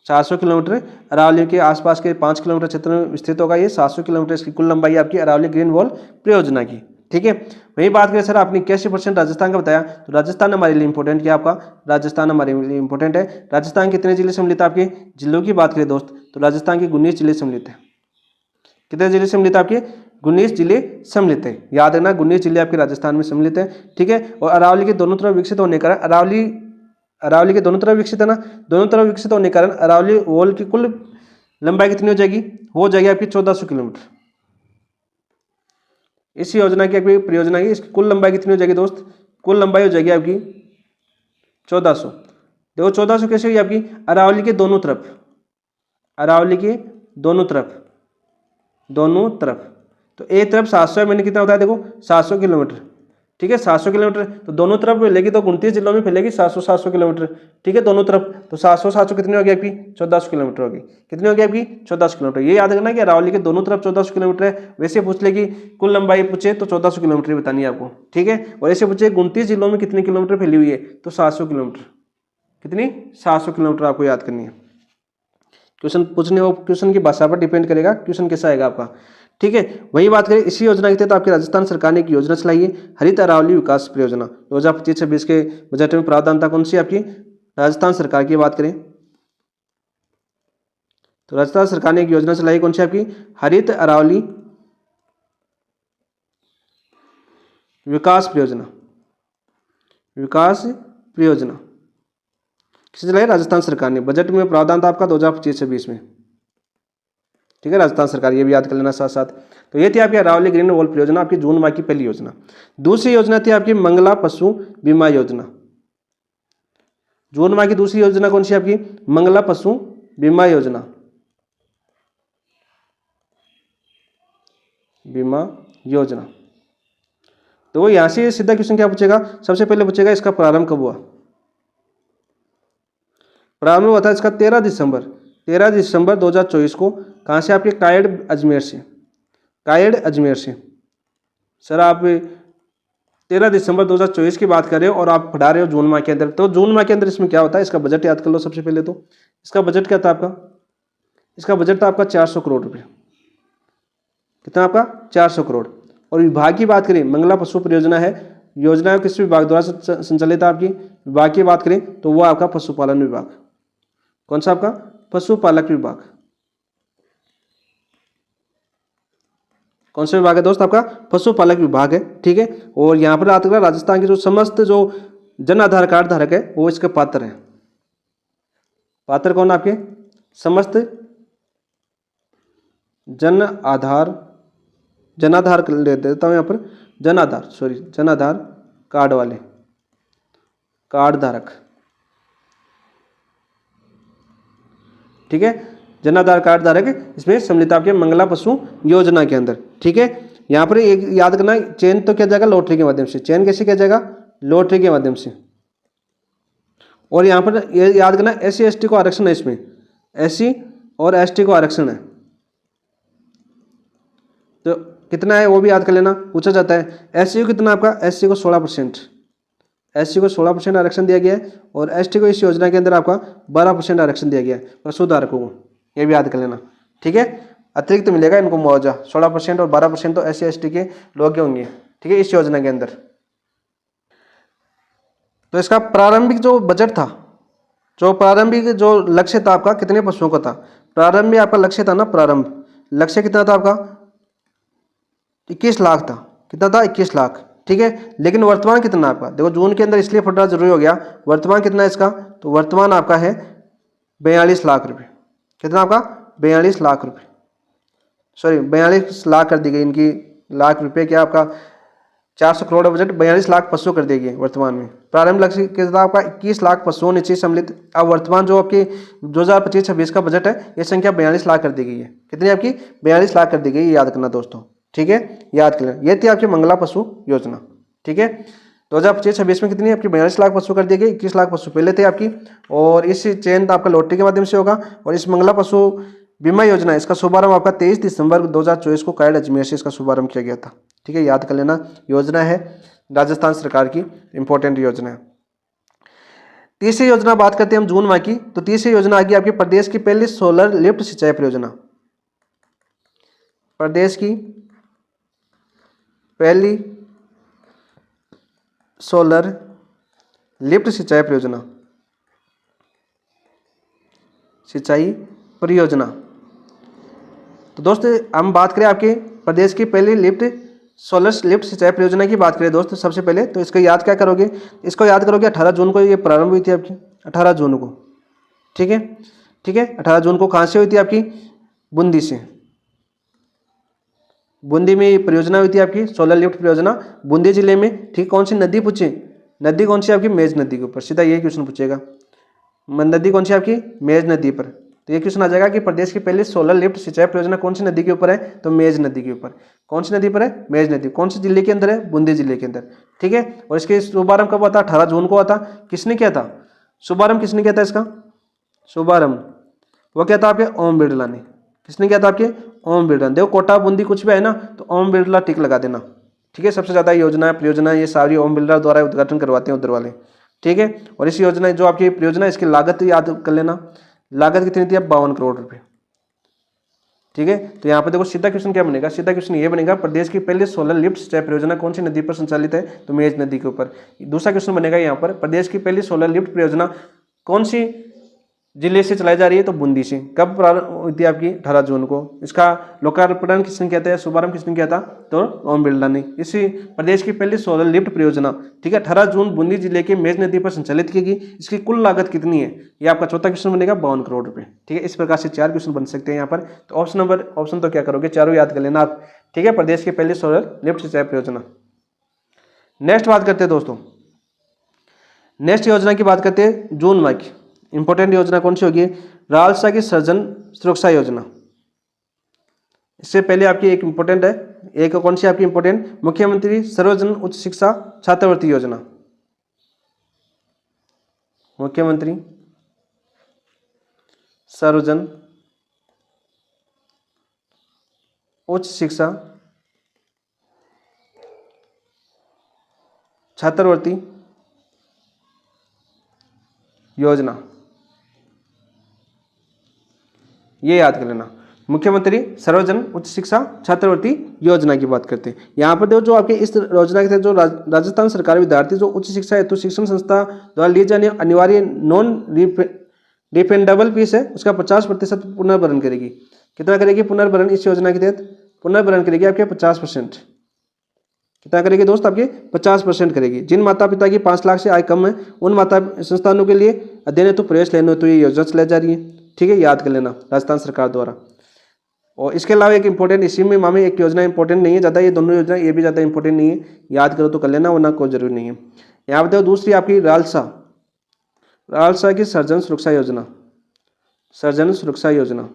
700 किलोमीटर। अरावली के आसपास के 5 किलोमीटर क्षेत्र में स्थित होगा ये। 700 किलोमीटर इसकी कुल लंबाई है आपकी अरावली ग्रीन वॉल परियोजना की। ठीक है, वही बात करें सर आपने 81% राजस्थान का बताया, तो राजस्थान हमारे लिए इंपॉर्टेंट क्या आपका? राजस्थान हमारे लिए इंपॉर्टेंट है। राजस्थान कितने जिले सम्मिलित है आपके? जिलों की बात करें दोस्त तो राजस्थान के 19 जिले सम्मिलित है। कितने जिले सम्मिलित है आपके? 19 जिले सम्मिलित है। याद रखना 19 जिले आपके राजस्थान में सम्मिलित है। ठीक है, और अरावली के दोनों तरफ विकसित होने का अरावली के दोनों तरफ विकसित है ना, दोनों तरफ विकसित होने के कारण अरावली वॉल की कुल लंबाई कितनी हो जाएगी? हो जाएगी आपकी 1400 किलोमीटर। इस योजना की आपकी परियोजना की इसकी कुल लंबाई कितनी हो जाएगी दोस्त? कुल लंबाई हो जाएगी आपकी 1400। देखो 1400 कैसे हुई आपकी? अरावली के दोनों तरफ। अरावली के दोनों तरफ तो एक तरफ 700 मैंने कितना होता है? देखो 700 किलोमीटर। ठीक है, 700 किलोमीटर तो दोनों तरफ फैलेगी, तो 29 जिलों में फैलेगी 700 किलोमीटर। ठीक है, दोनों तरफ तो 700 कितनी होगी आपकी? 1400 किलोमीटर होगी। कितनी होगी आपकी? 1400 किलोमीटर। ये याद रखना कि अरावली के दोनों तरफ 1400 किलोमीटर है। वैसे पूछ लेगी कुल लंबाई पूछे तो 1400 किलोमीटर बतानी है आपको। ठीक है, और ऐसे पूछे 29 जिलों में कितने किलोमीटर फैली हुई है तो 700 किलोमीटर। कितनी? 700 किलोमीटर आपको याद करनी है। क्वेश्चन पूछने और क्वेश्चन की भाषा पर डिपेंड करेगा क्वेश्चन कैसा आएगा आपका। ठीक है, वही बात करें इसी योजना के तहत आपकी राजस्थान सरकार ने एक योजना चलाई है, हरित अरावली विकास परियोजना। 2025-26 के बजट में प्रावधान था कौन सी आपकी? राजस्थान सरकार की बात करें तो राजस्थान सरकार ने एक योजना चलाई कौन सी आपकी? हरित अरावली विकास परियोजना। विकास परियोजना किसे चलाई? राजस्थान सरकार ने। बजट में प्रावधान था आपका 2025-26 में। ठीक है, राजस्थान सरकार, ये भी याद कर लेना साथ साथ। तो ये थी आपकी अरावली ग्रीन वोल्फ योजना, आपकी जून माह की पहली योजना। दूसरी योजना थी आपकी मंगला पशु बीमा योजना। जून माह की दूसरी योजना कौन सी आपकी? मंगला पशु बीमा योजना, बीमा योजना। तो यहां से सीधा क्वेश्चन क्या पूछेगा? सबसे पहले पूछेगा इसका प्रारंभ कब हुआ। प्रारंभ हुआ था इसका 13 दिसंबर 2024 को। कहाँ से? आपके कायड़ अजमेर से, कायड़ अजमेर से। सर आप 13 दिसंबर 2024 की बात कर रहे हो और आप पढ़ा रहे हो जून माह के अंदर। तो जून माह के अंदर इसमें क्या होता है, इसका बजट याद कर लो सबसे पहले। तो इसका बजट क्या था आपका? इसका बजट था आपका 400 करोड़ रुपये। कितना आपका? 400 करोड़। और विभाग की बात करें, मंगला पशु परियोजना है, योजना किस विभाग द्वारा संचालित है आपकी? विभाग की बात करें तो वो आपका पशुपालन विभाग। कौन सा आपका? पशुपालक विभाग। कौन सा विभाग है दोस्त? आपका पशुपालक विभाग है। ठीक है, और यहाँ पर आता है राजस्थान के जो समस्त जो जन आधार कार्ड धारक है वो इसके पात्र हैं। पात्र कौन? आपके समस्त जनाधार ले देता हूँ यहाँ पर, जनाधार कार्ड वाले कार्ड धारक। ठीक है, जनाधार कार्ड धारक इसमें सम्मिलित आपके मंगला पशु योजना के अंदर। ठीक है, यहाँ पर एक याद करना, चयन तो किया जाएगा लॉटरी के माध्यम से। चयन कैसे किया जाएगा? लॉटरी के माध्यम से। और यहाँ पर ये याद करना, SC ST को आरक्षण है इसमें, SC और ST को आरक्षण है। तो कितना है वो भी याद कर लेना, पूछा जाता है। SC को कितना आपका? SC को 16%, SC को 16% आरक्षण दिया गया है और ST को इस योजना के अंदर आपका 12% आरक्षण दिया गया है पशुधारकों को, ये भी याद कर लेना। ठीक है, अतिरिक्त तो मिलेगा इनको मुआवजा, 16% और 12% तो SC ST के लोग के होंगे। ठीक है, इस योजना के अंदर। तो इसका प्रारंभिक जो बजट था, जो प्रारंभिक जो लक्ष्य था आपका, कितने पशुओं का था? प्रारंभ में आपका लक्ष्य था ना, प्रारंभ लक्ष्य कितना था आपका? 21 लाख था। कितना था? 21 लाख। ठीक है, लेकिन वर्तमान कितना आपका? देखो जून के अंदर इसलिए फटना जरूरी हो गया। वर्तमान कितना है इसका? तो वर्तमान आपका है 42 लाख रुपए। कितना आपका? 42 लाख रुपए, सॉरी 42 लाख कर दी गई इनकी लाख रुपए। क्या आपका 400 करोड़ बजट 42 लाख पशु कर देगी वर्तमान में। प्रारंभ लक्ष्य कितना आपका? 21 लाख पशुओं नीचे सम्मिलित। अब वर्तमान जो आपकी 2025-26 का बजट है, ये संख्या 42 लाख कर दी गई है। कितनी आपकी? 42 लाख कर दी गई, याद करना दोस्तों। ठीक है, याद कर लेना। ये थी आपकी मंगला पशु योजना। ठीक है, 2025-26 में कितनी आपकी? 42 लाख पशु कर दी गई। 21 लाख पशु पहले थे आपकी, और इस चयन आपका लॉटरी के माध्यम से होगा। और इस मंगला पशु बीमा योजना, इसका शुभारंभ आपका 23 दिसंबर 2024 को कायड़ अजमेर से इसका शुभारंभ किया गया था। ठीक है, याद कर लेना। योजना है राजस्थान सरकार की, इंपॉर्टेंट योजना है। तीसरी योजना बात करते हैं हम जून माह की। तो तीसरी योजना आ गई आपकी प्रदेश की पहली सोलर लिफ्ट सिंचाई परियोजना। प्रदेश की पहली सोलर लिफ्ट सिंचाई परियोजना, सिंचाई परियोजना। तो दोस्तों हम बात करें आपके प्रदेश की पहली सोलर लिफ्ट सिंचाई परियोजना की बात करें दोस्तों, सबसे पहले तो इसको याद क्या करोगे? इसको याद करोगे 18 जून को ये प्रारंभ हुई थी आपकी, 18 जून को। ठीक है, ठीक है, 18 जून को कहाँ से हुई थी आपकी? बूंदी से। बूंदी में ये परियोजना हुई थी आपकी सोलर लिफ्ट परियोजना, बूंदी जिले में। ठीक, कौन सी नदी पूछे? नदी कौन सी आपकी? मेज नदी के ऊपर। सीधा ये क्वेश्चन पूछेगा, नदी कौन सी आपकी? मेज नदी पर। तो ये क्वेश्चन आ जाएगा कि प्रदेश की पहली सोलर लिफ्ट सिंचाई परियोजना कौन सी नदी के ऊपर है? तो मेज नदी के ऊपर। कौन सी नदी पर है? मेज नदी। कौन सी जिले के अंदर है? बूंदी जिले के अंदर। ठीक है, और इसके शुभारंभ कब हुआ था? 18 जून को हुआ था। किसने किया था शुभारंभ? किसने किया था इसका शुभारंभ? वो क्या था आपके? ओम बिरला ने। किसने किया था आपके? ओम बिरला। देखो कोटा बूंदी कुछ भी है ना तो ओम बिरला टिक लगा देना। ठीक है, सबसे ज्यादा योजना परियोजना ये सारी ओम बिरला द्वारा उद्घाटन करवाते हैं उधर वाले। ठीक है, और इस योजना जो आपकी परियोजना इसकी लागत याद कर लेना। लागत कितनी थी? अब 52 करोड़ रुपए। ठीक है, तो यहाँ पे देखो सीधा क्वेश्चन क्या बनेगा? सीधा क्वेश्चन ये बनेगा प्रदेश की पहली सोलर लिफ्ट सिंचाई परियोजना कौन सी नदी पर संचालित है? तो मेज नदी के ऊपर। दूसरा क्वेश्चन बनेगा यहाँ पर प्रदेश की पहली सोलर लिफ्ट परियोजना कौन सी जिले से चलाई जा रही है तो बूंदी से। कब प्रारंभ हुई थी आपकी? 18 जून को। इसका लोकार्पण किसने किया था, शुभारंभ किसने किया था? तो ओम बिरला ने। इसी प्रदेश की पहली सोलर लिफ्ट परियोजना, ठीक है, 18 जून बूंदी जिले के मेज नदी पर संचालित की गई। इसकी कुल लागत कितनी है? ये आपका चौथा क्वेश्चन बनेगा, 52 करोड़ रुपए। ठीक है, इस प्रकार से 4 क्वेश्चन बन सकते हैं यहाँ पर। तो ऑप्शन तो क्या करोगे, चारों याद कर लेना आप। ठीक है, प्रदेश की पहली सोलर लिफ्ट सिंचाई परियोजना। नेक्स्ट बात करते हैं दोस्तों, नेक्स्ट योजना की बात करते हैं जून माह की। इंपॉर्टेंट योजना कौन सी होगी? रालसा की सृजन सुरक्षा योजना। इससे पहले आपकी एक इंपॉर्टेंट है, एक कौन सी आपकी इंपॉर्टेंट? मुख्यमंत्री सर्वजन उच्च शिक्षा छात्रवृत्ति योजना। मुख्यमंत्री सर्वजन उच्च शिक्षा छात्रवृत्ति योजना, ये याद कर लेना। मुख्यमंत्री सर्वजन उच्च शिक्षा छात्रवृत्ति योजना की बात करते हैं। यहाँ पर देखो, जो आपके इस योजना के तहत जो राजस्थान सरकारी विद्यार्थी जो उच्च शिक्षा हेतु शिक्षण संस्था द्वारा लिए जाने अनिवार्य नॉन रिफंडेबल फीस है, उसका 50% पुनर्भरण करेगी। कितना करेगी पुनर्भरण? इस योजना के तहत पुनर्भरण करेगी आपके 50%। कितना करेगी दोस्त? आपके 50% करेगी। जिन माता पिता की 5 लाख से आय कम है, उन माता संस्थानों के लिए अध्ययन हेतु प्रवेश लेने हेतु ये योजना चलाई जा रही है। ठीक है, याद कर लेना, राजस्थान सरकार द्वारा। और इसके अलावा एक इंपॉर्टेंट, इसी में मामे एक योजना इंपॉर्टेंट नहीं है ज़्यादा, ये दोनों योजना ये भी ज़्यादा इंपॉर्टेंट नहीं है, याद करो तो कर लेना, वरना कोई जरूरी नहीं है। यहाँ पर देखो, दूसरी आपकी रालसा की सृजन सुरक्षा योजना। सृजन सुरक्षा योजना,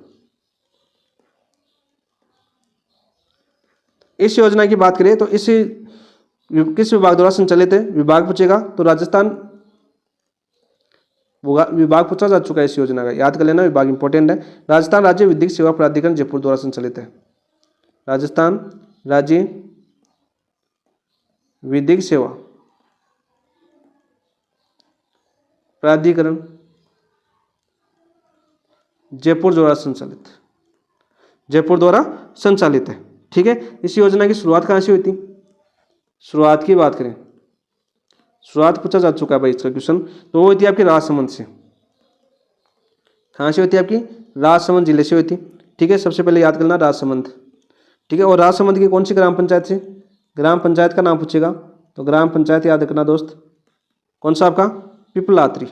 इस योजना की बात करें तो इस किस विभाग द्वारा संचालित है? विभाग पूछेगा तो राजस्थान विभाग पूछा जा चुका है इस योजना का, याद कर लेना, विभाग इंपॉर्टेंट है। राजस्थान राज्य विधिक सेवा प्राधिकरण जयपुर द्वारा संचालित है। राजस्थान राज्य विधिक सेवा प्राधिकरण जयपुर द्वारा संचालित है। ठीक है, इस योजना की शुरुआत कहाँ से हुई थी? शुरुआत की बात करें, शुरुआत पूछा जा चुका है भाई इसका क्वेश्चन, तो वो हुई थी आपकी राजसमंद से। कहाँ से हुई थी आपकी? राजसमंद जिले से हुई थी। ठीक है, सबसे पहले याद करना राजसमंद। ठीक है, और राजसमंद की कौन सी ग्राम पंचायत से? ग्राम पंचायत का नाम पूछेगा तो ग्राम पंचायत याद रखना दोस्त, कौन सा आपका? पिपलात्री।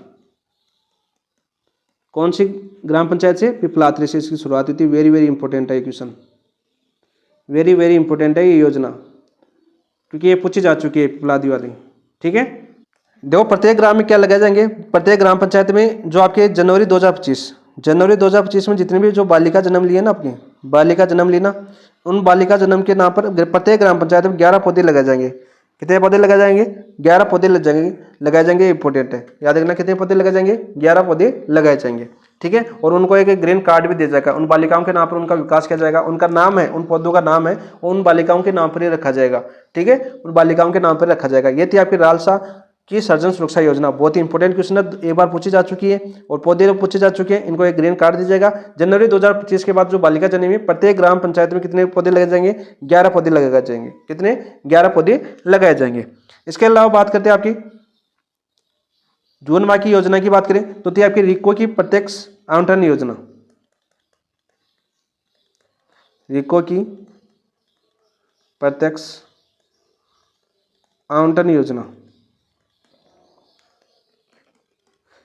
कौन सी ग्राम पंचायत से? पिपलात्री से इसकी शुरुआत हुई थी। वेरी वेरी इंपॉर्टेंट है ये क्वेश्चन, वेरी वेरी इंपॉर्टेंट है ये योजना, क्योंकि ये पूछी जा चुकी है पिपलादी वाली। ठीक है, देखो प्रत्येक ग्राम में क्या लगाए जाएंगे? प्रत्येक ग्राम पंचायत में जो आपके जनवरी 2025 में जितने भी जो बालिका जन्म लिए ना, आपके बालिका जन्म ली ना, उन बालिका जन्म के नाम पर प्रत्येक ग्राम पंचायत में 11 पौधे लगाए जाएंगे। कितने पौधे लगाए जाएंगे? 11 पौधे लगाए जाएंगे। इंपॉर्टेंट है, याद रखना, कितने पौधे लगाए जाएंगे? 11 पौधे लगाए जाएंगे। ठीक है, और उनको एक ग्रीन कार्ड भी दिया जाएगा। उन बालिकाओं के नाम पर उनका विकास किया जाएगा, उनका नाम है, उन पौधों का नाम है, उन बालिकाओं के नाम पर ही रखा जाएगा। ठीक है, उन बालिकाओं के नाम पर रखा जाएगा। ये थी आपकी रालसा की सृजन सुरक्षा योजना। बहुत ही इंपॉर्टेंट क्वेश्चन है, एक बार पूछी जा चुकी है और पौधे पूछे जा चुके हैं। इनको एक ग्रीन कार्ड दिया जाएगा। जनवरी 2025 के बाद जो बालिका जन्मी, प्रत्येक ग्राम पंचायत में कितने पौधे लगाए जाएंगे? 11 पौधे लगाए जाएंगे। कितने? 11 पौधे लगाए जाएंगे। इसके अलावा बात करते हैं आपकी जून माह की योजना की बात करें तो थी आपकी रिको की प्रत्यक्ष आवंटन योजना। रिको की प्रत्यक्ष आवंटन योजना,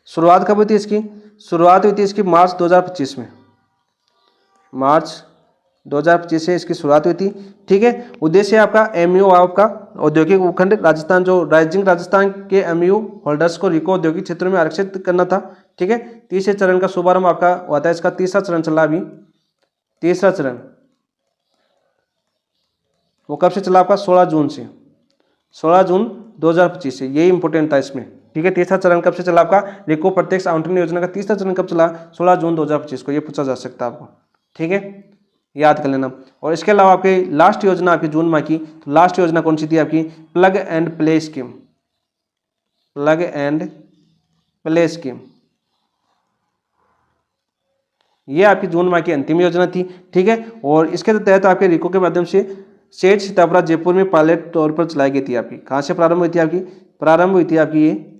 शुरुआत कब हुई थी इसकी? शुरुआत हुई थी इसकी मार्च 2025 में। मार्च 2025 से इसकी शुरुआत हुई थी। ठीक है, उद्देश्य आपका एमयू आपका औद्योगिक उपखंड राजस्थान, जो राइजिंग राजस्थान के एमयू होल्डर्स को रिको औद्योगिक क्षेत्रों में आरक्षित करना था। ठीक है, तीसरे चरण का शुभारंभ आपका हुआ था। इसका तीसरा चरण चला अभी, तीसरा चरण वो कब से चला आपका? 16 जून से, 16 जून 2025 से। यही इंपॉर्टेंट था इसमें। ठीक है, तीसरा चरण कब से चला आपका? रिको प्रत्यक्ष आवंटन योजना का तीसरा चरण कब चला? 16 जून 2025 को। ये पूछा जा सकता है आपको। ठीक है, याद कर लेना। और इसके अलावा आपकी लास्ट योजना आपकी जून माह की, तो लास्ट योजना कौन सी थी आपकी? Plug and play scheme. Plug and play scheme, ये आपकी जून माह की अंतिम योजना थी। ठीक है, और इसके तहत आपके रिको के माध्यम से सेठ सीतापुरा जयपुर में पायलट तौर पर चलाई गई थी। आपकी कहाँ से प्रारंभ हुई थी? आपकी प्रारंभ हुई थी आपकी ये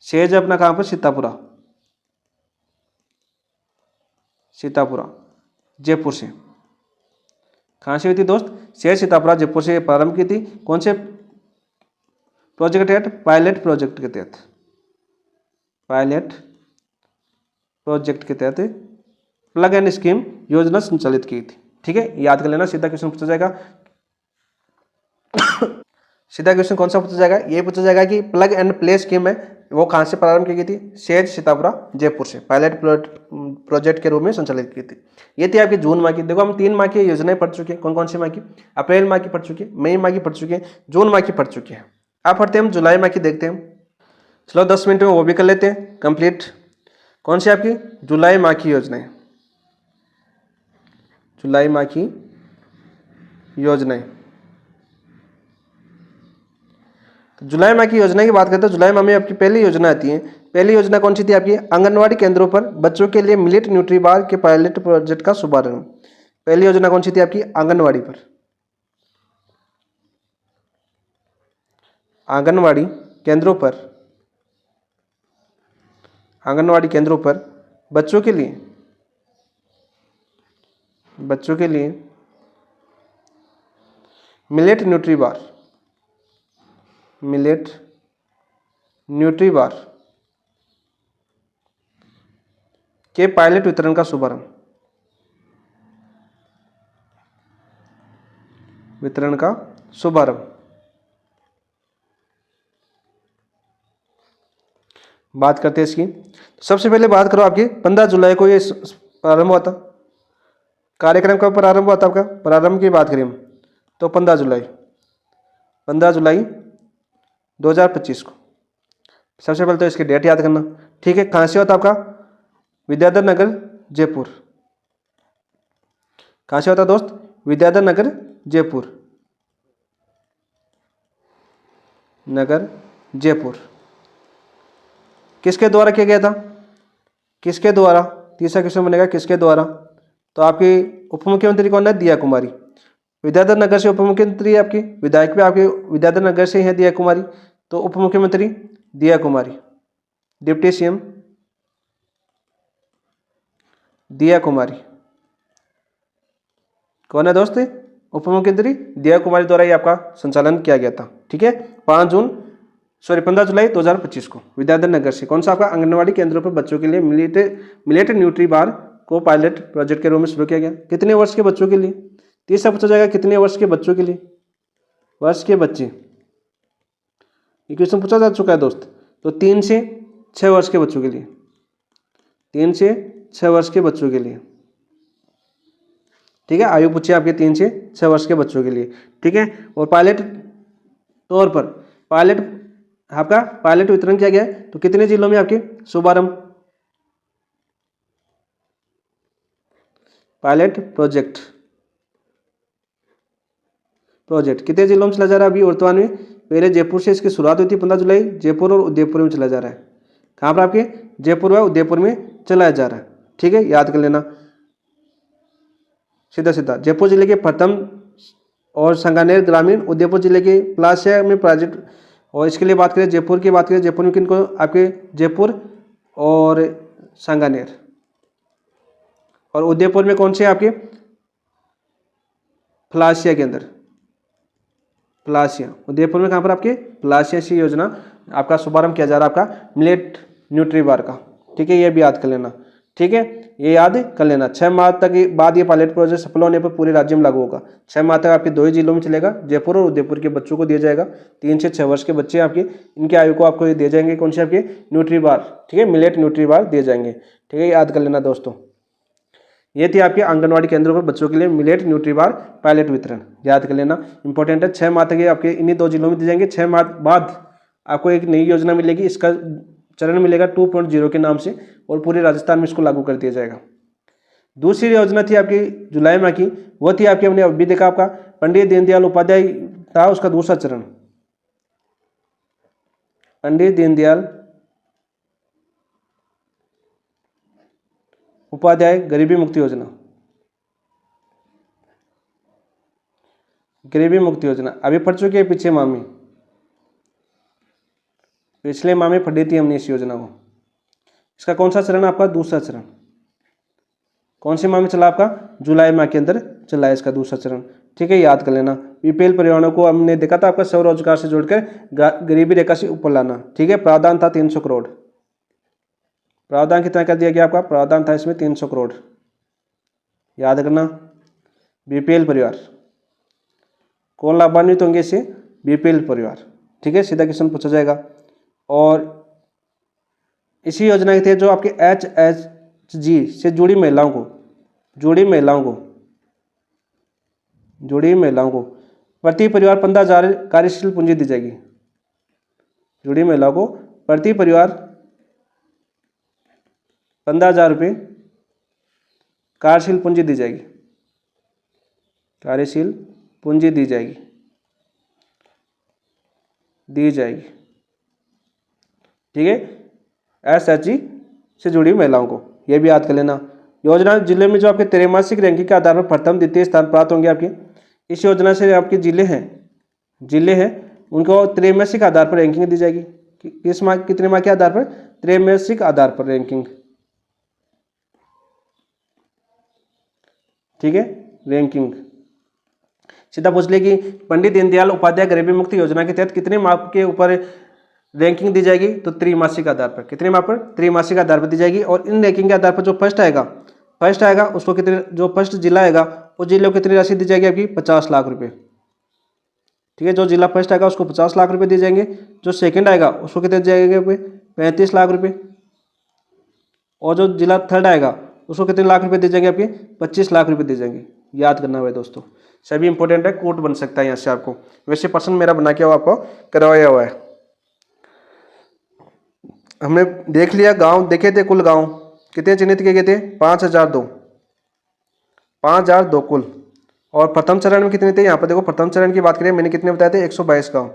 सेज अपना कहाँ पर? सीतापुरा। सीतापुरा जयपुर से। कहाँ से हुई थी दोस्त? शहर सीतापुरा जयपुर से प्रारंभ की थी। कौन से प्रोजेक्ट के तहत? पायलट प्रोजेक्ट के तहत। पायलट प्रोजेक्ट के तहत प्लग एंड स्कीम योजना संचालित की थी। ठीक है, याद कर लेना, सीधा क्वेश्चन पूछा जाएगा। सीधा क्वेश्चन कौन सा पूछा जाएगा? ये पूछा जाएगा कि प्लग एंड प्ले स्कीम है वो कहाँ से प्रारंभ की गई थी? शहर सीतापुरा जयपुर से पायलट प्रोजेक्ट के रूप में संचालित की थी। ये थी आपकी जून माह की। देखो हम 3 माह की योजनाएं पढ़ चुके हैं। कौन कौन सी माह की? अप्रैल माह की पढ़ चुके हैं, मई माह की पढ़ चुके हैं, जून माह की पढ़ चुके हैं। अब पढ़ते हैं हम जुलाई माह की, देखते हैं। चलो 10 मिनट में वो भी कर लेते हैं कंप्लीट। कौन सी आपकी? जुलाई माह की योजनाएं। जुलाई माह की योजनाएं। जुलाई माह की योजना की बात करते हैं। जुलाई माह में आपकी पहली योजना आती है। पहली योजना कौन सी थी आपकी? आंगनवाड़ी केंद्रों पर बच्चों के लिए मिलेट न्यूट्री बार के पायलट प्रोजेक्ट का शुभारंभ। पहली योजना कौन सी थी आपकी? आंगनवाड़ी पर। आंगनवाड़ी केंद्रों पर, आंगनवाड़ी केंद्रों पर बच्चों के लिए मिलेट न्यूट्री बार, मिलेट न्यूट्री बार के पायलट वितरण का शुभारंभ। वितरण का शुभारंभ। बात करते हैं इसकी। सबसे पहले बात करो आपकी 15 जुलाई को ये प्रारंभ हुआ था। कार्यक्रम कब प्रारंभ हुआ था आपका? प्रारंभ की बात करें हम तो 15 जुलाई 2025 को। सबसे पहले तो इसकी डेट याद करना। ठीक है, कहाँ से होता आपका? विद्याधर नगर जयपुर। कहाँ से होता दोस्त? विद्याधर नगर जयपुर। किसके द्वारा किया गया था? किसके द्वारा? तीसरा क्वेश्चन बनेगा किसके द्वारा। तो आपकी उप मुख्यमंत्री कौन है? दिया कुमारी। विद्याधर नगर से उप मुख्यमंत्री आपकी, विधायक भी आपके विद्याधर नगर से है दिया कुमारी, तो उप मुख्यमंत्री दिया कुमारी। डिप्टी सीएम दिया कुमारी। कौन है दोस्त? उप मुख्यमंत्री दिया कुमारी द्वारा ये आपका संचालन किया गया था। ठीक है, 15 जुलाई 2025 को विद्याधर नगर से। कौन सा आपका? आंगनवाड़ी केंद्रों पर बच्चों के लिए मिलेट न्यूट्री बार को पायलट प्रोजेक्ट के रूप में शुरू किया गया। कितने वर्ष के बच्चों के लिए? तीसरा पूछा जाएगा कितने वर्ष के बच्चों के लिए? वर्ष के बच्चे। ये क्वेश्चन पूछा जा चुका है दोस्त। तो 3 से 6 वर्ष के बच्चों के लिए, 3 से 6 वर्ष के बच्चों के लिए। ठीक है, आयु पूछिए आपके 3 से 6 वर्ष के बच्चों के लिए। ठीक है, और पायलट तौर पर पायलट वितरण किया गया है। तो कितने जिलों में आपके शुभारंभ? पायलट प्रोजेक्ट कितने जिलों में चला जा रहा है अभी वर्तमान में? पहले जयपुर से इसकी शुरुआत हुई थी 15 जुलाई, जयपुर और उदयपुर में चला जा रहा है। कहाँ पर आपके? जयपुर व उदयपुर में चलाया जा रहा है। ठीक है, याद कर लेना सीधा। जयपुर जिले के प्रथम और संगानेर ग्रामीण, उदयपुर जिले के पलासिया में प्रोजेक्ट। और इसके लिए बात करें जयपुर की, बात करें जयपुर में किनको? आपके जयपुर और संगानेर। और उदयपुर में कौन से आपके? पलासिया के अंदर, पलासिया। उदयपुर में कहाँ पर आपके? पलासिया से योजना आपका शुभारंभ किया जा रहा है आपका मिलेट न्यूट्री बार का। ठीक है, ये भी याद कर लेना। ठीक है, ये याद कर लेना। 6 माह तक बाद ये पायलट प्रोजेक्ट सफल होने पर पूरे राज्य में लागू होगा। 6 माह तक आपके 2 ही जिलों में चलेगा, जयपुर और उदयपुर के बच्चों को दिया जाएगा। 3 से 6 वर्ष के बच्चे आपके, इनके आयु को आपको दिए जाएंगे कौन से? आपके न्यूट्री बार। ठीक है, मिलेट न्यूट्री बार दिए जाएंगे। ठीक है, याद कर लेना दोस्तों। ये थी आपके आंगनवाड़ी केंद्रों पर बच्चों के लिए मिलेट न्यूट्री बार पायलट वितरण। याद कर लेना, इंपॉर्टेंट है। 6 माह तक ये आपके इन्हीं 2 जिलों में दिए जाएंगे। 6 माह बाद आपको एक नई योजना मिलेगी, इसका चरण मिलेगा 2.0 के नाम से, और पूरे राजस्थान में इसको लागू कर दिया जाएगा। दूसरी योजना थी आपकी जुलाई माह की, वो थी आपकी, हमने अभी देखा आपका पंडित दीनदयाल उपाध्याय था उसका दूसरा चरण। पंडित दीनदयाल उपाध्याय गरीबी मुक्ति योजना। गरीबी मुक्ति योजना अभी पढ़ चुके हैं पिछले माह में, पिछले माह में पढ़ी थी हमने इस योजना को। इसका कौन सा चरण? आपका दूसरा चरण। कौन से माह में चला आपका? जुलाई माह के अंदर चला है इसका दूसरा चरण। ठीक है, याद कर लेना। बीपीएल परिवारों को हमने देखा था आपका स्वरोजगार से जोड़कर गरीबी रेखा से ऊपर लाना। ठीक है, प्रावधान था 300 करोड़। प्रावधान कितना कर दिया गया आपका? प्रावधान था इसमें 300 करोड़। याद करना। बीपीएल परिवार कौन लाभान्वित होंगे इससे? बीपीएल परिवार। ठीक है, सीधा क्वेश्चन पूछा जाएगा। और इसी योजना के तहत जो आपके HHG से जुड़ी महिलाओं को प्रति परिवार 15,000 कार्यशील पूंजी दी जाएगी। जुड़ी महिलाओं को प्रति परिवार 15,000 रुपये कार्यशील पूंजी दी जाएगी। कार्यशील पूंजी दी जाएगी। ठीक है, SHG से जुड़ी महिलाओं को, यह भी याद कर लेना। योजना जिले में जो आपके त्रैमासिक रैंकिंग के आधार पर प्रथम द्वितीय स्थान प्राप्त होंगे आपके। इस योजना से आपके जिले हैं उनको त्रैमासिक आधार पर रैंकिंग दी जाएगी। किस माह, कितने माह के आधार पर? त्रैमासिक आधार पर रैंकिंग। ठीक है, रैंकिंग। सीधा पूछ ले कि पंडित दीनदयाल उपाध्याय गरीबी मुक्ति योजना के तहत कितने माह के ऊपर रैंकिंग दी जाएगी? तो त्रैमासिक आधार पर। कितने माह पर? त्रैमासिक आधार पर दी जाएगी। और इन रैंकिंग के आधार पर जो फर्स्ट आएगा उसको कितने, जो फर्स्ट जिला आएगा उस जिले को कितनी राशि दी जाएगी आपकी? 50 लाख रुपए। ठीक है, जो जिला फर्स्ट आएगा उसको 50 लाख रुपए दिए जाएंगे। जो सेकंड आएगा उसको कितने दिए जाएंगे? 35 लाख रुपए। और जो जिला थर्ड आएगा उसको कितने लाख रुपए दिए जाएंगे आपके? 25 लाख रुपए दिए जाएंगे। याद करना भाई दोस्तों, सभी इंपॉर्टेंट है, कोट बन सकता है यहाँ से आपको। वैसे पर्सन मेरा बना के आपको करवाया हुआ है। हमने देख लिया, गांव देखे थे, कुल गांव कितने चिन्हित किए गए थे? 5,002 कुल। और प्रथम चरण में कितने थे? यहाँ पर देखो, प्रथम चरण की बात करें मैंने कितने बताए थे? 122 गांव।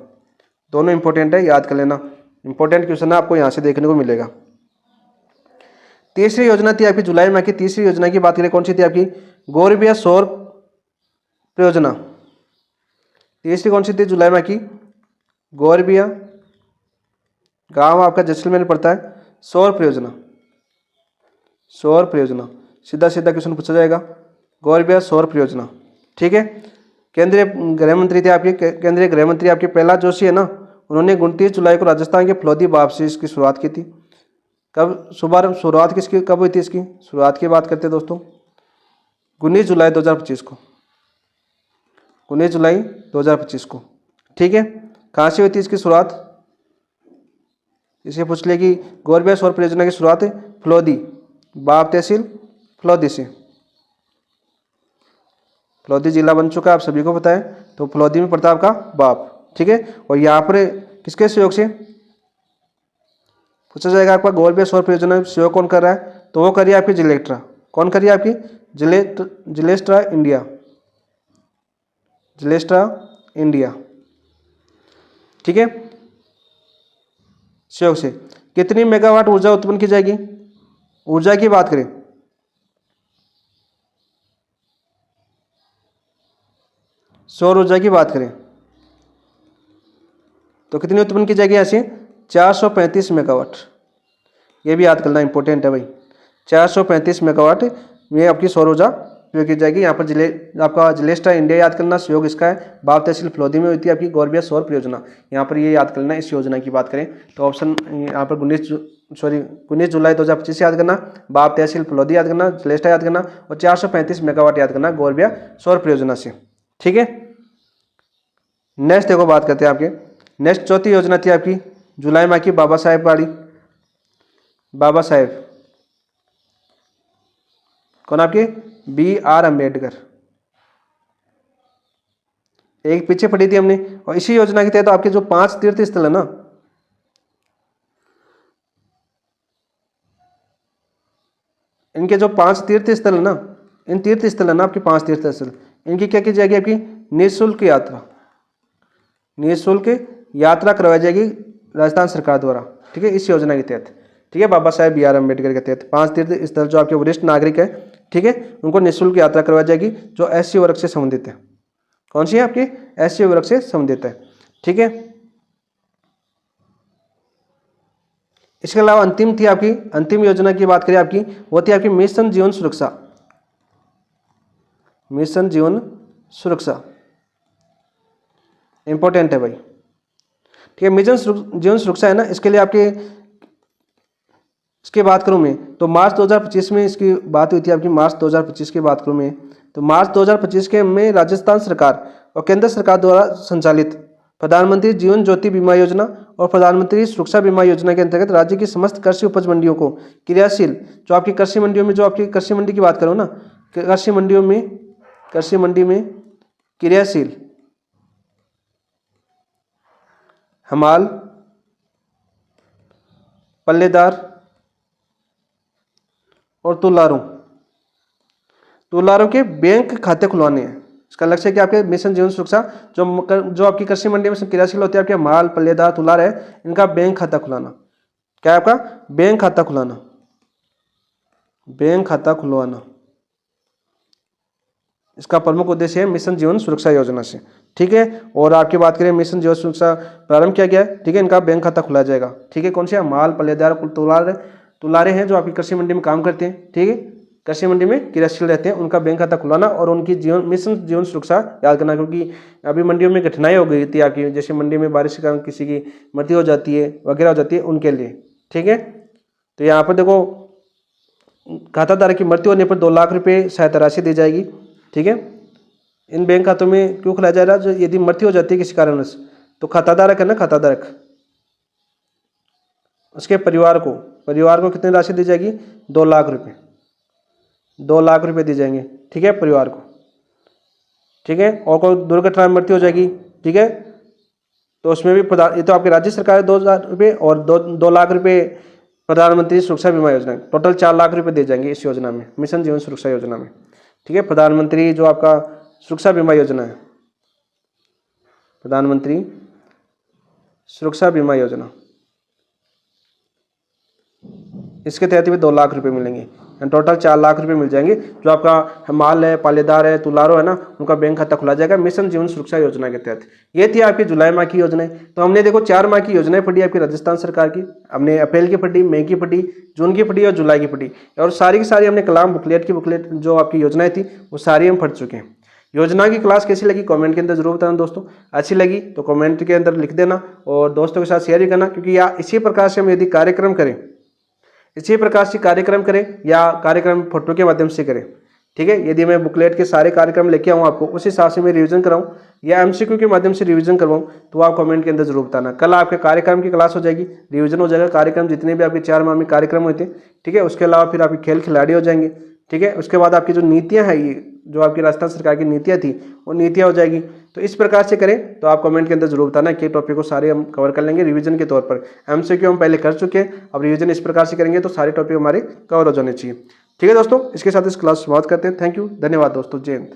दोनों इंपॉर्टेंट है, याद कर लेना। इंपॉर्टेंट क्वेश्चन है, आपको यहाँ से देखने को मिलेगा। तीसरी योजना थी आपकी जुलाई माह की। तीसरी योजना की बात करें, कौन सी थी आपकी? गौरबिया सौर परियोजना। तीसरी कौन सी थी जुलाई माह की? गौरबिया, गांव आपका जैसलमेर में पड़ता है। सौर परियोजना, सीधा क्वेश्चन पूछा जाएगा। गौरबिया सौर परियोजना। ठीक है, केंद्रीय गृह मंत्री थे आपके, केंद्रीय गृह मंत्री आपके प्रहलाद जोशी है ना, उन्होंने 29 जुलाई को राजस्थान के फलोदी बाब से इसकी शुरुआत की थी। कब शुरुआत किसकी कब हुई थी? इसकी शुरुआत की बात करते हैं दोस्तों, 19 जुलाई 2025 को। 19 जुलाई 2025 को। ठीक है, कहाँ से हुई थी इसकी शुरुआत? इसे पूछ ले कि गौरबिया सौर परियोजना की शुरुआत फलोदी बाब तहसील फलोदी से। फलोदी जिला बन चुका है, आप सभी को पता है। तो फलोदी में पड़ता है आपका बाब। ठीक है, और यहाँ पर किसके सहयोग से पूछा जाएगा आपका? गौरबिया सौर परियोजना सहयोग कौन कर रहा है? तो वो करिए आपकी जिलेस्ट्रा। कौन करिए आपकी? जिलेस्ट्रा इंडिया। ठीक है, सहयोग से कितनी मेगावाट ऊर्जा उत्पन्न की जाएगी? ऊर्जा की बात करें, सौर ऊर्जा की बात करें तो कितनी उत्पन्न की जाएगी? ऐसे 435 मेगावाट। ये भी याद करना इंपॉर्टेंट है भाई। 435 मेगावाट में आपकी सौर ऊर्जा प्रयोग की जाएगी। यहाँ पर आपका जिलेस्ट्रा इंडिया याद करना, सहयोग इसका है। बाब तहसील फलोदी में हुई थी आपकी गौरबिया सौर परियोजना। यहाँ पर ये याद करना, इस योजना की बात करें तो ऑप्शन यहाँ पर 19 जुलाई 2025 याद करना, बाब तहसील फलोदी याद करना, जिलेस्ट्रा याद करना और 435 मेगावाट याद करना गौरबिया सौर परियोजना से। ठीक है, नेक्स्ट देखो बात करते हैं आपके। नेक्स्ट चौथी योजना थी आपकी जुलाई माह की, बाबा साहेब वाली। बाबा साहेब कौन आपके? BR अम्बेडकर। एक पीछे पढ़ी थी हमने। और इसी योजना के तहत तो आपके जो 5 तीर्थ स्थल है ना, इनके जो 5 तीर्थ स्थल है ना, इन तीर्थ स्थल है ना आपके 5 तीर्थ स्थल, इनकी क्या की जाएगी? आपकी निःशुल्क यात्रा करवाई जाएगी राजस्थान सरकार द्वारा। ठीक है, इस योजना के तहत। ठीक है, बाबा साहेब BR अम्बेडकर के तहत 5 तीर्थ स्थल जो आपके वरिष्ठ नागरिक है, ठीक है, उनको निःशुल्क यात्रा करवाई जाएगी जो SC वर्ग से संबंधित है। कौन सी है आपकी? SC वर्ग से संबंधित है। ठीक है, इसके अलावा अंतिम थी आपकी, अंतिम योजना की बात करें आपकी, वो थी आपकी मिशन जीवन सुरक्षा। मिशन जीवन सुरक्षा इंपॉर्टेंट है भाई। ठीक है, मिशन जीवन सुरक्षा है ना, इसके लिए आपके इसकी बात करूं मैं तो मार्च 2025 में इसकी बात हुई थी आपकी। मार्च 2025 की बात करूं मैं तो मार्च 2025 के में राजस्थान सरकार और केंद्र सरकार द्वारा संचालित प्रधानमंत्री जीवन ज्योति बीमा योजना और प्रधानमंत्री सुरक्षा बीमा योजना के अंतर्गत राज्य की समस्त कृषि उपज मंडियों को क्रियाशील, जो आपकी कृषि मंडियों में, जो आपकी कृषि मंडी की बात करो ना, कृषि मंडी में क्रियाशील हमाल, पल्लेदार और तुलारों के बैंक खाते खुलवाने हैं। इसका लक्ष्य है कि आपके मिशन जीवन सुरक्षा जो आपकी कृषि मंडी में क्रियाशील होती है, आपके माल, पल्लेदार, तुलार है, इनका बैंक खाता खुलाना। क्या है आपका? बैंक खाता खुलाना, बैंक खाता खुलवाना इसका प्रमुख उद्देश्य है मिशन जीवन सुरक्षा योजना से। ठीक है, और आपकी बात करें मिशन जीवन सुरक्षा प्रारंभ किया गया है। ठीक है, इनका बैंक खाता खुला जाएगा। ठीक है, कौन से? माल, पल्लेदार, तुलारे हैं जो आपकी कृषि मंडी में काम करते हैं। ठीक है, कृषि मंडी में क्रियाशील रहते हैं, उनका बैंक खाता खुलाना और उनकी मिशन जीवन सुरक्षा याद करना, क्योंकि अभी मंडियों में कठिनाई हो गई थी आपकी, जैसे मंडी में बारिश के कारण किसी की मृत्यु हो जाती है वगैरह हो जाती है, उनके लिए। ठीक है, तो यहाँ पर देखो खाताधारक की मृत्यु होने पर 2 लाख रुपये सहायता राशि दी जाएगी। ठीक है, इन बैंक खातों में क्यों खुलाया जा रहा है? जो यदि मृत्यु हो जाती है किसी कारणवश तो खाताधारक है ना, खाताधारक, उसके परिवार को कितनी राशि दी जाएगी? 2 लाख रुपये, 2 लाख रुपये दी जाएंगे। ठीक है, परिवार को। ठीक है, और कोई दुर्घटना में मृत्यु हो जाएगी, ठीक है, तो उसमें भी ये तो आपकी राज्य सरकार है 2,000 रुपये और 2 लाख रुपये प्रधानमंत्री सुरक्षा बीमा योजना, टोटल 4 लाख रुपये दे जाएंगे इस योजना में, मिशन जीवन सुरक्षा योजना में। ठीक है, प्रधानमंत्री जो आपका सुरक्षा बीमा योजना है, प्रधानमंत्री सुरक्षा बीमा योजना, इसके तहत भी 2 लाख रुपए मिलेंगे, टोटल 4 लाख रुपए मिल जाएंगे। जो आपका माल है, पालेदार है, तुलारो है ना, उनका बैंक खाता खुला जाएगा मिशन जीवन सुरक्षा योजना के तहत। ये थी आपकी जुलाई माह की योजनाएं। तो हमने देखो 4 माह की योजनाएं पढ़ी आपकी राजस्थान सरकार की। हमने अप्रैल की पढ़ी, मई की पढ़ी, जून की पढ़ी और जुलाई की पढ़ी, और सारी की सारी हमने कलाम बुकलेट जो आपकी योजनाएं थी वो सारी हम पढ़ चुके हैं। योजना की क्लास कैसी लगी कमेंट के अंदर जरूर बताना दोस्तों। अच्छी लगी तो कमेंट के अंदर लिख देना और दोस्तों के साथ शेयर भी करना, क्योंकि इसी प्रकार से हम यदि कार्यक्रम करें, इसी प्रकार से कार्यक्रम करें या कार्यक्रम फोटो के माध्यम से करें। ठीक है, यदि मैं बुकलेट के सारे कार्यक्रम लेके आऊँ आपको, उस हिसाब से मैं रिवीजन कराऊँ या एमसीक्यू के माध्यम से रिवीजन करवाऊँ, तो आप कमेंट के अंदर जरूर बताना। कल आपके कार्यक्रम की क्लास हो जाएगी, रिवीजन हो जाएगा कार्यक्रम, जितने भी आपके 4 माह में कार्यक्रम होते हैं। ठीक है, उसके अलावा फिर आपके खेल खिलाड़ी हो जाएंगे। ठीक है, उसके बाद आपकी जो नीतियाँ हैं, ये जो आपकी राजस्थान सरकार की नीतियाँ थी वो नीतियाँ हो जाएगी। तो इस प्रकार से करें तो आप कमेंट के अंदर जरूर बताना कि टॉपिक को सारे हम कवर कर लेंगे रिवीजन के तौर पर। एमसीक्यू हम पहले कर चुके हैं, अब रिवीजन इस प्रकार से करेंगे तो सारे टॉपिक हमारे कवर हो जाने चाहिए। ठीक है दोस्तों, इसके साथ इस क्लास समाप्त करते हैं। थैंक यू, धन्यवाद दोस्तों, जय हिंद।